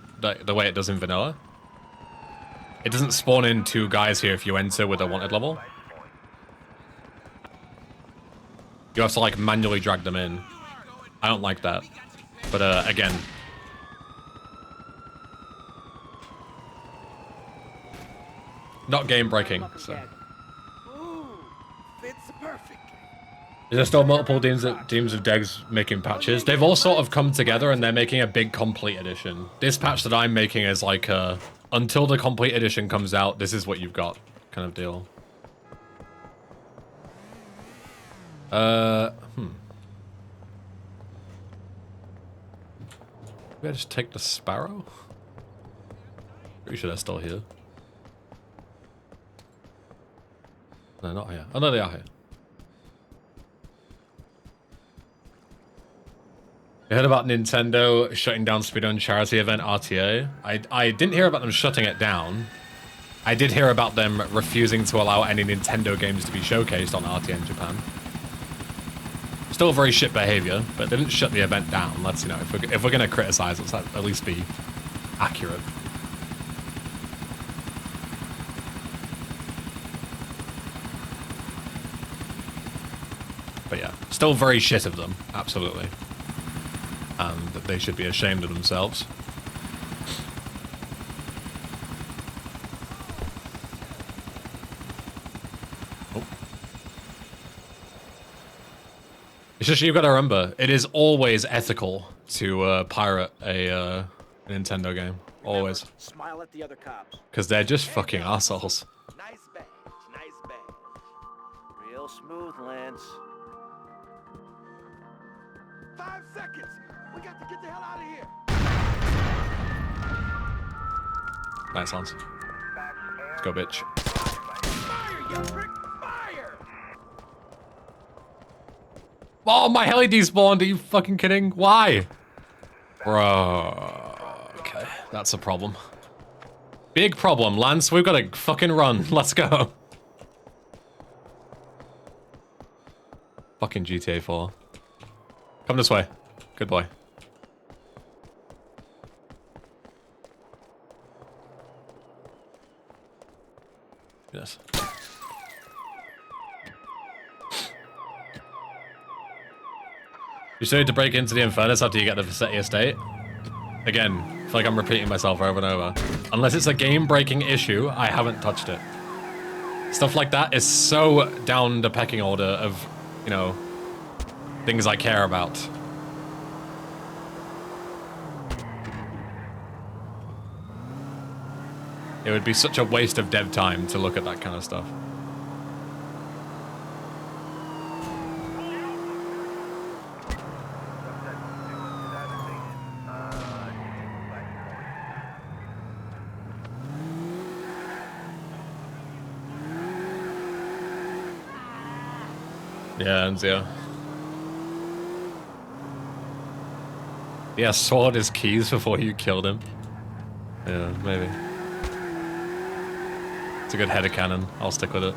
the way it does in vanilla. It doesn't spawn in 2 guys here if you enter with a wanted level. You have to like manually drag them in. I don't like that. But again, not game breaking. So. There's still multiple teams of devs making patches. They've all sort of come together and they're making a big complete edition. This patch that I'm making is like until the complete edition comes out, this is what you've got kind of deal. Maybe I just take the Sparrow? Pretty sure they're still here. No, not here. Oh no, they are here. You heard about Nintendo shutting down speedrun charity event RTA? I didn't hear about them shutting it down. I did hear about them refusing to allow any Nintendo games to be showcased on RTA in Japan. Still very shit behavior, but they didn't shut the event down. Let's, you know, if we're gonna criticize, let's at least be accurate. But yeah, still very shit of them, absolutely. And that they should be ashamed of themselves. Oh. It's just you've got to remember, it is always ethical to pirate a Nintendo game. Always. Smile at the other cops. Because they're just fucking assholes. Nice badge, nice badge. Real smooth, Lance. 5 seconds. We got to get the hell out of here. Nice, Lance. Let's go, bitch. Fire, you prick! Fire! Oh, my heli despawned. Are you fucking kidding? Why? Bro. Okay, that's a problem. Big problem, Lance. We've got to fucking run. Let's go. Fucking GTA 4. Come this way. Good boy. Yes. You still need to break into the Infernus after you get the Vassetti estate. Again, I feel like I'm repeating myself over and over. Unless it's a game-breaking issue, I haven't touched it. Stuff like that is so down the pecking order of, you know, things I care about. It would be such a waste of dev time to look at that kind of stuff. Yeah, and yeah. Yeah, sword his keys before you killed him. Yeah, maybe. It's a good header cannon. I'll stick with it.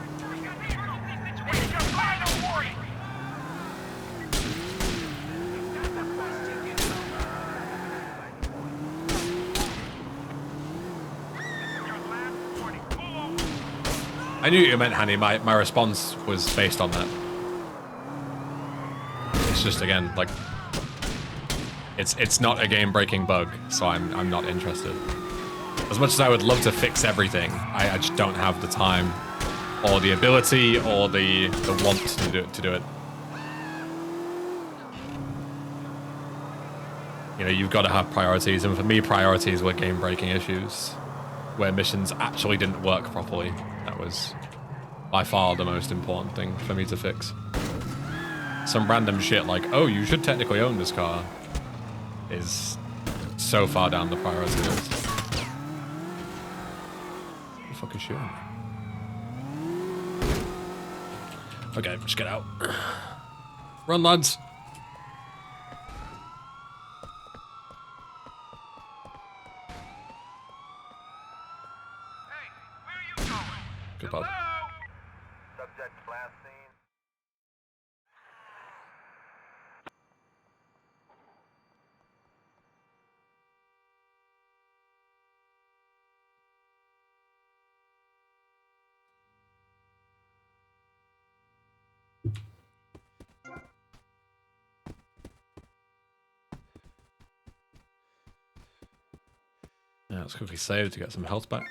I knew you meant, Hanny. My response was based on that. It's just, again, like, it's not a game-breaking bug, so I'm not interested. As much as I would love to fix everything, I just don't have the time, or the ability, or the want to do it. You know, you've got to have priorities, and for me, priorities were game-breaking issues, where missions actually didn't work properly. That was by far the most important thing for me to fix. Some random shit like, oh, you should technically own this car, is so far down the priority list. What the fuck is shooting? Okay, just get out. Run, lads. Good bud. Subject last seen. Yeah, let's quickly save to get some health back.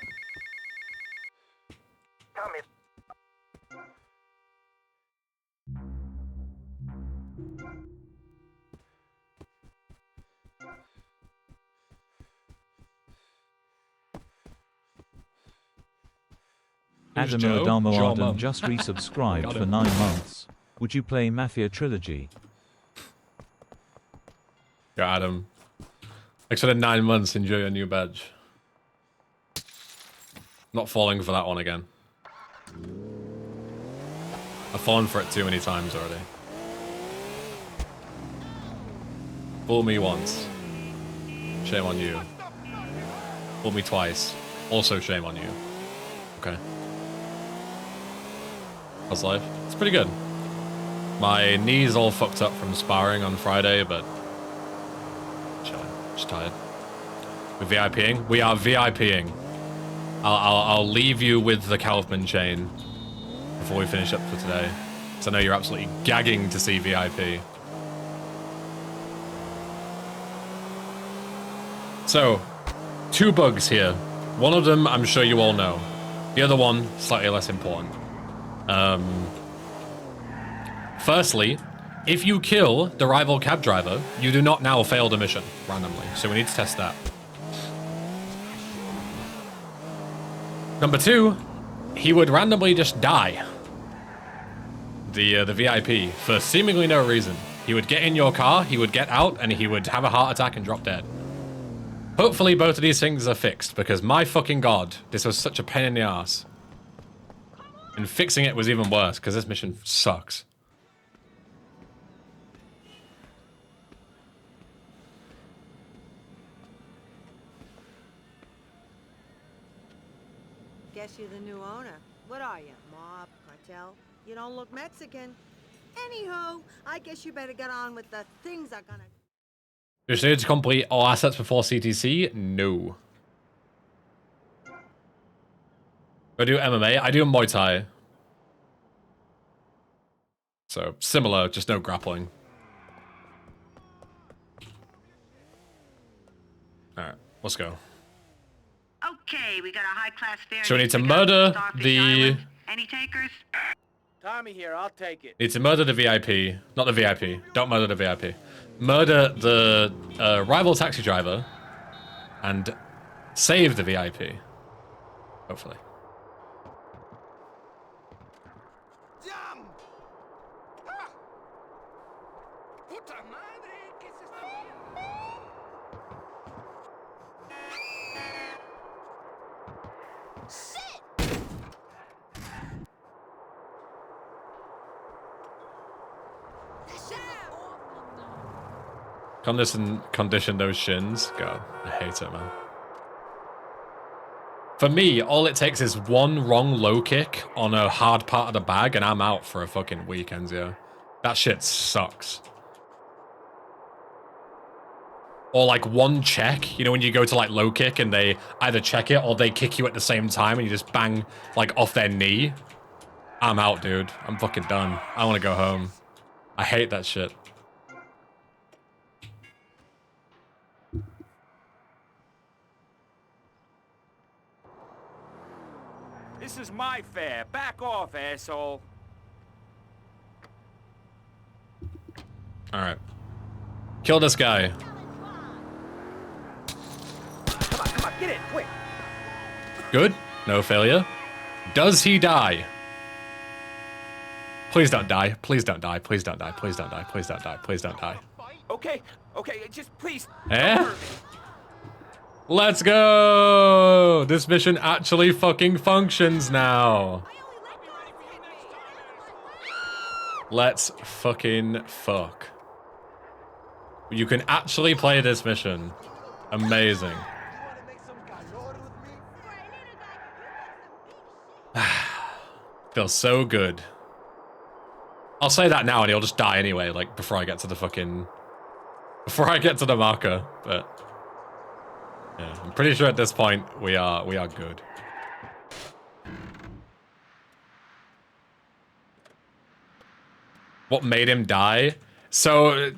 Who's Adamo Joe? Adamo Joe Arden Mum. just resubscribed Got for him. 9 months. Would you play Mafia Trilogy? Yeah, Adam. Extra 9 months, enjoy your new badge. Not falling for that one again. I've fallen for it too many times already. Fool me once. Shame on you. Fool me twice. Also shame on you. Okay. How's life? It's pretty good. My knee's all fucked up from sparring on Friday, but chilling. Just tired. We're VIPing? We are VIPing. I'll leave you with the Kaufman chain before we finish up for today. Because I know you're absolutely gagging to see VIP. So, 2 bugs here. One of them I'm sure you all know. The other one, slightly less important. Firstly, if you kill the rival cab driver, you do not now fail the mission randomly. So we need to test that. Number 2, he would randomly just die. The VIP, for seemingly no reason. He would get in your car, he would get out, and he would have a heart attack and drop dead. Hopefully both of these things are fixed, because my fucking god, this was such a pain in the ass. And fixing it was even worse, because this mission sucks. Guess you're the new owner. What are you, mob, cartel? You don't look Mexican. Anywho, I guess you better get on with the things are gonna... You need to complete all assets before CTC? No. I do MMA. I do Muay Thai. So similar, just no grappling. All right, let's go. Okay, we got a high-class fare. So we need to murder the... Any takers? Tommy here, I'll take it. Need to murder the VIP. Not the VIP. Don't murder the VIP. Murder the rival taxi driver and save the VIP. Hopefully. Condition those shins. God, I hate it, man. For me, all it takes is one wrong low kick on a hard part of the bag and I'm out for a fucking weekend, yeah. That shit sucks. Or like one check, you know when you go to like low kick and they either check it or they kick you at the same time and you just bang like off their knee. I'm out, dude. I'm fucking done. I want to go home. I hate that shit. This is my fare. Back off, asshole. Alright. Kill this guy. Come on, get in, quick. Good. No failure. Does he die? Please don't die. Please don't die. Please don't die. Please don't die. Please don't die. Please don't die. Okay, just please. Eh? Let's go! This mission actually fucking functions now. Let's fucking fuck. You can actually play this mission. Amazing. Feels so good. I'll say that now and he'll just die anyway, like before I get to the fucking... Before I get to the marker, but... Yeah, I'm pretty sure at this point we are good. What made him die? So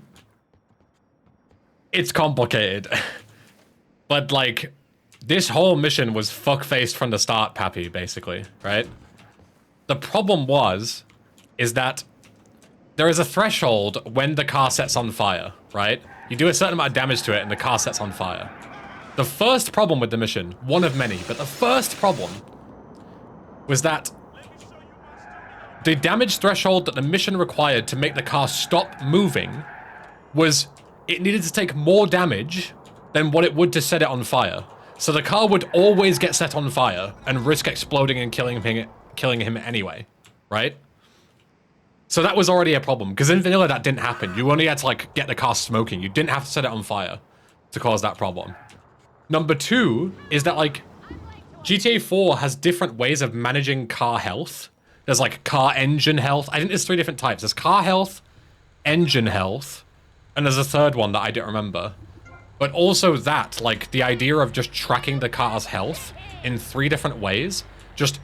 it's complicated. But like this whole mission was fuck-faced from the start, Pappy, basically, right? The problem is that there is a threshold when the car sets on fire, right? You do a certain amount of damage to it and the car sets on fire. The first problem with the mission, one of many, but the first problem was that the damage threshold that the mission required to make the car stop moving was it needed to take more damage than what it would to set it on fire. So the car would always get set on fire and risk exploding and killing him anyway, right? So that was already a problem, because in vanilla that didn't happen. You only had to like get the car smoking. You didn't have to set it on fire to cause that problem. Number two is that like GTA 4 has different ways of managing car health. There's like car engine health. I think there's 3 different types. There's car health, engine health, and there's a third one that I don't remember. But also that, like the idea of just tracking the car's health in 3 different ways just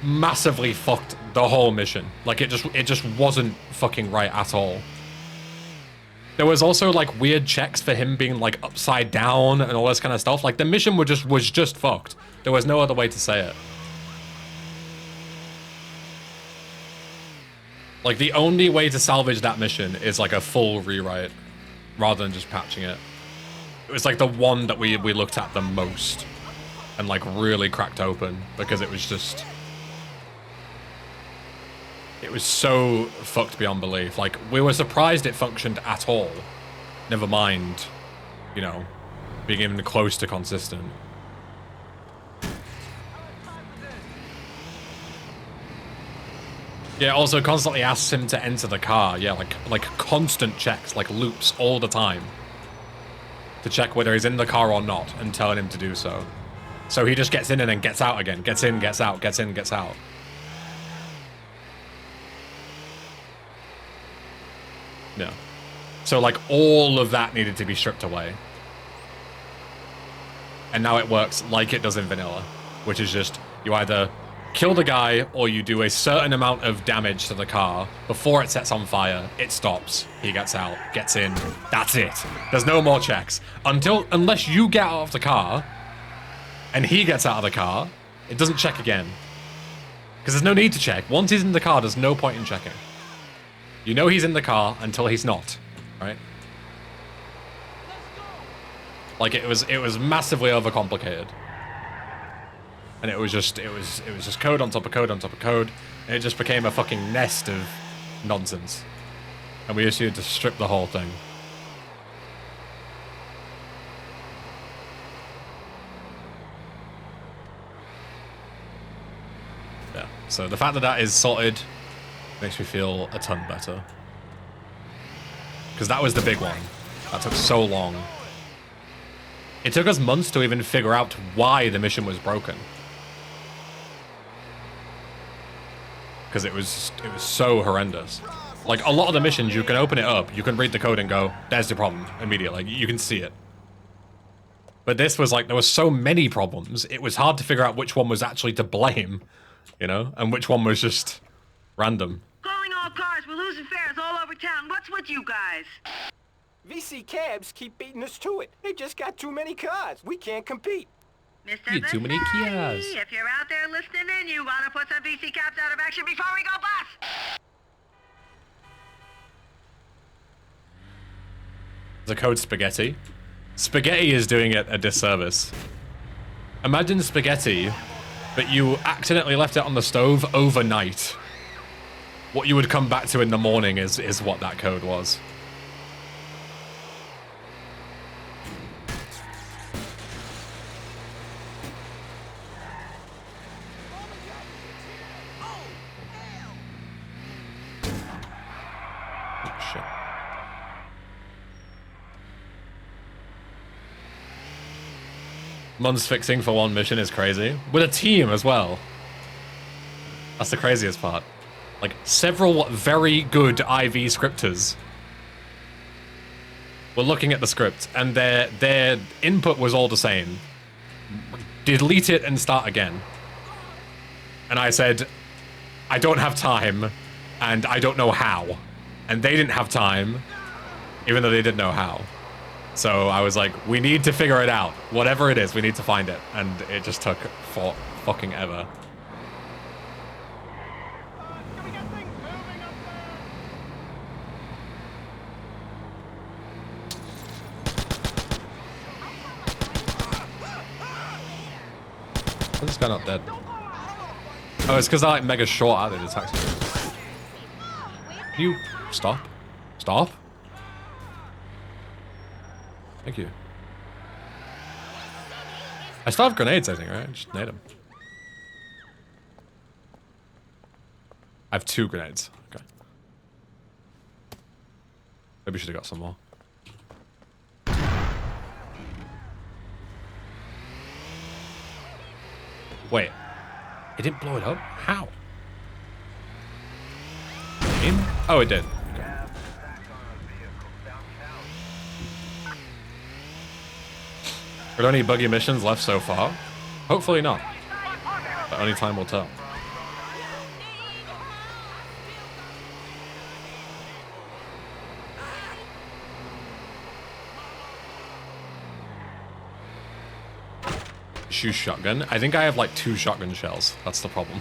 massively fucked the whole mission. Like it just wasn't fucking right at all. There was also like weird checks for him being like upside down and all this kind of stuff. Like the mission was just fucked. There was no other way to say it. Like the only way to salvage that mission is like a full rewrite rather than just patching it. It was like the one that we looked at the most and like really cracked open because it was just... It was so fucked beyond belief. Like, we were surprised it functioned at all. Never mind, you know, being even close to consistent. Yeah, also constantly asks him to enter the car. Yeah, like constant checks, like loops all the time. To check whether he's in the car or not and telling him to do so. So he just gets in and then gets out again. Gets in, gets out, gets in, gets out. Yeah. So like all of that needed to be stripped away. And now it works like it does in vanilla, which is just you either kill the guy or you do a certain amount of damage to the car before it sets on fire, it stops. He gets out, gets in. That's it. There's no more checks. Unless you get out of the car and he gets out of the car, it doesn't check again. Because there's no need to check. Once he's in the car, there's no point in checking. You know he's in the car until he's not, right? Like it was massively overcomplicated. And it was just code on top of code on top of code, and it just became a fucking nest of nonsense. And we just needed to strip the whole thing. Yeah. So the fact that that is sorted makes me feel a ton better. Because that was the big one. That took so long. It took us months to even figure out why the mission was broken. Because it was so horrendous. Like, a lot of the missions, you can open it up, you can read the code and go, there's the problem, immediately. You can see it. But this was like, there were so many problems, it was hard to figure out which one was actually to blame, you know? And which one was just random. Calling all cars, we're losing fares all over town. What's with you guys? VC cabs keep beating us to it. They just got too many cars. We can't compete. Mr. You too many Kias. If you're out there listening in, you want to put some VC cabs out of action before we go bust. The code spaghetti. Spaghetti is doing it a disservice. Imagine spaghetti, but you accidentally left it on the stove overnight. What you would come back to in the morning is what that code was. Months fixing for one mission is crazy. With a team as well. That's the craziest part. Like, several very good IV scripters were looking at the script, and their input was all the same. Delete it and start again. And I said, I don't have time, and I don't know how. And they didn't have time, even though they didn't know how. So I was like, we need to figure it out. Whatever it is, we need to find it. And it just took for fucking ever. How's this guy not dead? Oh, it's because they're like mega short out of the taxi. Can you stop? Stop? Thank you. I still have grenades, I think, right? Just nade them. I have 2 grenades. Okay. Maybe should have got some more. Wait. It didn't blow it up? How? In? Oh, it did. Okay. Are there any buggy missions left so far? Hopefully not. But only time will tell. Shoot shotgun. I think I have like 2 shotgun shells. That's the problem.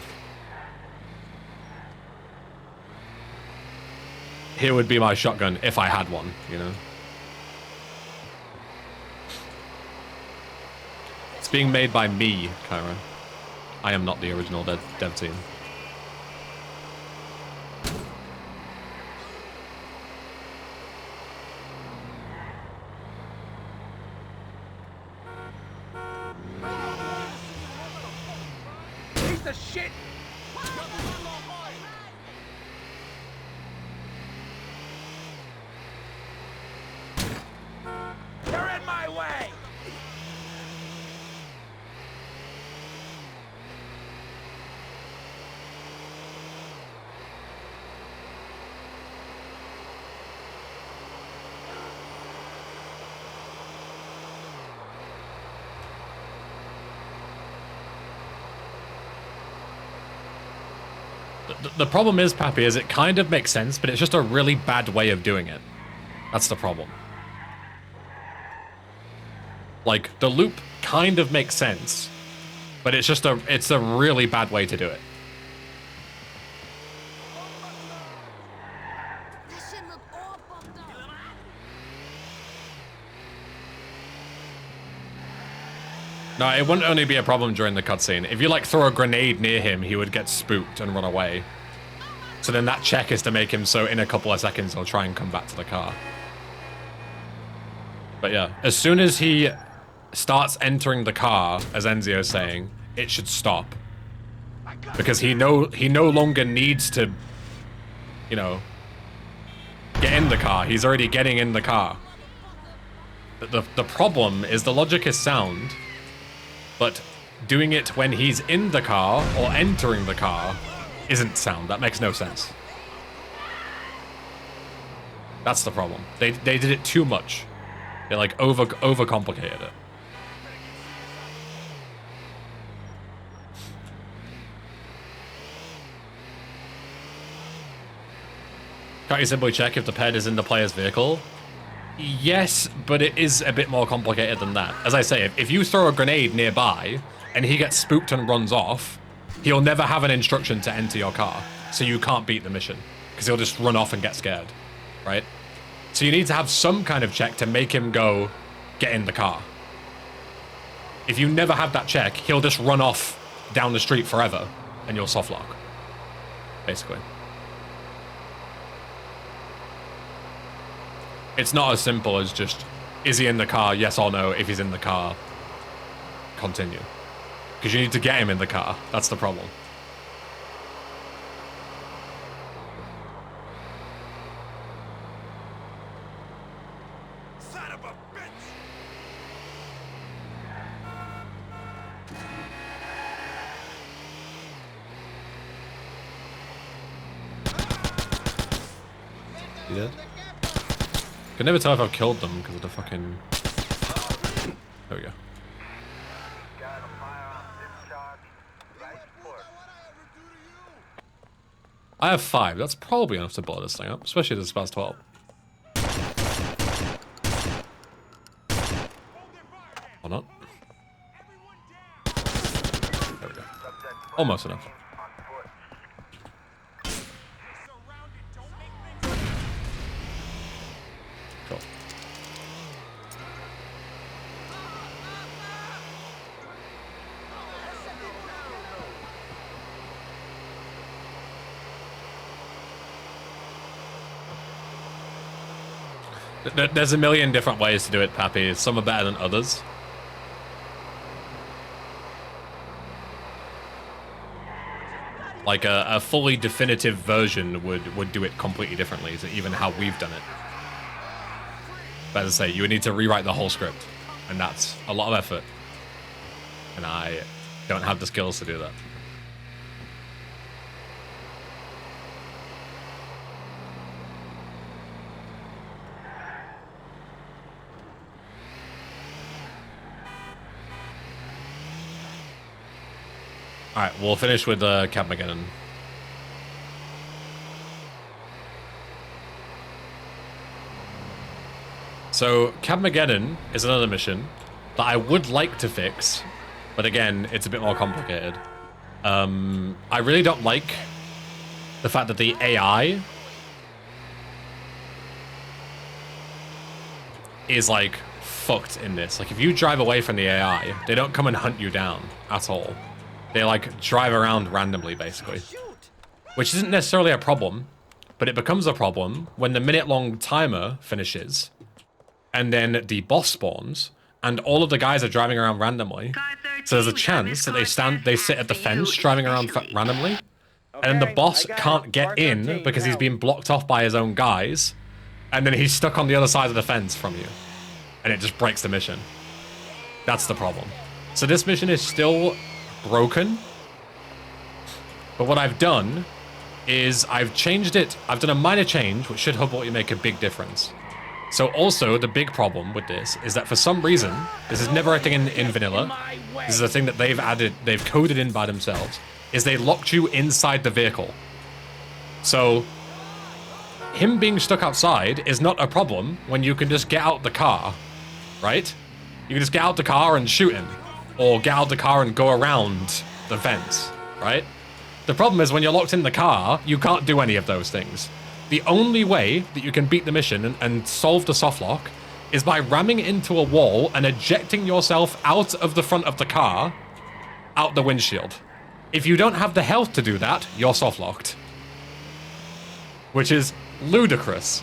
Here would be my shotgun if I had one, you know? It's being made by me, Kyra. I am not the original dev team. Piece of shit! You're in my way! The problem is, Pappy, is it kind of makes sense, but it's just a really bad way of doing it. That's the problem. Like, the loop kind of makes sense, but it's just it's a really bad way to do it. No, it wouldn't only be a problem during the cutscene. If you, like, throw a grenade near him, he would get spooked and run away. So then that check is to make him so in a couple of seconds he'll try and come back to the car. But yeah, as soon as he starts entering the car, as Enzio's saying, it should stop. Because he no longer needs to, you know, get in the car. He's already getting in the car. The problem is the logic is sound, but doing it when he's in the car or entering the car isn't sound. That makes no sense. That's the problem. They did it too much. They like overcomplicated it. Can't you simply check if the ped is in the player's vehicle? Yes, but it is a bit more complicated than that. As I say, if you throw a grenade nearby and he gets spooked and runs off, he'll never have an instruction to enter your car, so you can't beat the mission, because he'll just run off and get scared, right? So you need to have some kind of check to make him go, get in the car. If you never have that check, he'll just run off down the street forever, and you'll softlock, basically. It's not as simple as just, is he in the car, yes or no? If he's in the car, continue. Because you need to get him in the car. That's the problem. Son of a bitch! You dead? I can never tell if I've killed them because of the fucking... There we go. I have 5. That's probably enough to blow this thing up, especially if it's past 12. Or not. There we go. Almost enough. Cool. There's a million different ways to do it, Pappy. Some are better than others. Like a fully definitive version would do it completely differently to even how we've done it. But as I say, you would need to rewrite the whole script, and that's a lot of effort. And I don't have the skills to do that. Alright, we'll finish with Cabmageddon. So, Cabmageddon is another mission that I would like to fix, but again, it's a bit more complicated. I really don't like the fact that the AI is, like, fucked in this. Like, if you drive away from the AI, they don't come and hunt you down at all. They, like, drive around randomly, basically. Which isn't necessarily a problem, but it becomes a problem when the minute-long timer finishes, and then the boss spawns, and all of the guys are driving around randomly. So there's a chance that they sit at the fence driving around randomly, and the boss can't get in because he's been blocked off by his own guys, and then he's stuck on the other side of the fence from you, and it just breaks the mission. That's the problem. So this mission is still broken, but what I've done is I've changed it. I've done a minor change, which should hopefully make a big difference. So also, the big problem with this is that for some reason, this is never a thing in vanilla. This is a thing that they've coded in by themselves, is they locked you inside the vehicle. So him being stuck outside is not a problem when you can just get out the car, right? You can just get out the car and shoot him, or get out the car and go around the fence, right? The problem is when you're locked in the car, you can't do any of those things. The only way that you can beat the mission and solve the softlock is by ramming into a wall and ejecting yourself out of the front of the car, out the windshield. If you don't have the health to do that, you're softlocked. Which is ludicrous.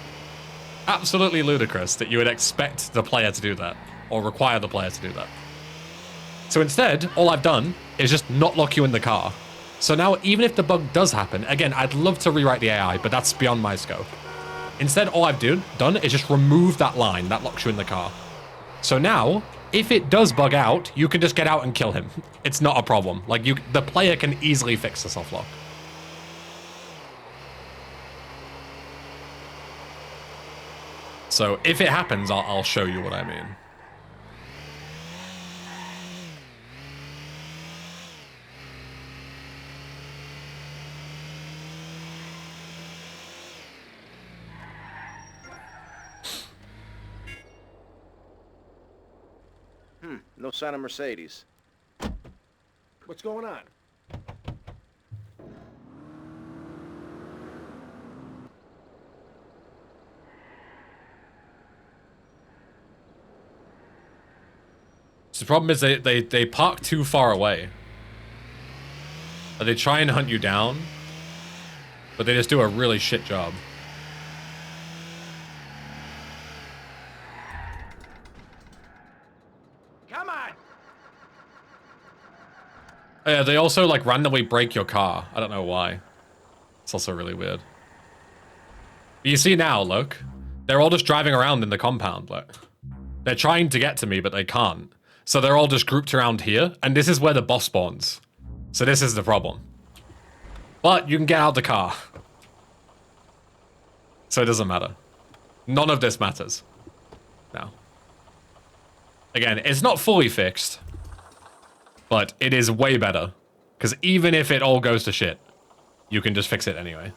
Absolutely ludicrous that you would expect the player to do that, or require the player to do that. So instead, all I've done is just not lock you in the car. So now, even if the bug does happen, again, I'd love to rewrite the AI, but that's beyond my scope. Instead, all I've done is just remove that line that locks you in the car. So now, if it does bug out, you can just get out and kill him. It's not a problem. Like, the player can easily fix the softlock. So if it happens, I'll show you what I mean. No sign of Mercedes. What's going on? So the problem is they park too far away. They try and hunt you down, but they just do a really shit job. Come on! Yeah, they also like randomly break your car. I don't know why. It's also really weird. But you see now, look. They're all just driving around in the compound. Look. They're trying to get to me, but they can't. So they're all just grouped around here, and this is where the boss spawns. So this is the problem. But you can get out of the car. So it doesn't matter. None of this matters. Now. Again, it's not fully fixed, but it is way better. Because even if it all goes to shit, you can just fix it anyway.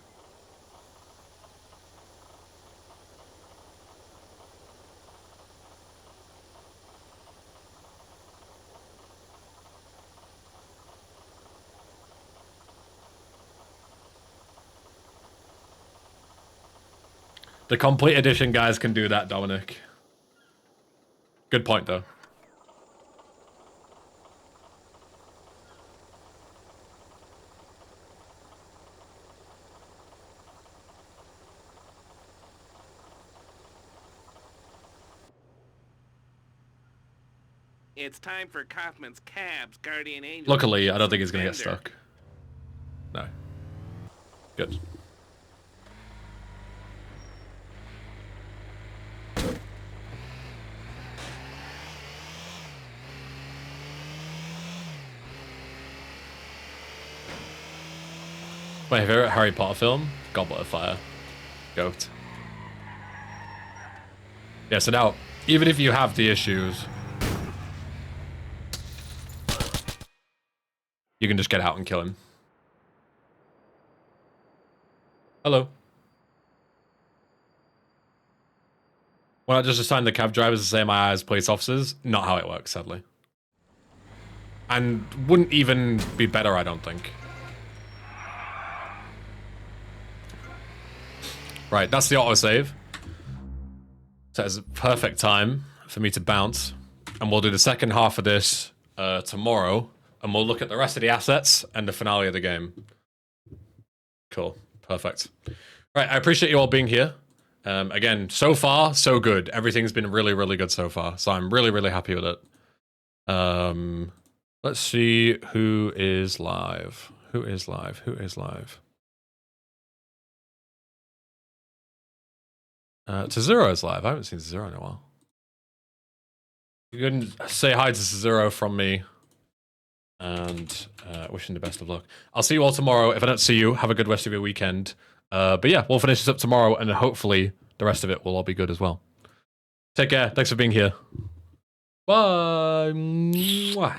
The complete edition guys can do that, Dominic. Good point, though. It's time for Kaufman's Cab's Guardian Angel. Luckily, I don't think he's going to get stuck. No. Good. My favorite Harry Potter film? Goblet of Fire. Goat. Yeah, so now, even if you have the issues, you can just get out and kill him. Hello. Why not just assign the cab drivers the same AI as police officers? Not how it works, sadly. And wouldn't even be better, I don't think. Right, that's the autosave. So it's a perfect time for me to bounce. And we'll do the second half of this tomorrow. And we'll look at the rest of the assets and the finale of the game. Cool. Perfect. Right, I appreciate you all being here. Again, so far, so good. Everything's been really, really good so far. So I'm really, really happy with it. Let's see who is live. Who is live? Who is live? Tezero is live. I haven't seen Tezero in a while. You can say hi to Tezero from me. And wishing the best of luck. I'll see you all tomorrow. If I don't see you, have a good rest of your weekend. But yeah, we'll finish this up tomorrow, and hopefully the rest of it will all be good as well. Take care. Thanks for being here. Bye. Mwah.